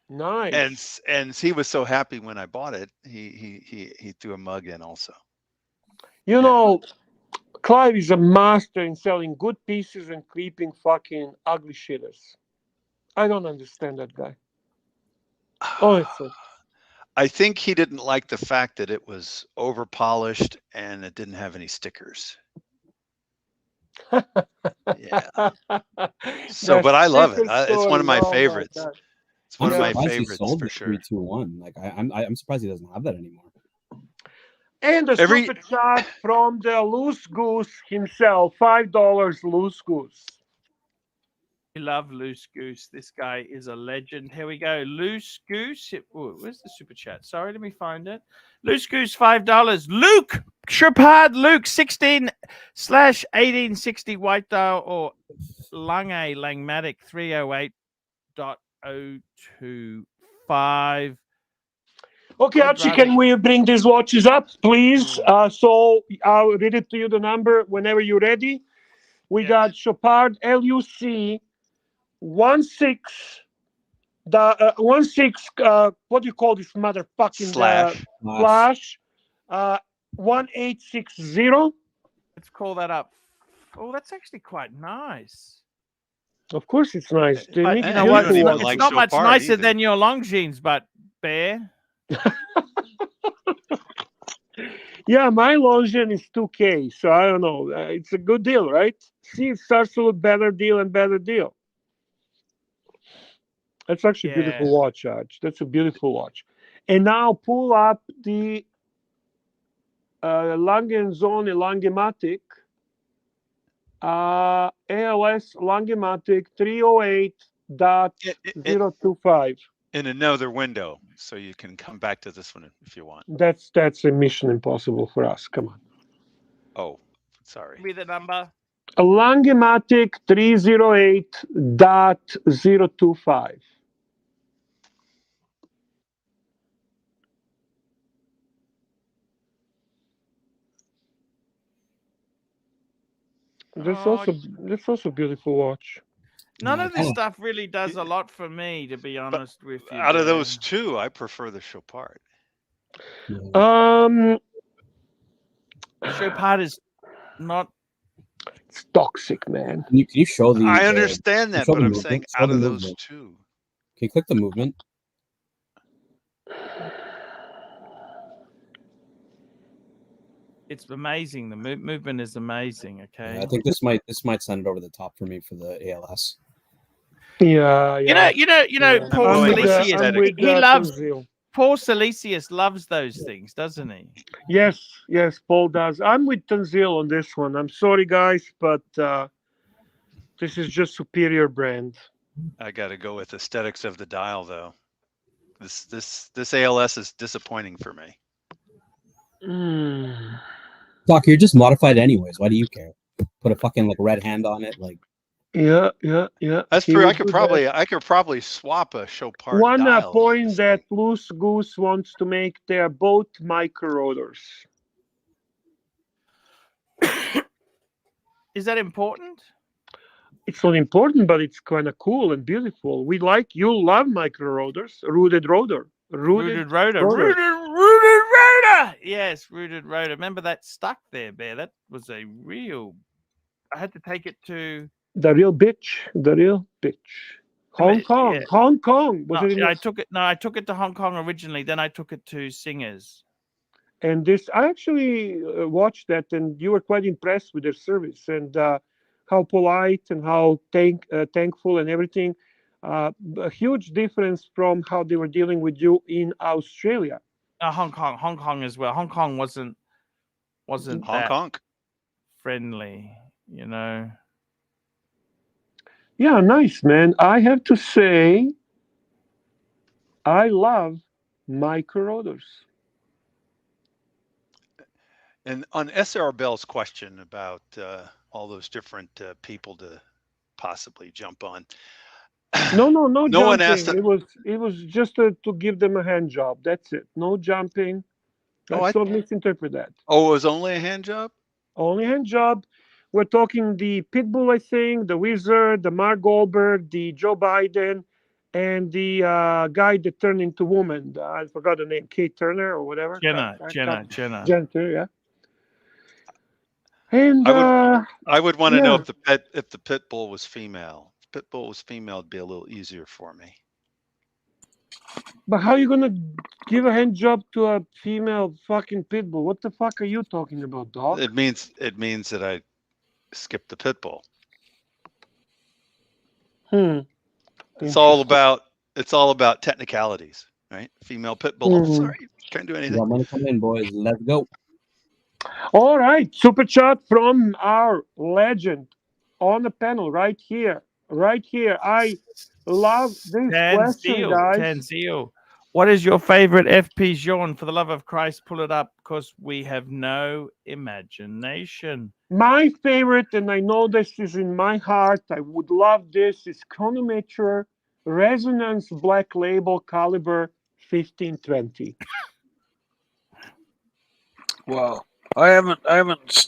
nice. And he was so happy when I bought it. He threw a mug in also. You know, Clive is a master in selling good pieces and keeping fucking ugly shitters. I don't understand that guy. Honestly. I think he didn't like the fact that it was over polished and it didn't have any stickers. Yeah. So, but I love it. It's one of my favorites. It's one I'm of my surprised he favorites sold for the sure. 321. Like, I'm surprised he doesn't have that anymore. And a Every- super chat from the Loose Goose himself. $5 Loose Goose. We love Loose Goose. This guy is a legend. Here we go. Loose Goose. Where's the super chat? Sorry, let me find it. Loose Goose, $5. Luke Chopard, Luke 16/1860 White Dial or Langmatic 308.025. Okay, Good Archie, running. can we bring these watches up, please? So I'll read it to you, the number, whenever you're ready. We Yes. got Chopard LUC 16. What do you call this motherfucking Slash. slash 1860? Let's call that up. Oh, that's actually quite nice. Of course, it's nice. They But make you it know what? don't It's even not, beautiful. like it's not much Chopard nicer either. than your Longines, but Bear. Yeah, my Longines is 2K, so I don't know. It's a good deal, right? See, it starts to look better deal and better deal. That's actually a beautiful Yeah. watch, Arch. That's a beautiful watch. And now pull up the Longenzone Longematic, ALS Longematic 308.025. In another window, so you can come back to this one if you want. That's a mission impossible for us. Come on. Oh, sorry. Give me the number. A Longematic 308.025. That's also a beautiful watch. None Yeah, of this stuff really does a lot for me, to be honest with you. Out of Bear. those two, I prefer the Chopard. Chopard is not. It's toxic, man. Can you show the? I understand that, show but the I'm movement, saying show out the of those movement. two. Can you click the movement? It's amazing. The movement is amazing. Okay. Yeah, I think this might send it over the top for me for the ALS. Yeah, yeah. You know, Yeah. Paul I'm with Silesius. aesthetic. I'm with He loves Tanzil. Paul Silesius loves those things, doesn't he? Yes, yes, Paul does. I'm with Tanzil on this one. I'm sorry, guys, but this is just superior brand. I got to go with aesthetics of the dial, though. This ALS is disappointing for me. Mm. Doc, you're just modified anyways. Why do you care? Put a fucking like red hand on it, like. Yeah, yeah, yeah. That's He true. would do that. I could probably swap a Chopard One dial. point that Loose Goose wants to make, they are both micro rotors. Is that important? It's not important, but it's kind of cool and beautiful. You love micro rotors, rooted rotor. Rooted rotor. rotor. Rooted rotor. Yes, rooted rotor. Remember that stuck there, Bear? That was a real. I had to take it to The real bitch. The real bitch. Hong Kong. yeah. Hong Kong. Was No, it in I took it. No, I took it to Hong Kong originally. Then I took it to Singers. And this, I actually watched that, and you were quite impressed with their service and how polite and how thankful and everything. A huge difference from how they were dealing with you in Australia. Hong Kong as well. Hong Kong wasn't Hong that Kong. friendly, you know. Yeah, nice, man. I have to say, I love micro rotors. And on SR Bell's question about all those different people to possibly jump on. No No jumping. one asked. It was just to give them a hand job. That's it. No jumping. Let's not misinterpret that. Oh, it was only a hand job? Only hand job. We're talking the Pitbull, I think, the Wizard, the Mark Goldberg, the Joe Biden, and the guy that turned into woman. I forgot the name, Kate Turner or whatever. Jenna. Jen Turner, yeah. And I would want to know yeah. if the Pitbull was female. If Pitbull was female, it'd be a little easier for me. But how are you gonna give a hand job to a female fucking Pitbull? What the fuck are you talking about, dog? It means that I skipped the Pitbull. It's all about technicalities, right? Female Pitbull. Oh, sorry, can't do anything. Got money coming in, boys. Let's go. All right, super chat from our legend on the panel right here. I love this question, guys. Tanzil. What is your favorite FP Jean? For the love of Christ, pull it up because we have no imagination. My favorite, and I know this is in my heart, I would love this, is Chronometer Resonance Black Label Caliber 1520. Wow. I haven't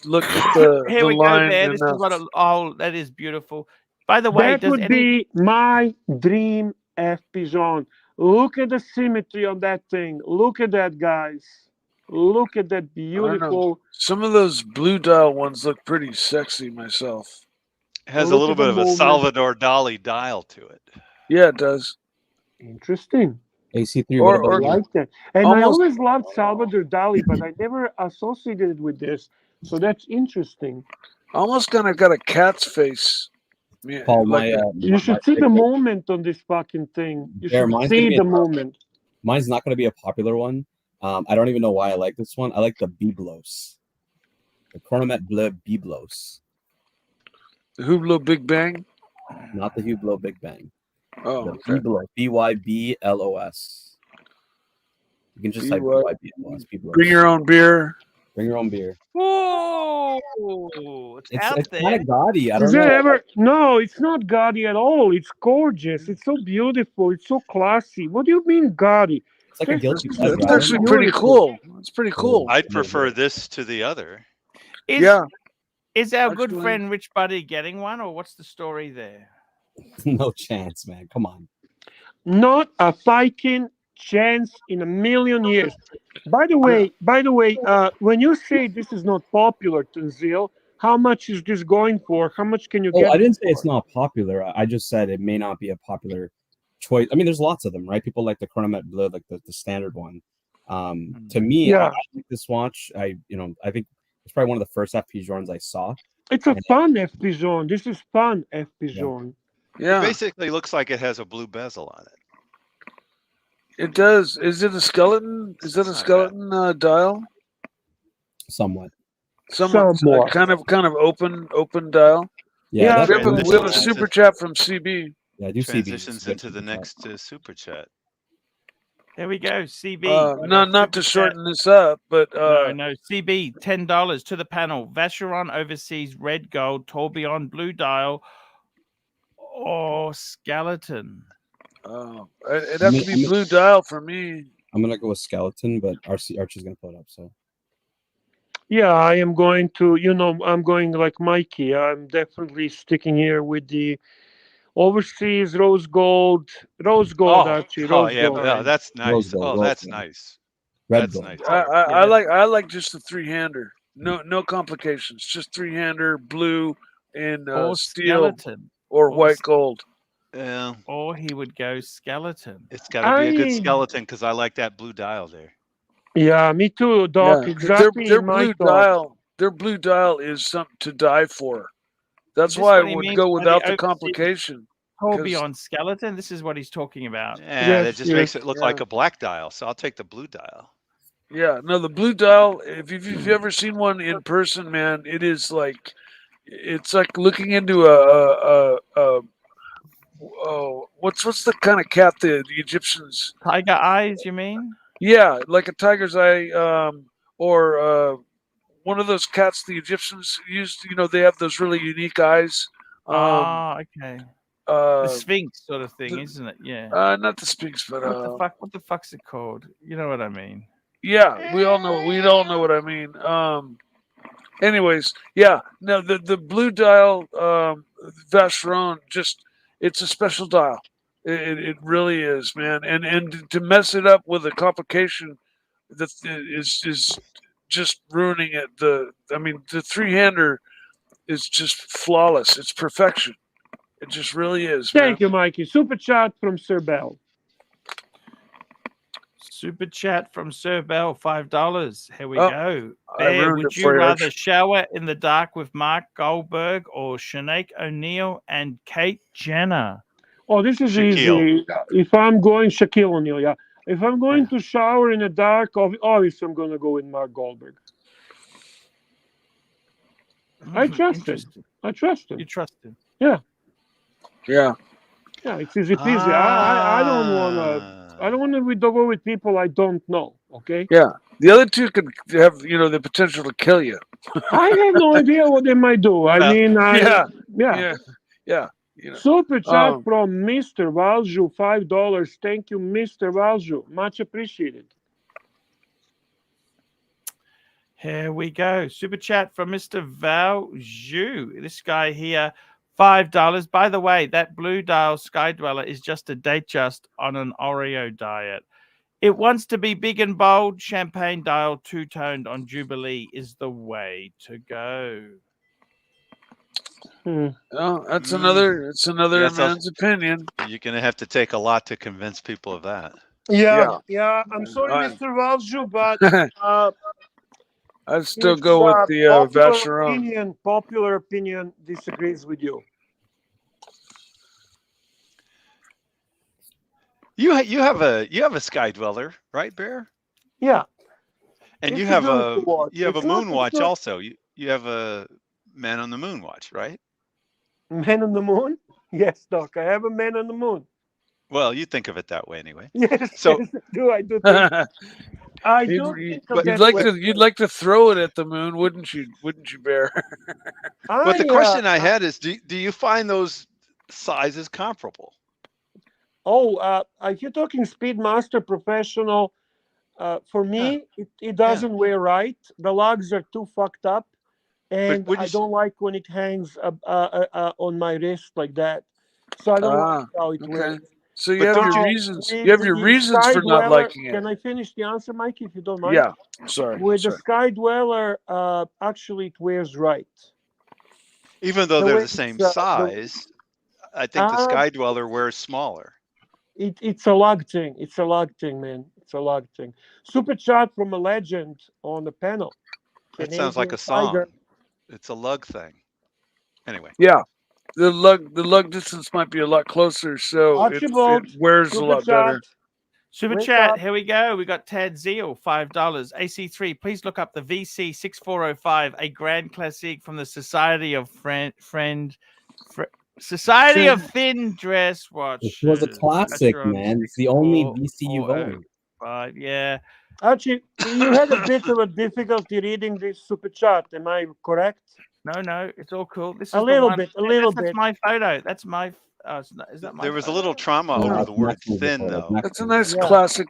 looked at the Here we line go there. This is enough. that is beautiful. By the way, That would be my dream FP Jean. Look at the symmetry on that thing. Look at that, guys. Look at that beautiful. Some of those blue dial ones look pretty sexy myself. It has a little bit of a Salvador Dali dial to it. Yeah, it does. Interesting. AC3 Or like that. And almost, I always loved Salvador Dali, but I never associated it with this. So that's interesting. almost kind of got a cat's face. Yeah, Paul, you should see the moment on this fucking thing. You should see the moment. Mine's not going to be a popular one. I don't even know why I like this one. I like the Biblos. The Chronomet Bleu Biblos. The Hublot Big Bang? Not the Hublot Big Bang. Oh, the okay. Biblos. Byblos. You can just type Byblos. Bring your own beer. Bring your own beer. Whoa! It's out there. Kind of gaudy. I don't Is know. it ever? No, it's not gaudy at all. It's gorgeous. It's so beautiful. It's so classy. What do you mean gaudy? It's like a guilty That's pleasure. actually pretty cool. It's pretty cool. I'd prefer this to the other. Is our good Actually- friend Rich Buddy getting one, or what's the story there? No chance, man. Come on. Not a fucking chance in a million years. By the way, when you say this is not popular, Tanzil, how much is this going for? How much can you get? I didn't say it's not popular. I just said it may not be a popular choice. I mean, there's lots of them, right? People like the Chronomet Bleu, like the standard one. To me, I like this watch. I think it's probably one of the first FP Journs I saw. It's a fun FP Journ. This is fun FP Journ. Yeah, basically looks like it has a blue bezel on it. it does. Is it a skeleton? Is that a It's not skeleton dial? Somewhat. Somewhat kind of open dial. Yeah, We have a Transitions super into- chat from CB. yeah, I do see Transitions into the next super chat. There we go. CB. We got Not super to chat. shorten this up, but No. CB, $10 to the panel. Vacheron Overseas Red Gold, Tourbillon Blue Dial, or Skeleton. It'd have to be blue dial for me. I'm gonna go with skeleton, but Archie's gonna pull it up. So Yeah, I am going to, I'm going like Mikey. I'm definitely sticking here with the overseas rose gold, Archie, rose yeah, gold. yeah, that's nice. Rose gold, rose That's gold. nice. Red That's gold. nice. I like just the 3-hander. No complications. Just 3-hander, blue, and Or steel Skeleton. or white gold. Yeah, Or he would go Skeleton. it's got to be a good skeleton because I like that blue dial there. Yeah, me too, Doc. Yeah, Exactly. their my blue thought. dial. Their blue dial is something to die for. That's Is this why I what he would means go by the without the overseas complication. Tourbillon Skeleton. This is what he's talking about. Yeah, that Yes, just makes it look Yeah. like a black dial. So I'll take the blue dial. Yeah, no, the blue dial. If you've ever seen one in person, man, it is like, it's like looking into what's the kind of cat the Egyptians? Tiger eyes, you mean? Yeah, like a tiger's eye, or one of those cats the Egyptians used. They have those really unique eyes. Okay. The Uh, Sphinx sort of thing, the- isn't it? Yeah. not the Sphinx, but What the fuck's it called? You know what I mean? yeah, we all know what I mean. Anyways, yeah, no, the blue dial Vacheron, just, it's a special dial. It really is, man. And to mess it up with a complication that is just ruining it. The 3-hander is just flawless. It's perfection. It just really is, man. Thank you, Mikey. Super chat from Sir Bell. Super chat from Sir Bell, $5. Here we Oh, go. I Bear, ruined would it you for you, rather Arch. shower in the dark with Mark Goldberg or Sinead O'Neill and Kate Jenner? Oh, this is Shaquille. easy. If I'm going Shaquille O'Neal, yeah. If I'm going to shower in the dark, obviously I'm going to go with Mark Goldberg. I trust him. Interesting. I trust him. You trust him? Yeah, Yeah. yeah. It's easy peasy. I don't want to go with people I don't know. Okay. Yeah. The other two could have, the potential to kill you. I have no idea what they might do. I mean, Yeah. Super chat from Mr. Valju, $5. Thank you, Mr. Valju. Much appreciated. Here we go. Super chat from Mr. Val Zhu. This guy here, $5. By the way, that blue dial Sky-Dweller is just a date just on an Oreo diet. It wants to be big and bold. Champagne dial two-toned on Jubilee is the way to go. Oh, it's another man's opinion. You're going to have to take a lot to convince people of that. Yeah. I'm sorry, Mr. Valju, but I'd still go with the Vacheron. Popular opinion disagrees with you. You have a Sky-Dweller, right, Bear? Yeah. And It's you a have beautiful a watch. you have a It's not- moon watch also. You have a Man on the Moon watch, right? Man on the moon? Yes, Doc. I have a man on the moon. Well, you think of it that way anyway. Yes, So- yes, I do. I do. You'd like to throw it at the moon, wouldn't you? Wouldn't you, Bear? But the question I had is, do you find those sizes comparable? If you're talking Speedmaster Professional, for me, it doesn't wear right. The lugs are too fucked up, and I don't like when it hangs on my wrist like that. So I don't like how it wears. So you have your reasons. You have your reasons for not liking it. Can I finish the answer, Mikey, if you don't mind? Yeah. Sorry. With the Sky-Dweller, actually, it wears right. Even though The they're way the same it's, size, I think the Sky-Dweller wears smaller. It's a lug thing. It's a lug thing, man. It's a lug thing. Super chat from a legend on the panel. That sounds like a Canadian song. Tiger. It's a lug thing. Anyway. Yeah. the lug distance might be a lot closer, so it Archibald, wears a super lot chat. better. Super Wake chat, up. here we go. We got Tad Zeal, $5. AC3, please look up the VC6405, a grand classic from the Society of Society of Thin Dress Watches. It was a classic, Asheron man. It's the only 6405. VC you've owned. Yeah. Archie, you had a bit of a difficulty reading this super chat. Am I correct? No, it's all cool. This is A the little one. bit, a little That's bit. my photo. That's my. Is that my? There was a photo? little trauma No. over the word Next thin, photo, though. next That's a photo. nice Yeah.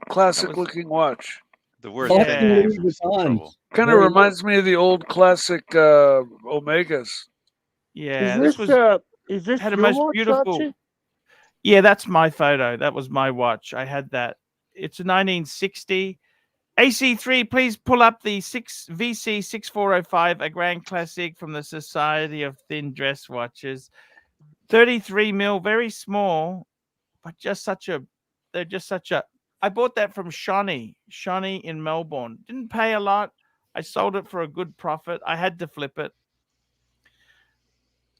classic was- looking watch. The word Yeah. thin gave Louis him some Vuitton. trouble. Kind of Very reminds me of the old classic Omegas. Yeah, Is this this was is this had a your most watch, beautiful. Archie? Yeah, that's my photo. That was my watch. I had that. It's a 1960. AC3, please pull up the VC6405, a grand classic from the Society of Thin Dress Watches. 33 mil, very small, but they're just such a. I bought that from Shawnee in Melbourne. Didn't pay a lot. I sold it for a good profit. I had to flip it.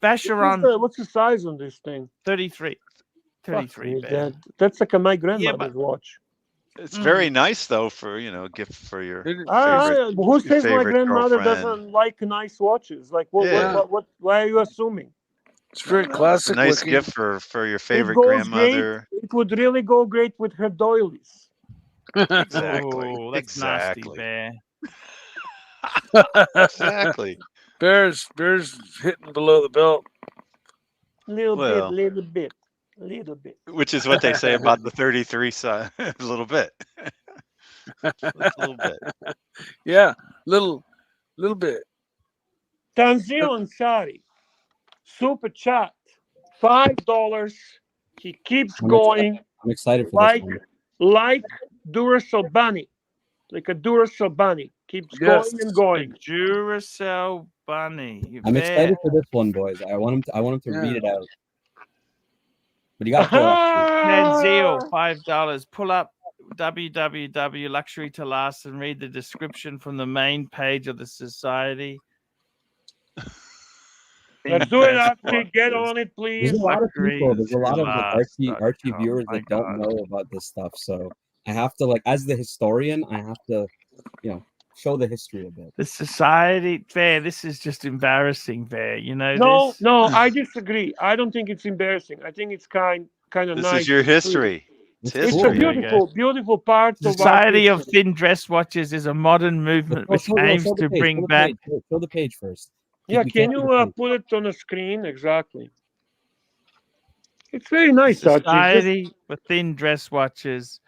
Vacheron, What's the size on this thing? 33. 33. Fuck me, man. that's like my grandmother's but- watch. It's very nice, though, for a gift for your It- favorite. Who says my favorite grandmother girlfriend. doesn't like nice watches? Like Yeah. what? Why are you assuming? It's very It's a classic nice looking. gift for your favorite goes grandmother. It would really go great with her doilies. Exactly. Oh, that's nasty, exactly. Bear. Exactly. Bears hitting below the belt. Little Well. bit. Which is what they say about the 33 size. A little bit. Just a little bit. Yeah, little bit. Tanzil Ansari, super chat, $5. He keeps going I'm excited for like this one. like Duracell Bunny, like a Duracell Bunny. Keeps Yes. going and going. A Duracell bunny. You I'm bet. excited for this one, boys. I want him to read it out. But you got to pull it up. Tanzil, $5. Pull up www.luxury to last and read the description from the main page of the society. Let's do it, Archie. Get on it, please. There's a lot of people. There's a lot of like Luxury Archie to viewers last. that don't know about this stuff. So I have to, like, as the historian, I have to, show the history a bit. The society fair. This is just embarrassing, fair. You know this? No, I disagree. I don't think it's embarrassing. I think it's kind of This nice. is your history. It's It's It's cool. a history. beautiful part of our Society of history. Thin Dress Watches is a modern movement which Show aims the to page, bring show the back. page. Show the page first. Yeah, We can can't see you the page. put it on a screen? Exactly. It's very nice, Archie. Just- Society for Thin Dress Watches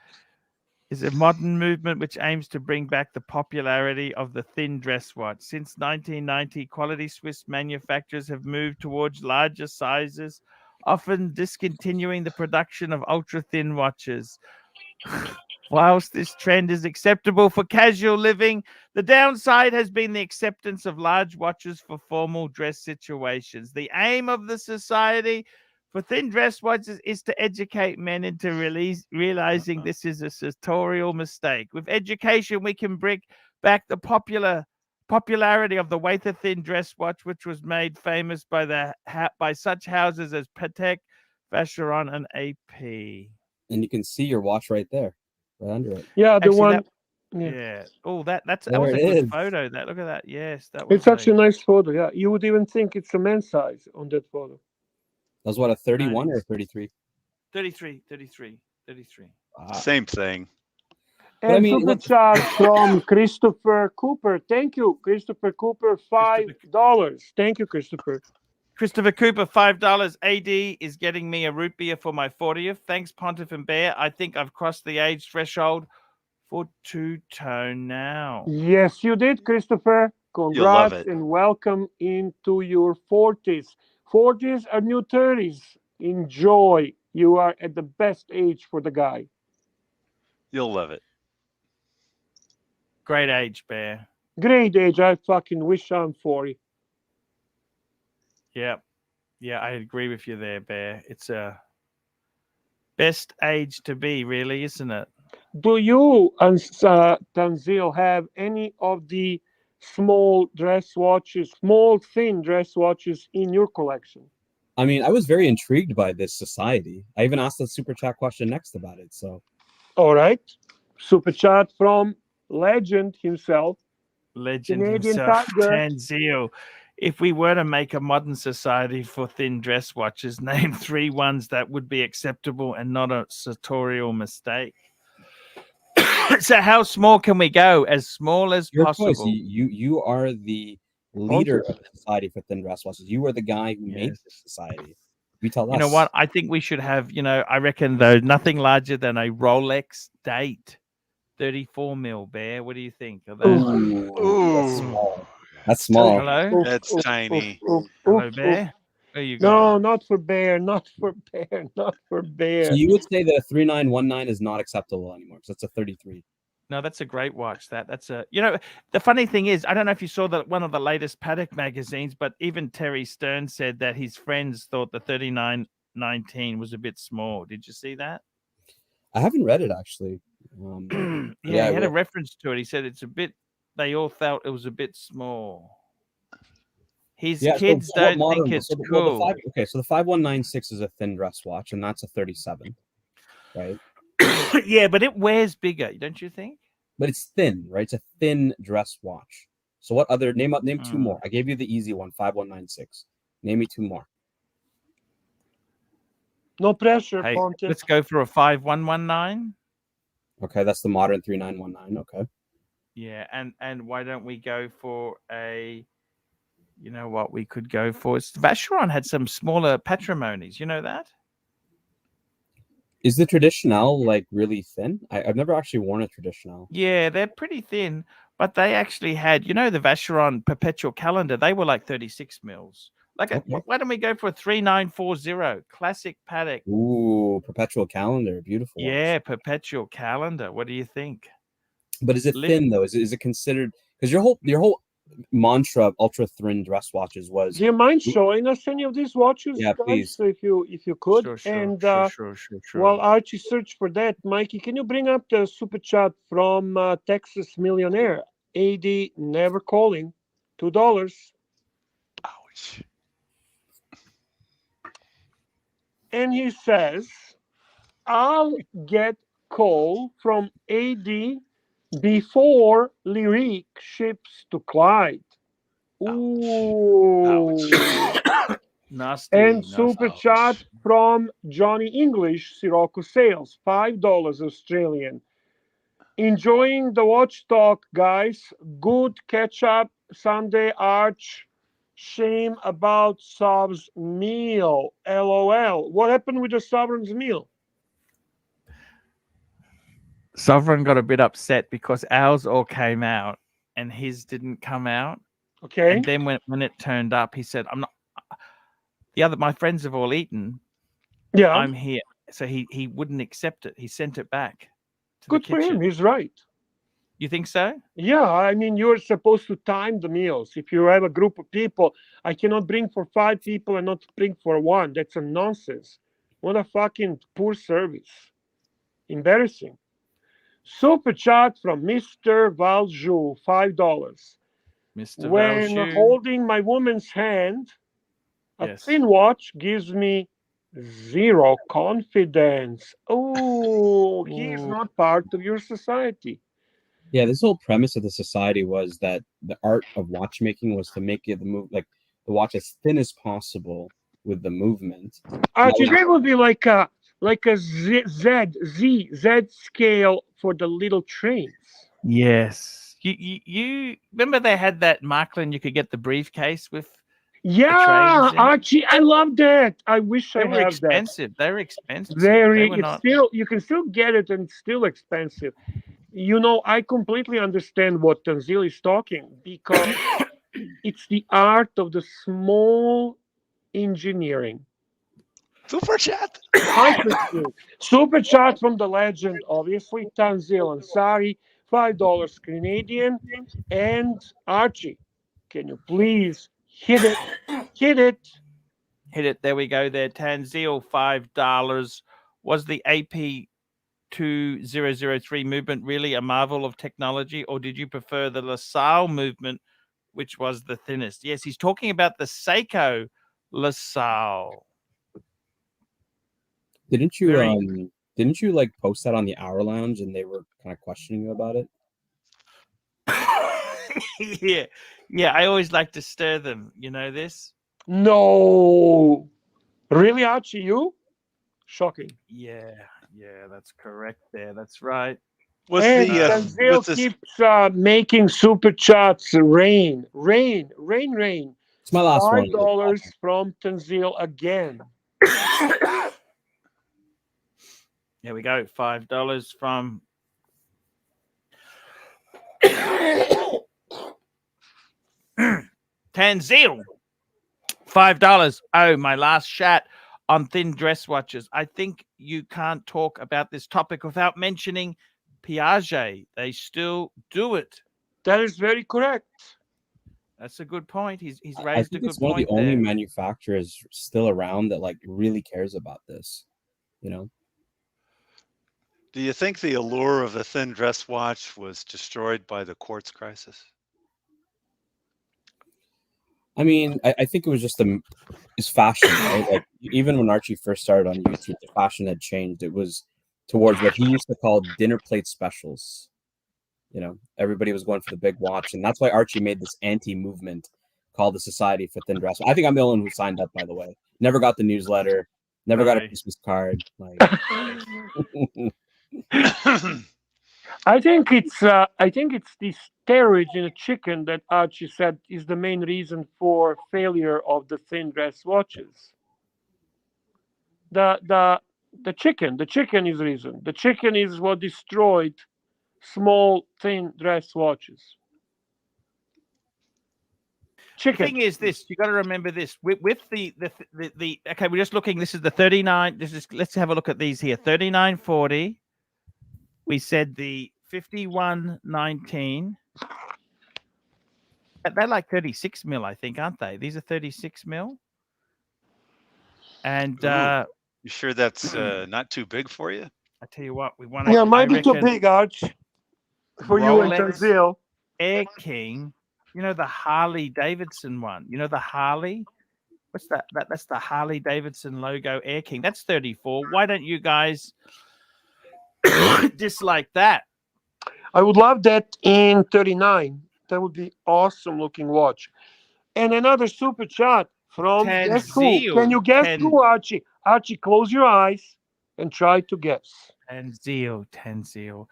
is a modern movement which aims to bring back the popularity of the thin dress watch. Since 1990, quality Swiss manufacturers have moved towards larger sizes, often discontinuing the production of ultra-thin watches. Whilst this trend is acceptable for casual living, the downside has been the acceptance of large watches for formal dress situations. The aim of the Society for Thin Dress Watches is to educate men into realizing this is a sartorial mistake. With education, we can bring back the popularity of the wafer thin dress watch, which was made famous by such houses as Patek, Vacheron, and AP. And you can see your watch right there, right under it. Yeah, the Actually, one. Yeah. Yeah. Oh, that was There a it good is. photo. That look at that. Yes, that was It's such a nice photo. Yeah, you would even think it's a men's size on that photo. That was what, a 31 or a 33? 33. Same thing. And I mean, super look- chat from Christopher Cooper. Thank you, Christopher Cooper. $5. Thank you, Christopher. Christopher Cooper, $5. AD is getting me a root beer for my 40th. Thanks, Pontiff and Bear. I think I've crossed the age threshold for two-tone now. Yes, you did, Christopher. love Congrats it. and welcome into your 40s. 40s are new 30s. Enjoy. You are at the best age for the guy. You'll love it. Great age, Bear. Great age. I fucking wish I'm 40. Yeah, I agree with you there, Bear. It's a best age to be, really, isn't it? Do you, Tanzil, have any of the small thin dress watches in your collection? I mean, I was very intrigued by this society. I even asked the super chat question next about it. So, All right. Super chat from legend himself. Legend Canadian himself, Tiger. Tanzil. If we were to make a modern society for thin dress watches, name 3 ones that would be acceptable and not a sartorial mistake. So how small can we go? As small as your possible. choice. You are the leader of the society for thin dress watches. You are the guy who made Yes. this society. You tell us. You know what? I think we should have, I reckon though, nothing larger than a Rolex date. 34 mil, Bear. What do you think of that? That's small. That's small. Hello? That's tiny. Hello, Bear? There you go. No, not for Bear. Not for Bear. Not for Bear. So you would say that a 3919 is not acceptable anymore because that's a 33. No, that's a great watch. That's a, the funny thing is, I don't know if you saw that one of the latest Paddock magazines, but even Terry Stern said that his friends thought the 3919 was a bit small. Did you see that? I haven't read it actually. Yeah, I he had a will. reference to it. He said they all felt it was a bit small. His kids so what don't modern, think it's so, cool. so the 5196 is a thin dress watch, and that's a 37, right? Yeah, but it wears bigger, don't you think? But it's thin, right? It's a thin dress watch. So what other name 2 more? I gave you the easy one, 5196. Name me 2 more. No pressure, Hey, Pontiff. let's go for a 5119. Okay, that's the modern 3919. Okay. Yeah, and why don't we go for a, what we could go for? Vacheron had some smaller patrimonies. You know that? Is the Traditional like really thin? I've never actually worn a Traditional. Yeah, they're pretty thin, but they actually had, the Vacheron perpetual calendar. They were like 36 mils. Okay. Why don't we go for a 3940 classic Paddock? Ooh, perpetual calendar, beautiful. Yeah, watch. perpetual calendar. What do you think? But is it thin though? Is it considered? Because your whole mantra of ultra thin dress watches was. Do you mind showing us any of these watches, Yeah, guys? please. If you could. Sure. While Archie search for that, Mikey, can you bring up the super chat from Texas Millionaire? AD never calling, $2. Ouch. And he says, I'll get call from AD before Lyric ships to Clyde. Ooh. Nasty. And super chat from Johnny English, Sirocco Sales, $5 Australian. Enjoying the watch talk, guys. Good catch up Sunday, Arch. Shame about Sob's meal. LOL. What happened with the Sovereign's meal? Sovereign got a bit upset because ours all came out and his didn't come out. Okay. And then when it turned up, he said, "I'm not." My friends have all eaten. Yeah. I'm here. So he wouldn't accept it. He sent it back. Good for him. He's right. You think so? Yeah, I mean, you're supposed to time the meals. If you have a group of people, I cannot bring for 5 people and not bring for 1. That's a nonsense. What a fucking poor service. Embarrassing. Super chat from Mr. Valjoux, $5. Mr. When Valjoux. holding my woman's hand, a Yes. thin watch gives me 0 confidence. Oh, he's not part of your society. Yeah, this whole premise of the society was that the art of watchmaking was to make it the watch as thin as possible with the movement. Archie, that would be like a Z scale for the little trains. Yes. You remember they had that Marklin, you could get the briefcase with. Yeah, Archie, I love that. I wish I They were had expensive. that. They were expensive. Very. They were Still, you can still get it, and it's still expensive. I completely understand what Tanzil is talking, because it's the art of the small engineering. Super chat. Super chat from the legend, obviously, Tanzil Ansari, $5 Canadian. And Archie, can you please hit it? Hit it. Hit it. There we go there. Tanzil, $5. Was the AP2003 movement really a marvel of technology, or did you prefer the LaSalle movement, which was the thinnest? Yes, he's talking about the Seiko LaSalle. Didn't you Very- didn't you like post that on the Hour Lounge and they were kind of questioning you about it? yeah, yeah. I always like to stir them. You know this? No, really, Archie, you? Shocking. Yeah, yeah. That's correct. There. That's right. Was And the Tanzil was this keeps making super chats rain, rain, rain, rain. It's my last one. $5 from Tanzil again. Here we go. $5 from. Tanzil. $5. Oh, my last chat on thin dress watches. I think you can't talk about this topic without mentioning Piaget. They still do it. That is very correct. That's a good point. He's I raised a think good it's one of the point only there. manufacturers still around that like really cares about this. You know, do you think the allure of the thin dress watch was destroyed by the quartz crisis? I mean, I think it was just it's fashion, right? Like even when Archie first started on YouTube, the fashion had changed. It was towards what he used to call dinner plate specials. You know, everybody was going for the big watch, and that's why Archie made this anti-movement called the Society for Thin Dress. I think I'm the only one who signed up, by the way. Never got the newsletter, never got a Right. Christmas card. Like, I think it's the steroids in a chicken that Archie said is the main reason for failure of the thin dress watches. The chicken is the reason. The chicken is what destroyed small thin dress watches. The Chicken. thing is this, you got to remember this with the okay, we're just looking, this is the 39, let's have a look at these here. 3940, we said the 5119, they're like 36 mil, I think, aren't they? These are 36 mil. And you sure that's not too big for you? I tell you what, we want to, Yeah, might be too big, Arch, for you and Rolex Tanzil. Air King, you know, the Harley Davidson one, you know, the Harley, what's that? That's the Harley Davidson logo Air King. That's 34. Why don't you guys dislike that? I would love that in 39. That would be awesome looking watch. And another super chat from guess who? Tanzil. Can you guess who, Archie? Archie, close your eyes and try to guess. Tanzil.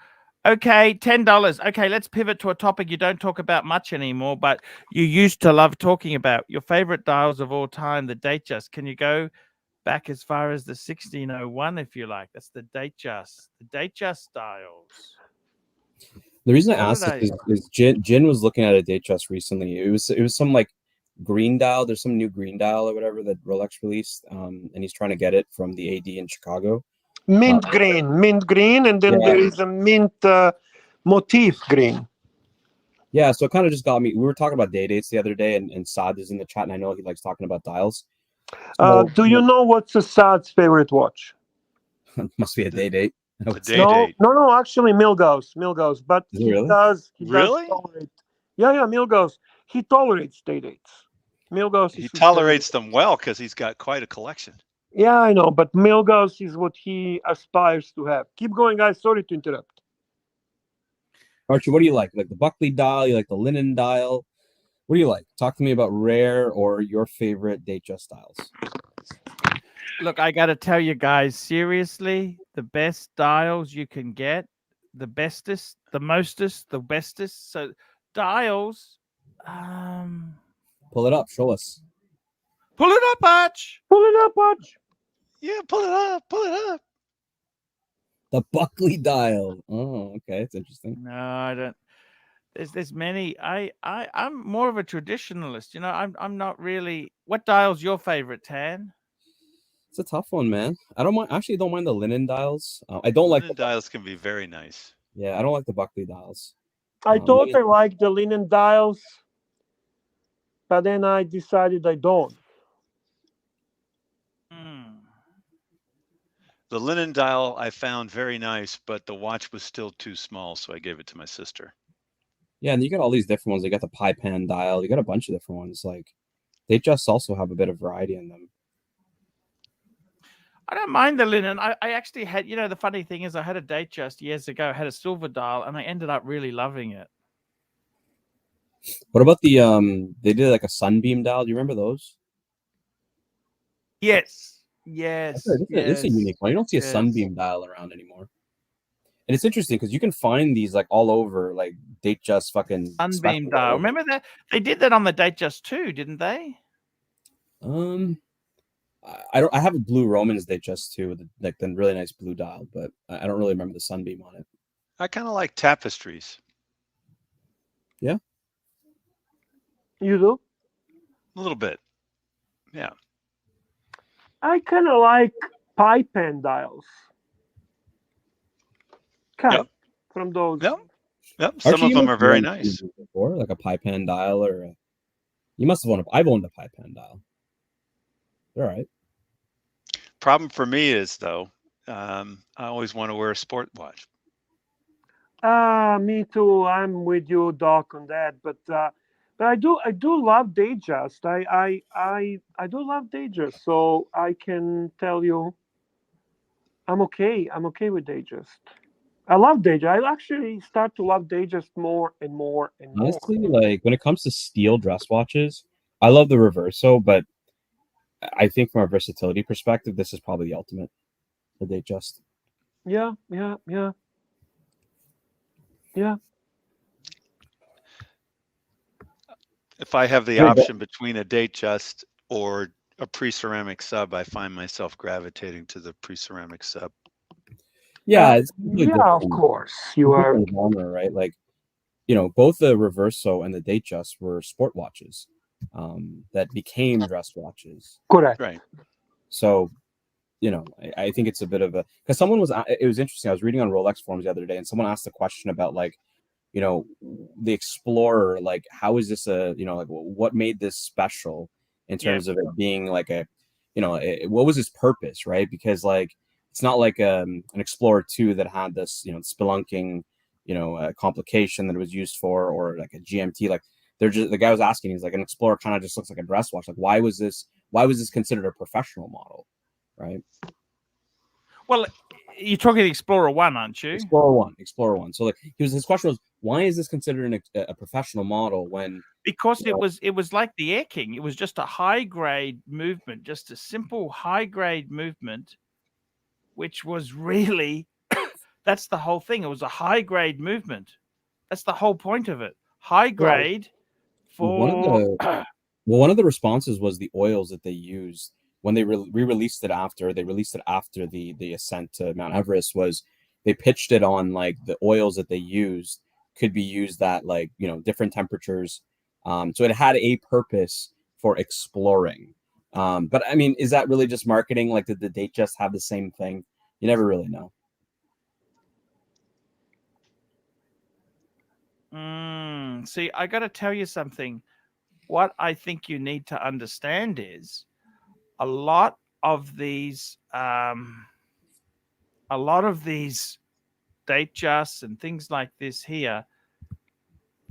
Okay, $10. Okay, let's pivot to a topic you don't talk about much anymore, but you used to love talking about. Your favorite dials of all time, the Datejust. Can you go back as far as the 1601 if you like? That's the Datejust. The Datejust dials. the reason I What asked are this is Jin was looking at a Datejust recently. It was some like green dial. There's some new green dial or whatever that Rolex released, and he's trying to get it from the AD in Chicago. Mint green, and then Yeah. there is a mint motif green. Yeah, so it kind of just got me. We were talking about day dates the other day, and Saad is in the chat, and I know he likes talking about dials. So, Do you know what's Assad's favorite watch? must be a day date. I would A say. day No, date. no, actually Milgauss, but Is it he really? does Really? tolerate. Yeah, Milgauss. He tolerates day dates. Milgauss He is his tolerates them well because he's got quite a collection. favorite. Yeah, I know, but Milgauss is what he aspires to have. Keep going, guys. Sorry to interrupt. Archie, what do you like? Like the Buckley dial? You like the linen dial? What do you like? Talk to me about rare or your favorite Datejust dials. Look, I got to tell you guys, seriously, the best dials you can get, the bestest, the mostest, the bestest. So dials, Pull it up. Show us. pull it up, Arch. Pull it up, Arch. Yeah, pull it up. Pull it up. The Buckley dial. Oh, okay. It's interesting. No, I don't. There's many. I'm more of a traditionalist. You know, I'm not really. What dial's your favorite, Tan? It's a tough one, man. I don't mind. Actually, don't mind the linen dials. I don't like. Linen dials can be very nice. Yeah, I don't like the Buckley dials. I thought linen- I liked the linen dials, but then I decided I don't. The linen dial I found very nice, but the watch was still too small, so I gave it to my sister. Yeah, and you got all these different ones. You got the pie pan dial. You got a bunch of different ones. Like they just also have a bit of variety in them. I don't mind the linen. I actually had, the funny thing is I had a date just years ago, I had a silver dial, and I ended up really loving it. What about the they did like a sunbeam dial? Do you remember those? Yes. Yes. It's a unique one. You don't see a yes. sunbeam dial around anymore. And it's interesting because you can find these like all over, like Datejust fucking Sunbeam special dial. dial. Remember that? They did that on the Datejust too, didn't they? I have a blue Romans Datejust too, with like the really nice blue dial, but I don't really remember the sunbeam on it. I kind of like tapestries. Yeah. You do? A little bit. Yeah. I kind of like pie pen dials. Kind of from those. Yep. Yep. Some Archie, of you them must are have very owned nice. one before, like a pie pen dial, or you must have owned I've owned a pie pen dial. They're all right. Problem for me is though, I always want to wear a sport watch. Me too. I'm with you, Doc, on that. But I do love Datejust. I do love Datejust. So I can tell you, I'm okay. I'm okay with Datejust. I love Datejust. I actually start to love Datejust more and more and more. Honestly, like when it comes to steel dress watches, I love the Reverso, but I think from a versatility perspective, this is probably the ultimate. The Datejust. Yeah. If I have the Yeah, option between a Datejust or a pre-ceramic sub, I find myself gravitating to the pre-ceramic sub. Yeah, it's of course. You are genre, right? Like, both the Reverso and the Datejust were sport watches that became dress watches. correct. Right. So, I think it's a bit of a, because it was interesting. I was reading on Rolex forums the other day, and someone asked a question about like, the Explorer, like how is this like what made this special in terms of it being like a, what was its purpose, right? Because like it's not like an Explorer 2 that had this, spelunking, complication that it was used for, or like a GMT. Like the guy was asking, he's like, an Explorer kind of just looks like a dress watch. Like why was this considered a professional model, right? Well, you're talking Explorer 1, aren't you? Explorer 1. So like his question was, why is this considered a professional model when? Because it was like the Air King. It was just a high grade movement, just a simple high grade movement, which was really that's the whole thing. It was a high grade movement. That's the whole point of it. High grade for one of the responses was the oils that they used when they released it after the ascent to Mount Everest. Was they pitched it on like the oils that they used could be used at like different temperatures, so it had a purpose for exploring. But I mean, is that really just marketing? Like, did the Datejust have the same thing? You never really know. See, I got to tell you something. What I think you need to understand is a lot of these Datejusts and things like this here,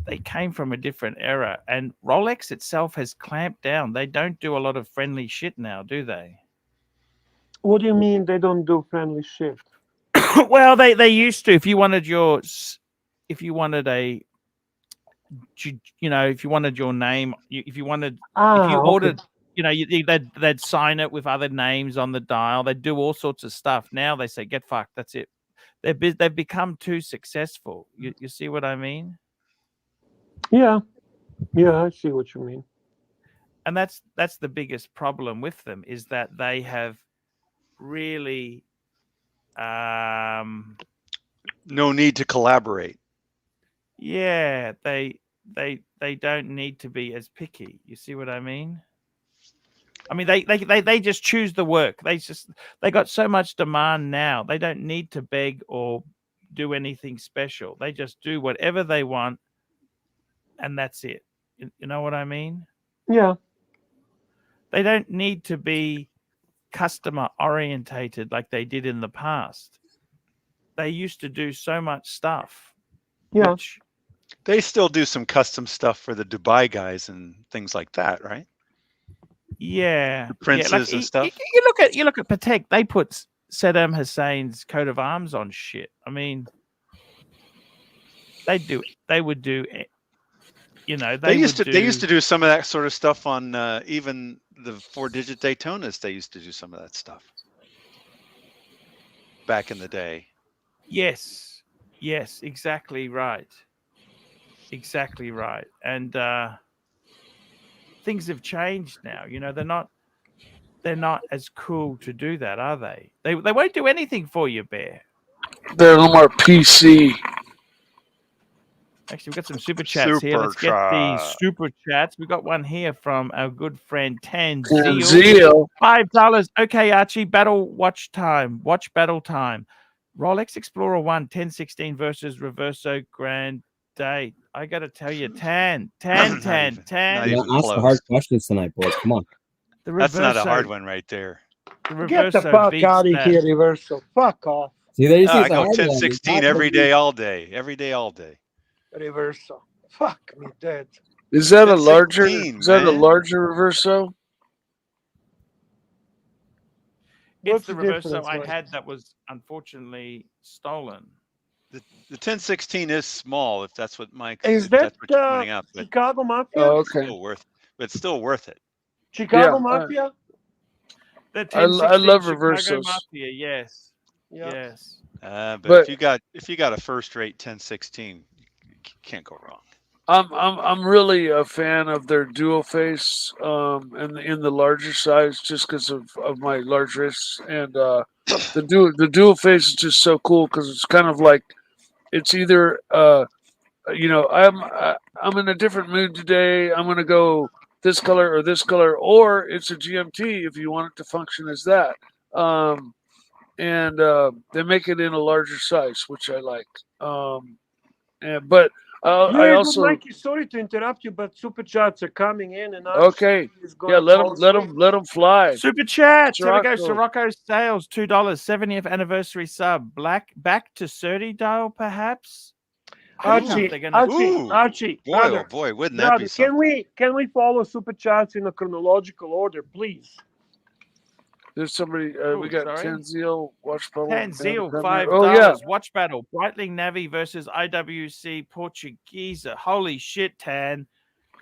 they came from a different era, and Rolex itself has clamped down. They don't do a lot of friendly shit now, do they? What do you mean they don't do friendly shit? Well, they used to. If you wanted your name, if you ordered, they'd sign it with other names on the dial. They'd do all sorts of stuff. Now they say, get fucked. That's it. They've become too successful. You see what I mean? Yeah, I see what you mean. And that's the biggest problem with them, is that they have really no need to collaborate. Yeah, they don't need to be as picky. You see what I mean? I mean, they just choose the work. They got so much demand now. They don't need to beg or do anything special. They just do whatever they want, and that's it. You know what I mean? Yeah. They don't need to be customer orientated like they did in the past. They used to do so much stuff. Yeah. They still do some custom stuff for the Dubai guys and things like that, right? Yeah, princes and stuff. You look at Patek. They put Saddam Hussein's coat of arms on shit. I mean, they would do. You know, They used to do some of that sort of stuff on even the 4-digit Daytonas. They used to do some of that stuff back in the day. Yes, exactly right. Exactly right. And things have changed now. You know, they're not as cool to do that, are they? They won't do anything for you, Bear. They're a little more PC. Actually, we've got some super chats here. Let's get the super chats. We've got one here from our good friend Tanzeel. $5. Okay, Archie, watch battle time. Rolex Explorer 1 1016 versus Reverso Grande. I got to tell you, Tan. Not even Ask the close. hard questions tonight, boys. Come on. That's not a hard one right there. Get the fuck out of here, Reverso. Fuck off. See, there you see. I go 1016 every day, all day. Every day, all day. Reverso. Fuck me dead. Is that a larger? 1016, Is that a man. larger Reverso? It's the Reverso I had that was unfortunately stolen. The 1016 is small, if that's what Mike Is if that that's what you're pointing out. But Chicago Mafia? Oh, it's okay. still worth. But it's still worth it. Chicago Yeah, Mafia? The I 1016 love Chicago Reversos. Mafia, yes. Yeah. Yes. But if you got a first rate 1016, you can't go wrong. I'm really a fan of their dual face and in the larger size just because of my large wrists, and the dual face is just so cool because it's kind of like it's either you know, I'm in a different mood today, I'm gonna go this color or this color, or it's a GMT if you want it to function as that. And they make it in a larger size, which I like. But I also, Mikey, sorry to interrupt you, but super chats are coming in, and okay, yeah, let them fly. Super chats. Here we go. Sirocco. Sirocco Sales, $2. 70th anniversary sub. Back to 30 dial, perhaps. Archie, Boy, brother, oh boy, wouldn't that be something? can we follow super chats in a chronological order, please? There's somebody. We got Tanzeel watch battle. Tanzeel, $5. Oh yeah, watch battle. Breitling Navi versus IWC Portuguese. Holy shit, Tan.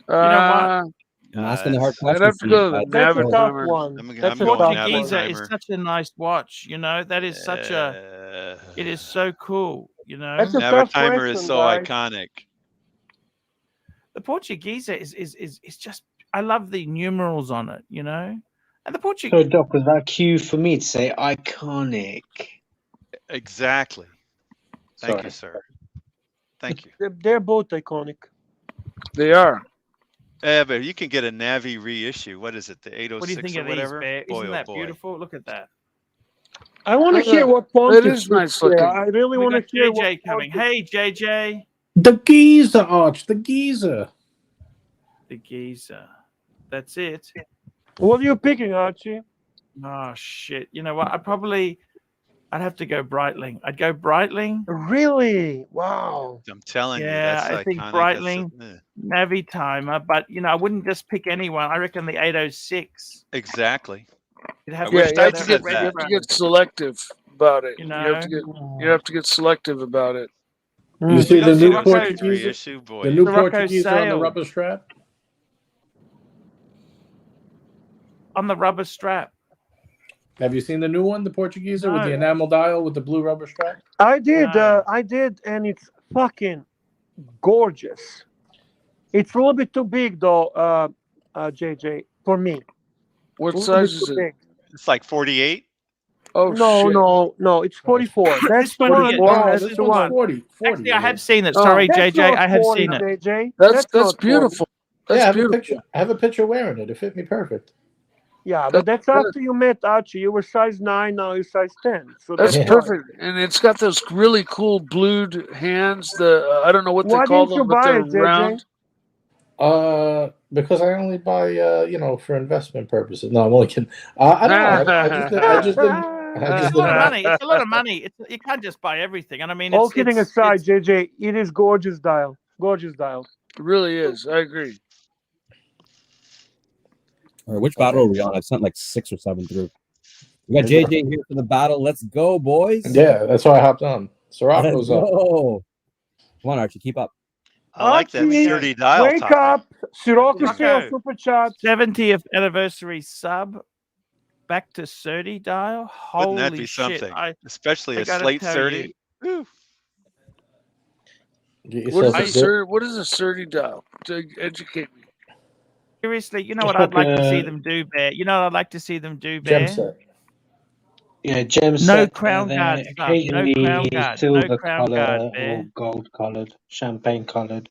You know what? I'm asking the hard I'd questions. have to go to the That's a tough Navi. one. I'm The going Portuguese Navi is timer. such a nice watch. You know, that is such a. It is so cool. You know, That's a Navi tough timer question, is so guys. iconic. the Portuguese is just. I love the numerals on it. You know, and the Portuguese. So, Doc, was that cue for me to say iconic? Exactly. Thank Sorry. you, sir. Thank you. They're both iconic. They are. Yeah, but you can get a Navi reissue. What is it? The 806 What do you think or of these, whatever? Bear? Boy, Isn't oh that boy. beautiful? Look at that. I want to Yeah, hear what it Pontiff is nice said. looking. I really We want to got hear JJ what coming. Pontiff- Hey, JJ. The geezer, Arch, the geezer. The geezer. That's it. What are you picking, Archie? Oh shit! You know what? I'd have to go Breitling. I'd go Breitling. Really? Wow. I'm telling you, Yeah, that's I think iconic. Breitling, Navi timer, but you know, I wouldn't just pick anyone. I reckon the 806. Exactly. It'd have I to wish be Yeah, you I'd have, to that said get, you have that. to get selective about it. You You have know? to get selective about it. You see the new Sirocco- Portuguese, Reissue, boy. the new Sirocco Portuguese on the sale. rubber strap. On the rubber strap. Have you seen the new one, the Portuguese with the No. enamel dial with the blue rubber strap? I did, No. and it's fucking gorgeous. It's a little bit too big, though, JJ, for me. What A little size bit is too it? big. It's like 48. Oh No, shit! it's 44. That's This one one. here- Oh, That's this the one's one. 40. 40 Actually, I it have is. seen it. Oh. Sorry, That's JJ, not I have 40, seen it. JJ. That's not 40. beautiful. Yeah, That's I have beautiful. a picture. I have a picture wearing it. It fit me perfect. Yeah, but that's That's after you met Archie. You were size 9, now you're size 10. So That's Yeah. why. perfect, and it's got those really cool blued hands. The I don't know what they Why call didn't you them, but buy they're it, JJ? round. Because I only buy, for investment purposes. No, I'm only kidding. I don't know. I just didn't. It's a lot of money. It's a lot of money. You can't just buy everything. And I mean, All kidding aside, it's- JJ, it is gorgeous dial. Gorgeous dial. It really is. I agree. All right, which battle are we on? I've sent like 6 or 7 through. We got JJ here for the battle. Let's go, boys. Yeah, that's why I hopped on. Let's Sirocco's up. go. Come on, Archie, keep up. I like that Archie, sturdy dial wake topic. up. Sirocco Rocco. still super chat. 70th anniversary sub. Back to 30 dial. Wouldn't that Holy be shit. something? I Especially a gotta slate tell 30. you. Get What is yourself what is a surdy dial? To educate me. Seriously, you know It's what I'd like like to see a- them do, Bear? You know what I'd like to see them do, gem Bear? set. Yeah, gem No set. crown They're guard stuff. No occasionally crown guard. No silver crown color guard, or Bear. gold colored, champagne colored.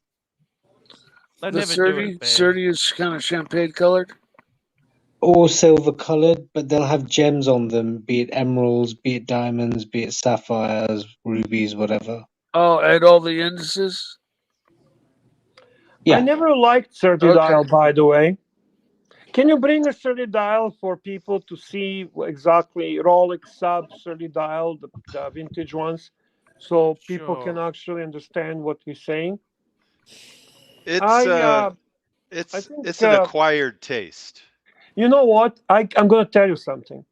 They The never do it, Bear. surdy is kind of champagne colored. Or silver colored, but they'll have gems on them, be it emeralds, be it diamonds, be it sapphires, rubies, whatever. Oh, and all the indices. Yeah. I never liked 30 Okay. dial, by the way. Can you bring a 30 dial for people to see exactly Rolex sub 30 dial, the vintage ones, so people can Sure. actually understand what we're saying? It's I it's think, it's an acquired taste. you know what? I'm going to tell you something.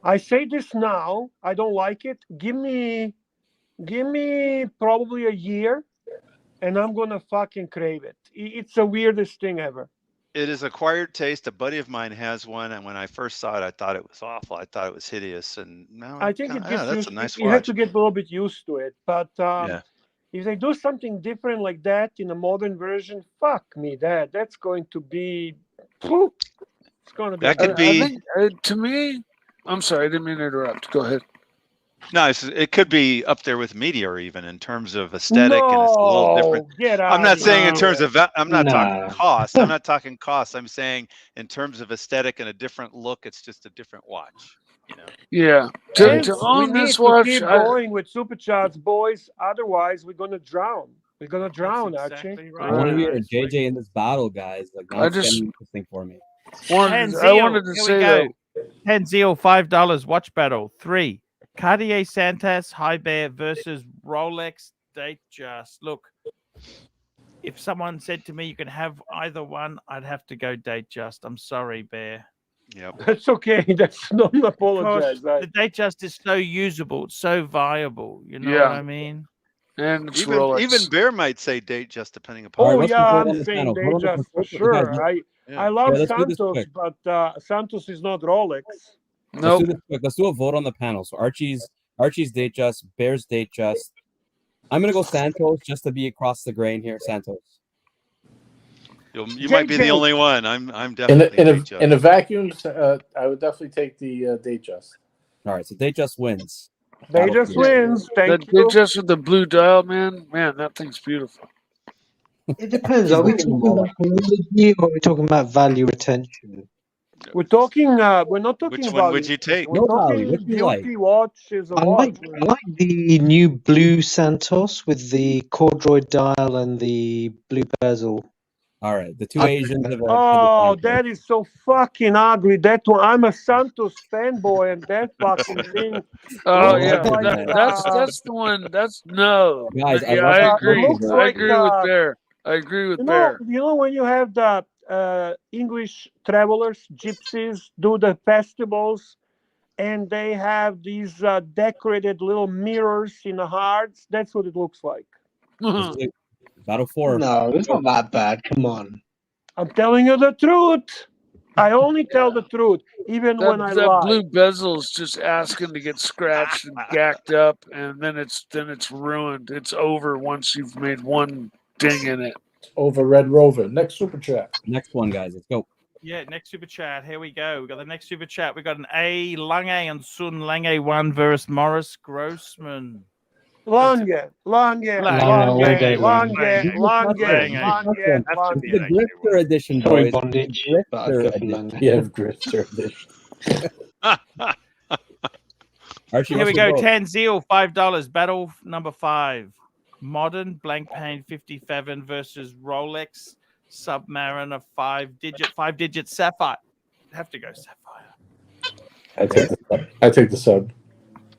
I say this now. I don't like it. Give me probably a year, and I'm going to fucking crave it. It's the weirdest thing ever. It is acquired taste. A buddy of mine has one, and when I first saw it, I thought it was awful. I thought it was hideous, and now I think it gets that's used. a nice You have watch. to get a little bit used to it. But Yeah. if they do something different like that in a modern version, fuck me, that's going to be. It's going to be. That could I be think to me. I'm sorry, I didn't mean to interrupt. Go ahead. no. It could be up there with Meteor even in terms of aesthetic, and it's a little different. No, get out. I'm not of saying in here. terms of I'm not talking Nah. cost. I'm not talking cost. I'm saying in terms of aesthetic and a different look, it's just a different watch. You know. Yeah. Hence, To we own need this to watch, keep going with super chats, boys. Otherwise, we're gonna drown. We're gonna drown, That's Archie. exactly I right. want to hear guys. JJ in this battle, guys. Like, now I it's just- getting interesting for me. I wanted to Here say we that. go. 10 Zeal, $5 watch battle. 3. Cartier Santas High Bear versus Rolex Datejust. Look, if someone said to me you can have either one, I'd have to go Datejust. I'm sorry, Bear. Yep. That's okay. That's not Because apologize. the Datejust is so usable, it's so viable. You know Yeah. what I mean? And it's Even Rolex. Bear might say date just depending upon. All right, Oh what's the yeah, vote I'm on the saying panel? they Hold on, just for guys, sure. I Yeah. love let's do this Santos, quick. but Santos is not Rolex. Let's Nope. do this quick. Let's do a vote on the panel. So Archie's Datejust, Bear's Datejust. I'm gonna go Santos just to be across the grain here. Santos. You might be the JJ. only one. I'm definitely Datejust. In a vacuum, I would definitely take the Datejust. All right, so Datejust wins. They Battle just field. wins. Thank That you. just with the blue dial, man, that thing's beautiful. It depends. Are we talking about quality or are we talking about value retention? We're talking. We're not talking Which about. one would you take? We're No talking value, what do you beauty watch is a I watch. like the new blue Santos with the corduroy dial and the blue bezel. All right, the two I- Asians have Oh, decided. that is so fucking ugly. That one. I'm a Santos fanboy, and that fucking thing. Oh looks yeah, like, that's the one. That's no. Guys, I Yeah, love I the agree. looks I like, agree with Bear. I agree with Bear. You know when you have the English travelers, gypsies, do the festivals, and they have these decorated little mirrors in the hearts. That's what it looks like. Battle 4. No, it's not that bad. Come on. I'm telling you the truth. I only tell the truth, even when I That lie. blue bezel is just asking to get scratched and gacked up, and then it's ruined. It's over once you've made one ding in it. Over Red Rover. Next super chat. Next one, guys. Let's go. Yeah, next super chat. Here we go. We got the next super chat. We got an A Lange and Sun Lange 1 versus Morris Grossman. Lange. Lange. This That's The Grifter edition, Sorry, boys. bondage, but I'd Grifter go for edition. Lange. Yeah, Grifter edition. Archie, Here we what's go. your vote? 10 Zeal, $5. Battle number 5. Modern blank pane 57 versus Rolex Submariner 5-digit Sapphire. Have to go Sapphire. I take the sub.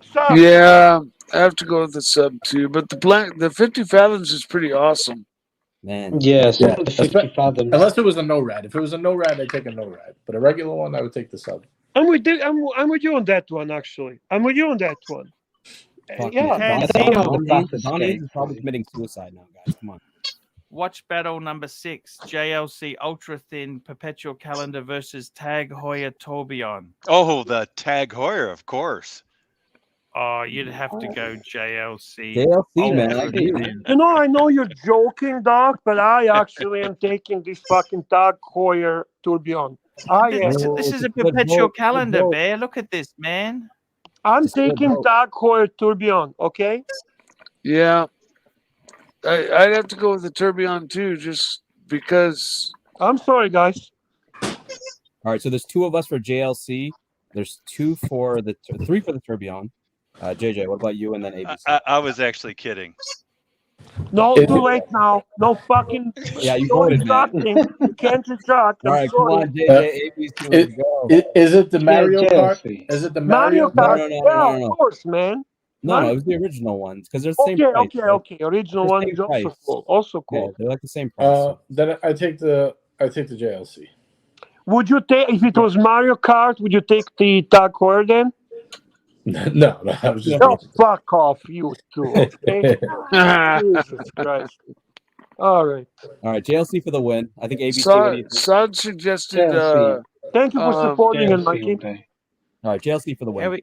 Stop. Yeah, I have to go with the sub too. But the 50 fathoms is pretty awesome. Man. Yeah, some Yeah, of the 50 fathoms. unless it was a no rad. If it was a no rad, I'd take a no rad. But a regular one, I would take the sub. I'm with you on that one, actually. I'm with you on that one. Fuck Yeah. man. Ten I don't zero. know the bath Don Hayes is escape. probably committing suicide now, guys. Come on. Watch battle number 6, JLC Ultra Thin Perpetual Calendar versus Tag Heuer Tourbillon. Oh, the Tag Heuer, of course. Oh, you'd have to go JLC. JLC, man. I Ultra agree. Thin. I know you're joking, Doc, but I actually am taking this fucking Tag Heuer Tourbillon. I am. This is a It's a good perpetual vote, good calendar, vote. Bear. Look at this, man. I'm It's a good taking vote. Tag Heuer Tourbillon, okay? Yeah. I'd have to go with the Tourbillon too, just because. I'm sorry, guys. All right, so there's 2 of us for JLC. There's 3 for the Tourbillon. JJ, what about you? And then ABC. I was actually kidding. No, Is too it- late now. No fucking. Yeah, you no voted, man. instructing. You can't instruct. All I'm right, come sorry. on, JJ, ABC, let's go. Is it the Mario Kart? JLC. Is it the Mario Mario Kart. Kart? Yeah, No. of course, man. No, it was the original ones because they're the same Okay, price. right? okay. Original It's the one same is also price. cool. Also Yeah, cool. they're like the same price. Then I take the JLC. Would you take if it was Mario Kart? Would you take the Tag Heuer then? No, I was just. No, fuck off, you two. Okay. Jesus Christ. All right. All right, JLC for the win. I think ABC. What do you think? Sod suggested. JLC. Thank you for supporting it, JLC Mikey. all day. All right, JLC for the win.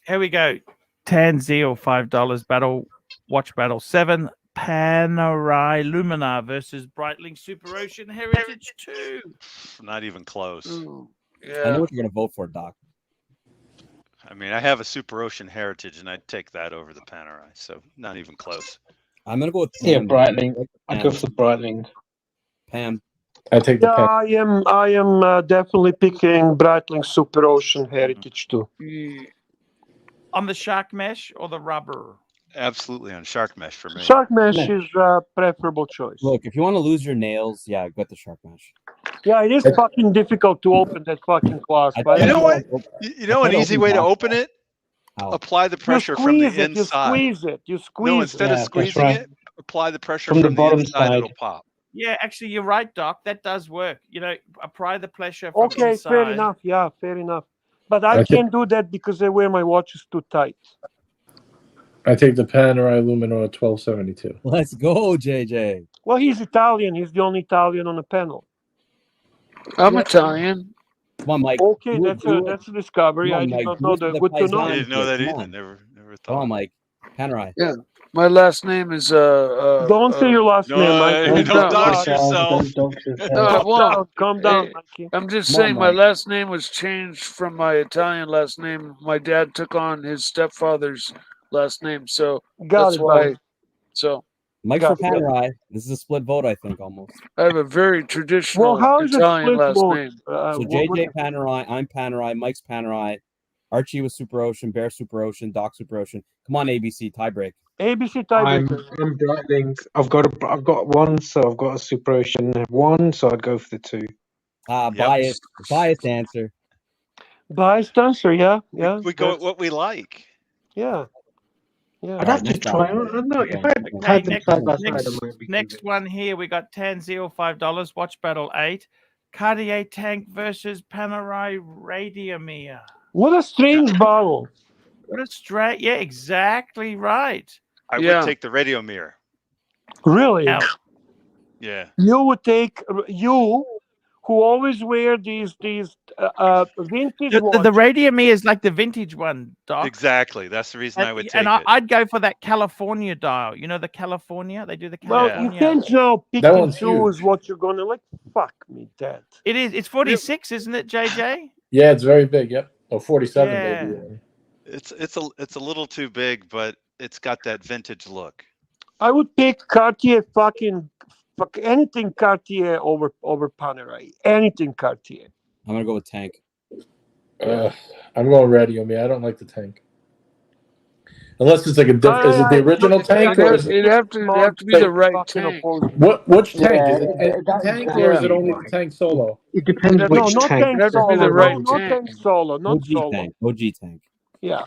Here we go. Tanzil $5 battle. Watch battle 7. Panerai Luminar versus Breitling Super Ocean Heritage 2. Not even close. Ooh, I know yeah. what you're gonna vote for, Doc. I mean, I have a Super Ocean Heritage, and I'd take that over the Panerai. So not even close. I'm gonna go with Yeah, Pam. Breitling. I go for Breitling. Pam. I take the Yeah, pen. I am definitely picking Breitling Super Ocean Heritage too. On the shark mesh or the rubber? Absolutely on Shark Mesh for me. Shark mesh Mesh. is a preferable choice. Look, if you want to lose your nails, yeah, go with the shark mesh. Yeah, it is fucking difficult to open that fucking clasp. I You know what? think- You know an I easy way to open open it? How? Apply the You pressure from the squeeze it. You inside. squeeze it. You No, squeeze instead it. Yeah, of that's squeezing right. it, apply the pressure From from the the bottom inside. side. It'll pop. Yeah, actually, you're right, Doc. That does work. Apply the pressure from Okay, inside. fair enough. Yeah, fair enough. But I Okay. can't do that because I wear my watches too tight. I take the Panerai Luminor 1272. Let's go, JJ. Well, he's Italian. He's the only Italian on the panel. I'm Italian. Come on, Mike. Okay, Do it, that's a discovery. Come on, I did Mike, not do know it for that. the Good to know. I Paisan. didn't know that Come either. on. Never Come on, thought. Mike. Panerai. My last name is Don't say your last No, name, Mike. don't dox yourself, yourself. don't dox yourself. No, I Calm won't. down, calm down, Hey, Mikey. I'm just Come on, saying my Mike. last name was changed from my Italian last name. My dad took on his stepfather's last name, so Got that's it, why. buddy. So Mike Got for it. Panerai. This is a split vote, I think, almost. I have a very traditional Well, how is it Italian split last vote? name. So JJ Panerai, I'm Panerai, Mike's Panerai, Archie was Super Ocean, Bear Super Ocean, Doc Super Ocean. Come on, ABC tiebreak. ABC I'm tiebreaker. Breitling. I've got one, so I've got a Super Ocean 1, so I'd go for the 2. Biased answer. Biased answer, yeah. We go with what we like. Yeah. I'd Alright, have to next try. I battle. don't know. If I Okay, had them side by side, I next, might be next convinced. one here, we got Tanzil $5. Watch battle 8. Cartier Tank versus Panerai Radiomir. What a strange bottle. What a straight. Yeah, exactly right. I Yeah. would take the radio mirror. Really? Now, Yeah. You would take you who always wear these vintage the watches. Radiomir is like the vintage one, Doc. Exactly. That's the reason I would take and it. I'd go for that California dial. You know the California? They do the Well, California. you can't now pick That and one's choose huge. what you're gonna like. Fuck me, Dad. It is. It's 46, isn't it, JJ? Yeah, it's very big. Yep. Or 47 Yeah. maybe. It's a little too big, but it's got that vintage look. I would pick Cartier fuck anything Cartier over Panerai. Anything Cartier. I'm gonna go with Tank. I'm going radio me. I don't like the tank. Unless it's like a different. Is it the original tank or is it? It'd have to be the right tank. Which tank? Yeah, Is it a tank or is it only the tank solo? It depends No, which not tank. tank It'd have to be solo. the right not tank. tank solo. Not OG solo. Tank. OG Tank. Yeah.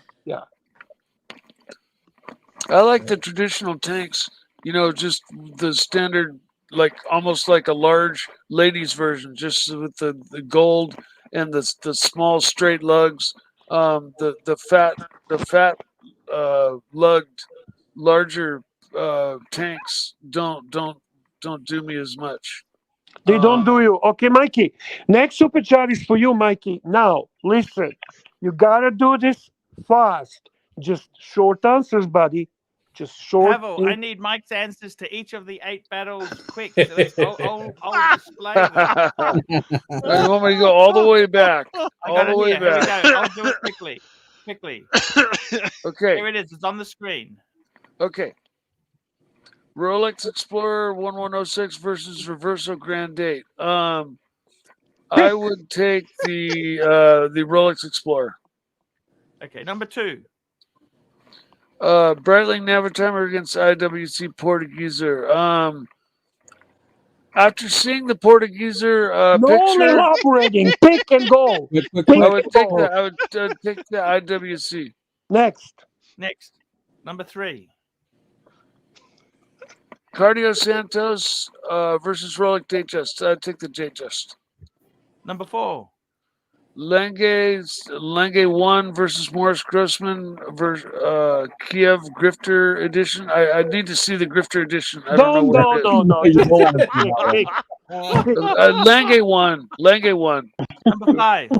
I like the traditional tanks. You know, just the standard like almost like a large ladies version, just with the gold and the small straight lugs. The fat lugged larger tanks don't do me as much. They don't do you. Okay, Mikey. Next super chat is for you, Mikey. Now, listen. You gotta do this fast. Just short answers, buddy. Just short. Pavel, I need Mike's answers to each of the 8 battles quick. So I'll display them. You want me to go all the way back? All the way Here we back. go. I'll do it quickly. Okay. Here it is. It's on the screen. Okay. Rolex Explorer 1106 versus Reverso Grand Date. I would take the Rolex Explorer. Okay, number 2. Breitling Navitimer against IWC Portugueser. After seeing the Portugueser no picture, elaborating. Pick and go. I would take the IWC. Next. Number 3. Cardio Santos versus Rolex Datejust. I'd take the Datejust. Number 4. Lange 1 versus Morris Grossman versus Kiev Grifter Edition. I need to see the Grifter Edition. I don't know what it is. Lange 1. Number 5.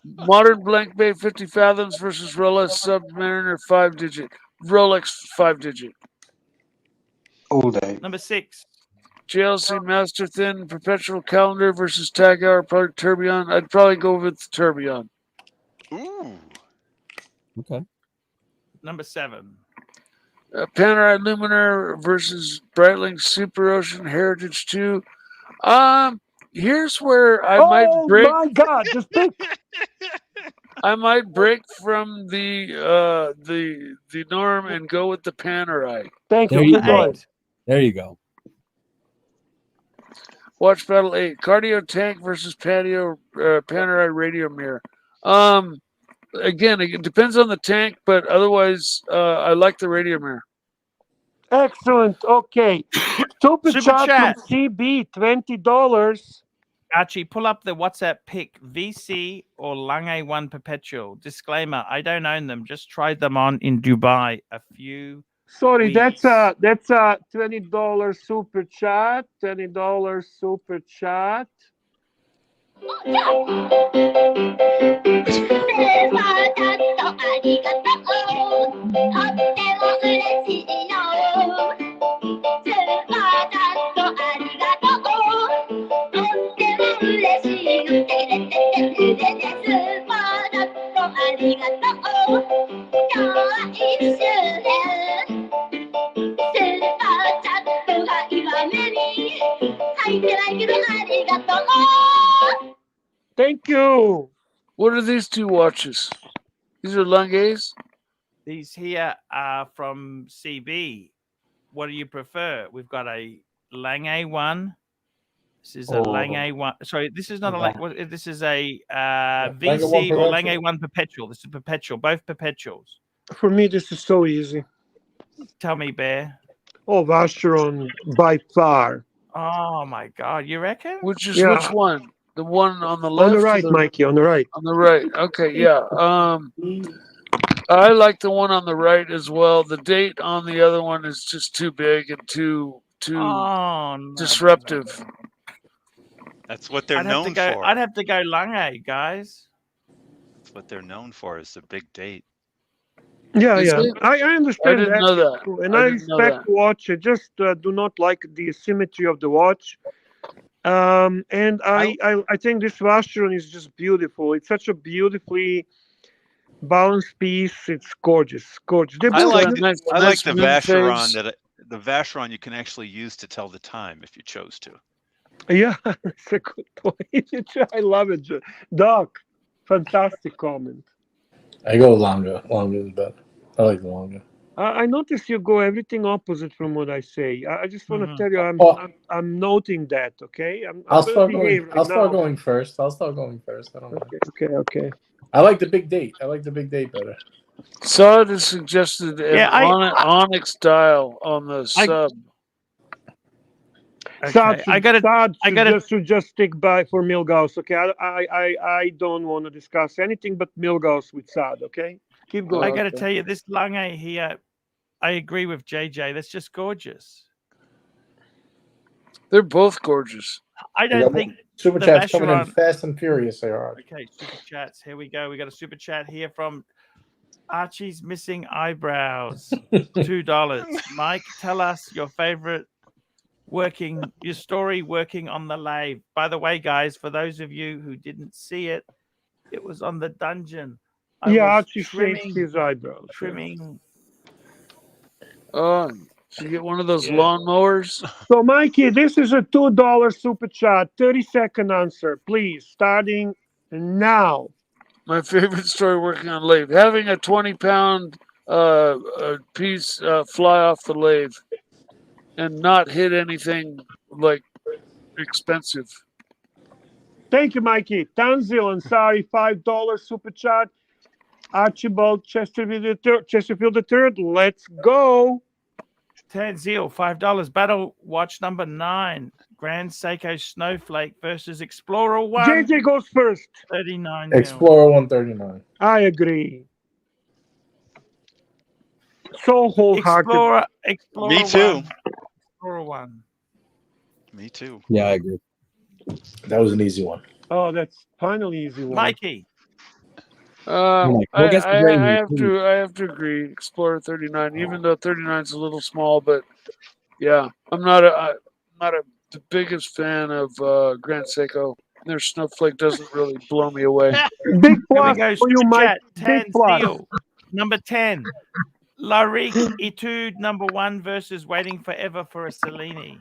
Modern Blank Bay 50 Fathoms versus Rolex Submariner 5-digit. Rolex 5-digit. All day. Number 6. JLC Master Thin Perpetual Calendar versus Tag Hour Tourbillon. I'd probably go with Tourbillon. Ooh. Okay. Number 7. Panerai Luminar versus Breitling Super Ocean Heritage 2. Here's where I might break. Oh my God! Just pick. I might break from the norm and go with the Panerai. Thank There you. you go. There you go. Watch Battle 8. Cardio Tank versus Panerai Radio Mirror. Again, it depends on the tank, but otherwise, I like the radio mirror. Excellent. Okay. Super chat chat. from CB, $20. Archie, pull up the WhatsApp pick, VC or Lange 1 Perpetual. Disclaimer, I don't own them. Just tried them on in Dubai a few Sorry, weeks. that's a $20 super chat. $20 super chat. Thank you. What are these two watches? These are Longines? These here are from CB. What do you prefer? We've got a Lange 1. This is a Lange 1. Sorry, this is not a Lange. This is a VC or Lange 1 Perpetual. This is Perpetual. Both Perpetuals. For me, this is so easy. Tell me, Bear. Oh, Vacheron by far. Oh my God, you reckon? Which Yeah. which one? The one on the left? On the right, Mikey, on the right. On the right. Okay, yeah. I like the one on the right as well. The date on the other one is just too big and too disruptive. That's what they're known for. I'd have to go Lange, guys. That's what they're known for, is the big date. Yeah, Is yeah. it? I understand I didn't know that. And I I didn't know respect that. the watch. I just do not like the symmetry of the watch. And I think this Vacheron is just beautiful. It's such a beautifully balanced piece. It's gorgeous, gorgeous. They're I both like beautiful. I like the moon Vacheron phase. the Vacheron you can actually use to tell the time if you chose to. Yeah, that's a good point. I love it, Doc. Fantastic comment. I go Longa. Longa is better. I like the Longa. I notice you go everything opposite from what I say. I just want to tell you, I'm noting that. Okay, I'll start going first. I'll start going first. I don't know. Okay. I like the big date. I like the big date better. Sod has suggested an onyx dial on the sub. Okay, I gotta. should just stick by for Milgauss. Okay, I don't want to discuss anything but Milgauss with Saad. Okay, keep going. I gotta tell you, this Lange here. I agree with JJ. That's just gorgeous. They're both gorgeous. I don't think Super the chats coming in Vacheron- fast and furious. They are. Okay, super chats. Here we go. We got a super chat here from Archie's missing eyebrows. $2. Mike, tell us your favorite your story working on the lathe. By the way, guys, for those of you who didn't see it, it was on the dungeon. I was Archie shaved his eyebrows. trimming. Oh, should you get one of those lawnmowers? So, Mikey, this is a $2 super chat. 30-second answer, please. Starting now. My favorite story working on lathe. Having a 20-pound piece fly off the lathe and not hit anything like expensive. Thank you, Mikey. Tanzil Ansari, $5 super chat. Archibald Chesterfield III, let's go. Tanzil, $5. Battle Watch number 9. Grand Seiko Snowflake versus Explorer 1. JJ goes first. 39 Explorer 139. I agree. So wholehearted. Explorer Me too. 1. Explorer 1. Me too. Yeah, I agree. That was an easy one. Oh, that's finally easy one. Mikey. Go I against the grain here, please. I have to agree. Explorer 39, even though 39 is a little small, but yeah, I'm not the biggest fan of Grand Seiko. Their Snowflake doesn't really blow me away. Big Here we plus go. for you, Super Mike. chat. Big plus. Tanzil. Number 10. Larique Etude number 1 versus Waiting Forever for a Cellini.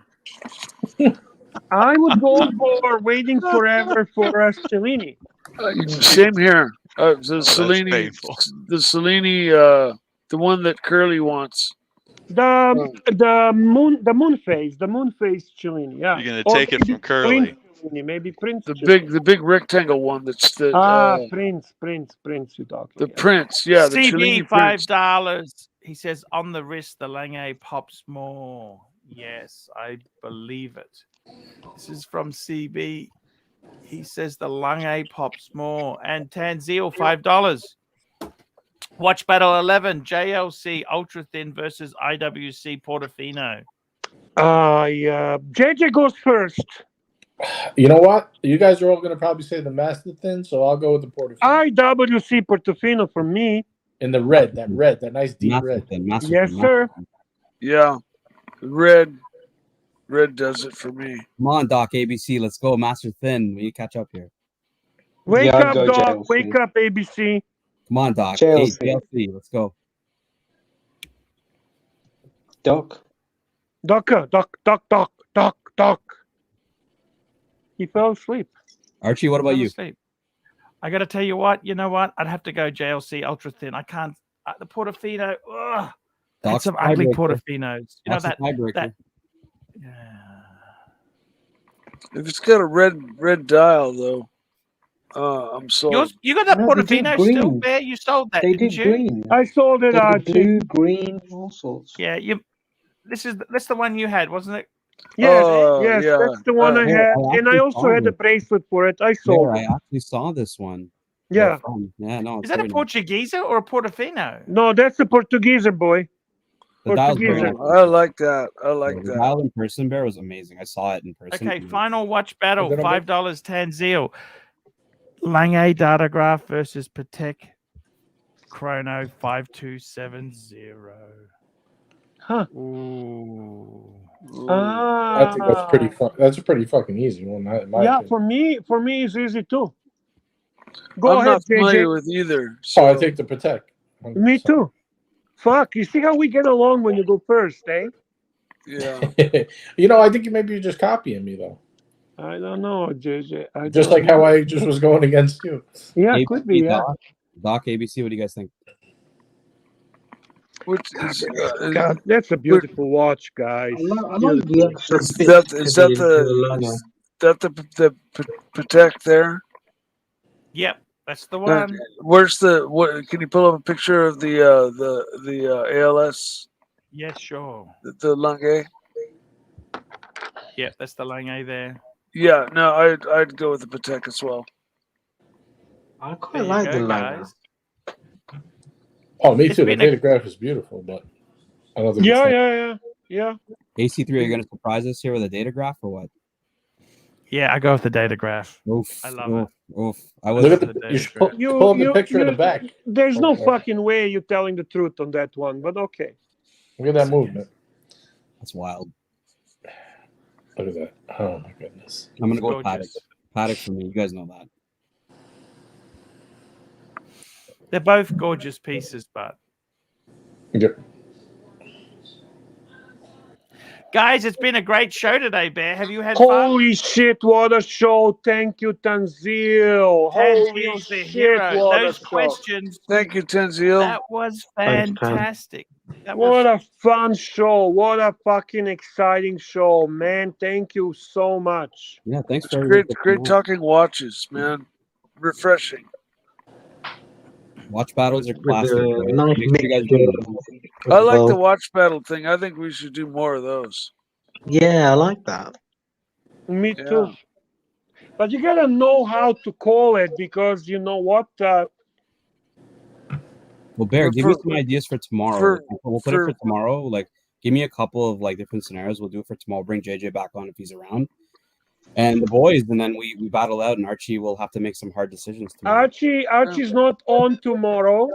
I would go for Waiting Forever for Cellini. Same here. The that's Cellini, painful. the one that Curly wants. The moon phase Cellini. Yeah. You're gonna Or take it maybe from Curly. Prince Cellini, maybe Prince. The Cellini. big rectangle one that's the Prince. You're talking. the Prince. Yeah, the CB Cellini Prince. $5. He says on the wrist the Lange pops more. Yes, I believe it. This is from CB. He says the Lange pops more. And Tanzil $5. Watch Battle 11. JLC Ultra Thin versus IWC Portofino. JJ goes first. You know what? You guys are all going to probably say the Master Thin, so I'll go with the Portofino. IWC Portofino for me. In the red, that nice deep red. Yes, sir. Yeah, red does it for me. Come on, Doc ABC. Let's go. Master Thin. We need to catch up here. Wake Yeah, up, go Doc. JLC. Wake up, ABC. Come on, Doc. JLC. Hey, JLC. Let's go. Doc. Doc. He fell asleep. Archie, what about you? I got to tell you what. You know what? I'd have to go JLC Ultra Thin. I can't. The Portofino. Ugh. That's some ugly Portofinos. You know that. Yeah. If it's got a red dial though, I'm sold. You got that No, they did Portofino green. still, Bear? You sold that, They didn't did you? green. I sold it, They did Archie. blue, green, all sorts. Yeah, that's the one you had, wasn't it? Yes, yeah. that's the one I had. And I also had a bracelet for it. I sold I it. actually saw this one. Yeah. Yeah, no. Is that a Portuguesa or a Portofino? No, that's a Portuguese boy. The dial's very Portuguese. nice. I like that. The dial in person, Bear, was amazing. I saw it in person. Okay, final watch battle. Is it a $5 Tanzil. Lange Datagraph versus Patek Chrono 5270. Huh. Ooh. I think that's pretty fun. That's a pretty fucking easy one. In my Yeah, opinion. for me, it's easy too. Go I'm ahead, not familiar JJ. with either. So I take the Patek. 100%. Me too. Fuck, you see how we get along when you go first, eh? Yeah. You know, I think maybe you're just copying me though. I don't know, JJ. Just like how I just was going against you. Yeah, could be, yeah. Doc ABC, what do you guys think? Which is, God, that's a beautiful watch, guys. I like the extra is bit that to is that the the Patek there? Yep, that's the one. Where's the what? Can you pull up a picture of the ALS? Yes, sure. The Lange? Yeah, that's the Lange there. Yeah, no, I'd go with the Patek as well. I There quite you like go, the Lange. guys. Oh, me It's too. The been a- datograph is beautiful, but I don't think it's Yeah. AC3, are you going to surprise us here with a datograph or what? Yeah, I go with the datograph. Oof, I love oof, oof. I Look was at the you should datograph. pull up the picture of the back. There's no Okay. fucking way you're telling the truth on that one, but okay. Look at that movement. that's wild. Look at that. Oh my goodness. I'm gonna go with Patek. Gorgeous. Patek for me. You guys know that. They're both gorgeous pieces, but Yep. guys, it's been a great show today, Bear. Have you had fun? Holy shit, what a show. Thank you, Tanzil. Holy Tanzil's the shit, hero. what Those a show. questions, Thank you, Tenzil. that was Thanks, Tan. fantastic. That What was a fun show. What a fucking exciting show, man. Thank you so much. Yeah, thanks It's for great, everything. great talking watches, man. Refreshing. Watch battles are With classic. a Right? nice Make sure you guys mixture do of them. I like the both. watch battle thing. I think we should do more of those. Yeah, I like that. Me Yeah. too. But you gotta know how to call it because you know what? Well, Bear, For- give me for- some ideas for tomorrow. for- We'll put it for- for tomorrow. Like, give me a couple of like different scenarios. We'll do it for tomorrow. Bring JJ back on if he's around, and the boys, and then we battle out. And Archie will have to make some hard decisions tomorrow. Archie's not on tomorrow,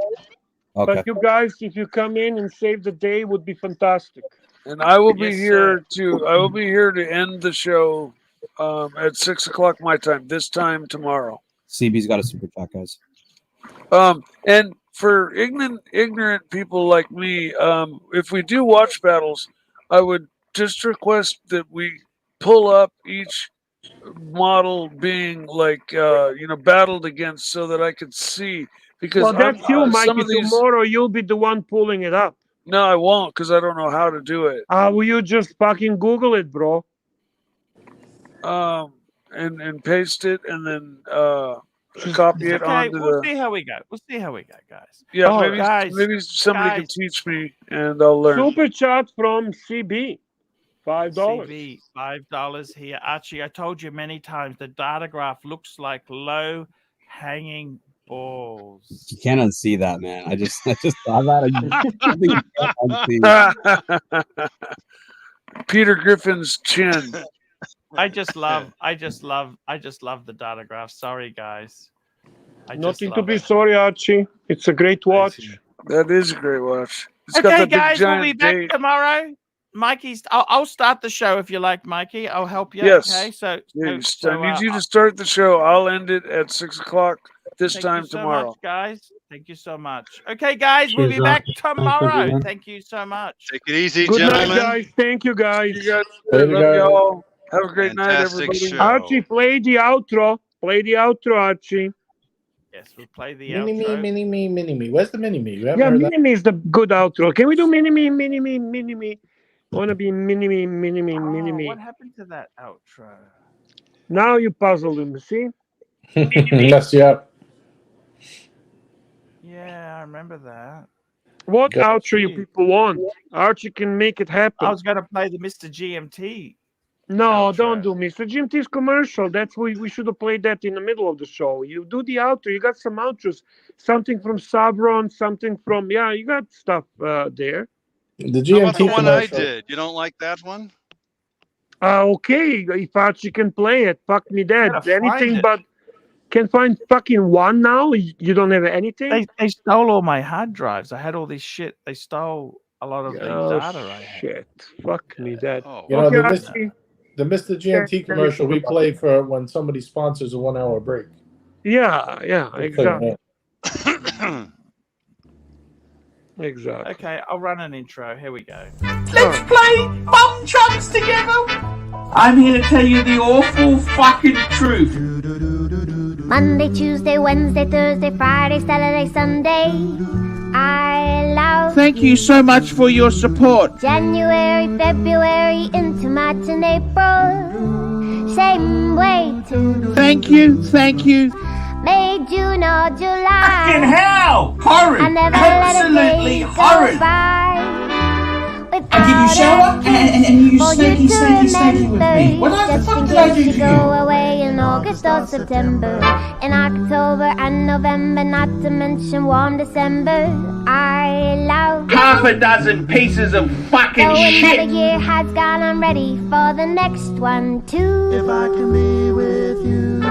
Okay. but you guys, if you come in and save the day, would be fantastic. And I will be Yes, here to end the show at 6:00 my time. This time tomorrow. CB's got a super chat, guys. And for ignorant people like me, if we do watch battles, I would just request that we pull up each model being like battled against so that I could see, because Well, that's you, Mikey. some of these. Tomorrow you'll be the one pulling it up. No, I won't, because I don't know how to do it. Will you just fucking Google it, bro? And paste it and then copy it okay. onto We'll the. see how we go. We'll see how we go, guys. Yeah, Oh, maybe somebody can guys. teach me and I'll learn. Super chat from CB, $5. CV, $5 here. Archie, I told you many times the datograph looks like low hanging balls. You can't unsee that, man. I just saw that. I think you can't unsee. Peter Griffin's chin. I just love the datograph. Sorry, guys. I just Nothing to love be it. sorry, Archie. It's a great watch. That is a great watch. It's got Okay, that big guys, we'll giant be back date. tomorrow. Mikey's. I'll start the show if you like, Mikey. I'll help you. Yes. Okay. So, I need you to start the show. I'll end it at 6:00 this thank time you so tomorrow. much, guys. Thank you so much. Okay, guys, we'll be Cheers, back Archie. tomorrow. everyone. Thank you so much. Take it easy, Good night, gentlemen. guys. Thank you, guys. You guys, Later, love guys. y'all. Have a great night, Fantastic everybody. show. Archie, play the outro. Play the outro, Archie. Yes, we'll play the Mini me, outro. mini me, mini me. Where's the mini me? You haven't Yeah, heard that? mini me is the good outro. Can we do mini me, mini me, mini me? I want to be mini me, mini me, mini Oh, me. what happened to that outro? Now you puzzled him, see? Mess you up. Yeah, I remember that. What Yeah. outro you people want? Archie can make it happen. I was going to play the Mr. GMT. No, outro. don't do Mr. GMT's commercial. That's we should have played that in the middle of the show. You do the outro. You got some outros. Something from Sabron, something from you got stuff there. The How GMT about the one I commercial. did? You don't like that one? Okay, if Archie can play it, fuck me dead. Gotta find Anything it. but can find fucking one now. You don't have anything. They stole all my hard drives. I had all this shit. They stole a lot of the Oh data I had. shit! Fuck me dead. Oh, You know, Okay, the Archie. Mr. GMT commercial we play for when somebody sponsors a 1 hour break. Yeah, We'll play exactly, that. exactly. Okay, I'll run an intro. Here we go. Let's play Bum Chunks together. I'm here to tell you the awful fucking truth. Monday, Tuesday, Wednesday, Thursday, Friday, Saturday, Sunday. I love Thank you so much for your support. January, February, into March and April. Same way to Thank you. May, June or July. Fucking hell! I Horrid! never let a Absolutely day go horrid! by I give you shower and you snaky with me. What the fuck did I do to you? Go away in August or September, in October and November, not to mention warm December. I love Half a dozen pieces of fucking so shit. another year has gone, I'm ready for the next one too. If I can be with you.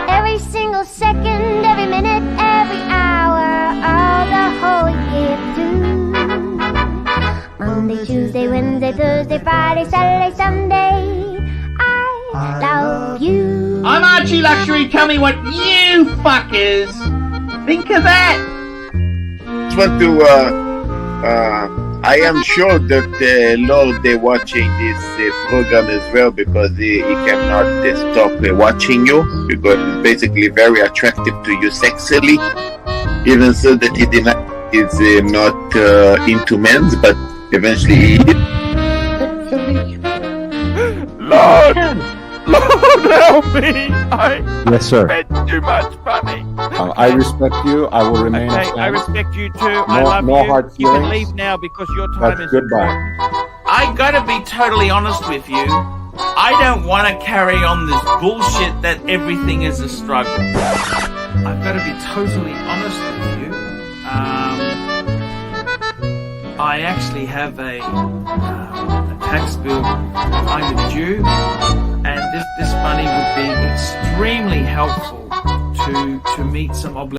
Every single second, every minute, every hour, all the whole year through. Monday, Tuesday, Wednesday, Thursday, Friday, Saturday, Sunday, I love you. I'm ArchieLuxury. Tell me what you fuckers think of that. just want to I am sure that Lord they're watching this program as well, because he cannot stop watching you, because it's basically very attractive to you sexually, even so that he is not into men's, but eventually he is. Lord help me! Yes, sir. I spent too much money. I respect you. I will remain. Okay, I respect you too. I No- love no you. hard You can feelings. leave now because your time That's is goodbye. important. I gotta be totally honest with you. I don't want to carry on this bullshit that everything is a struggle. I've got to be totally honest with you. I actually have a tax bill kind of due, and this money would be extremely helpful to meet some obligations.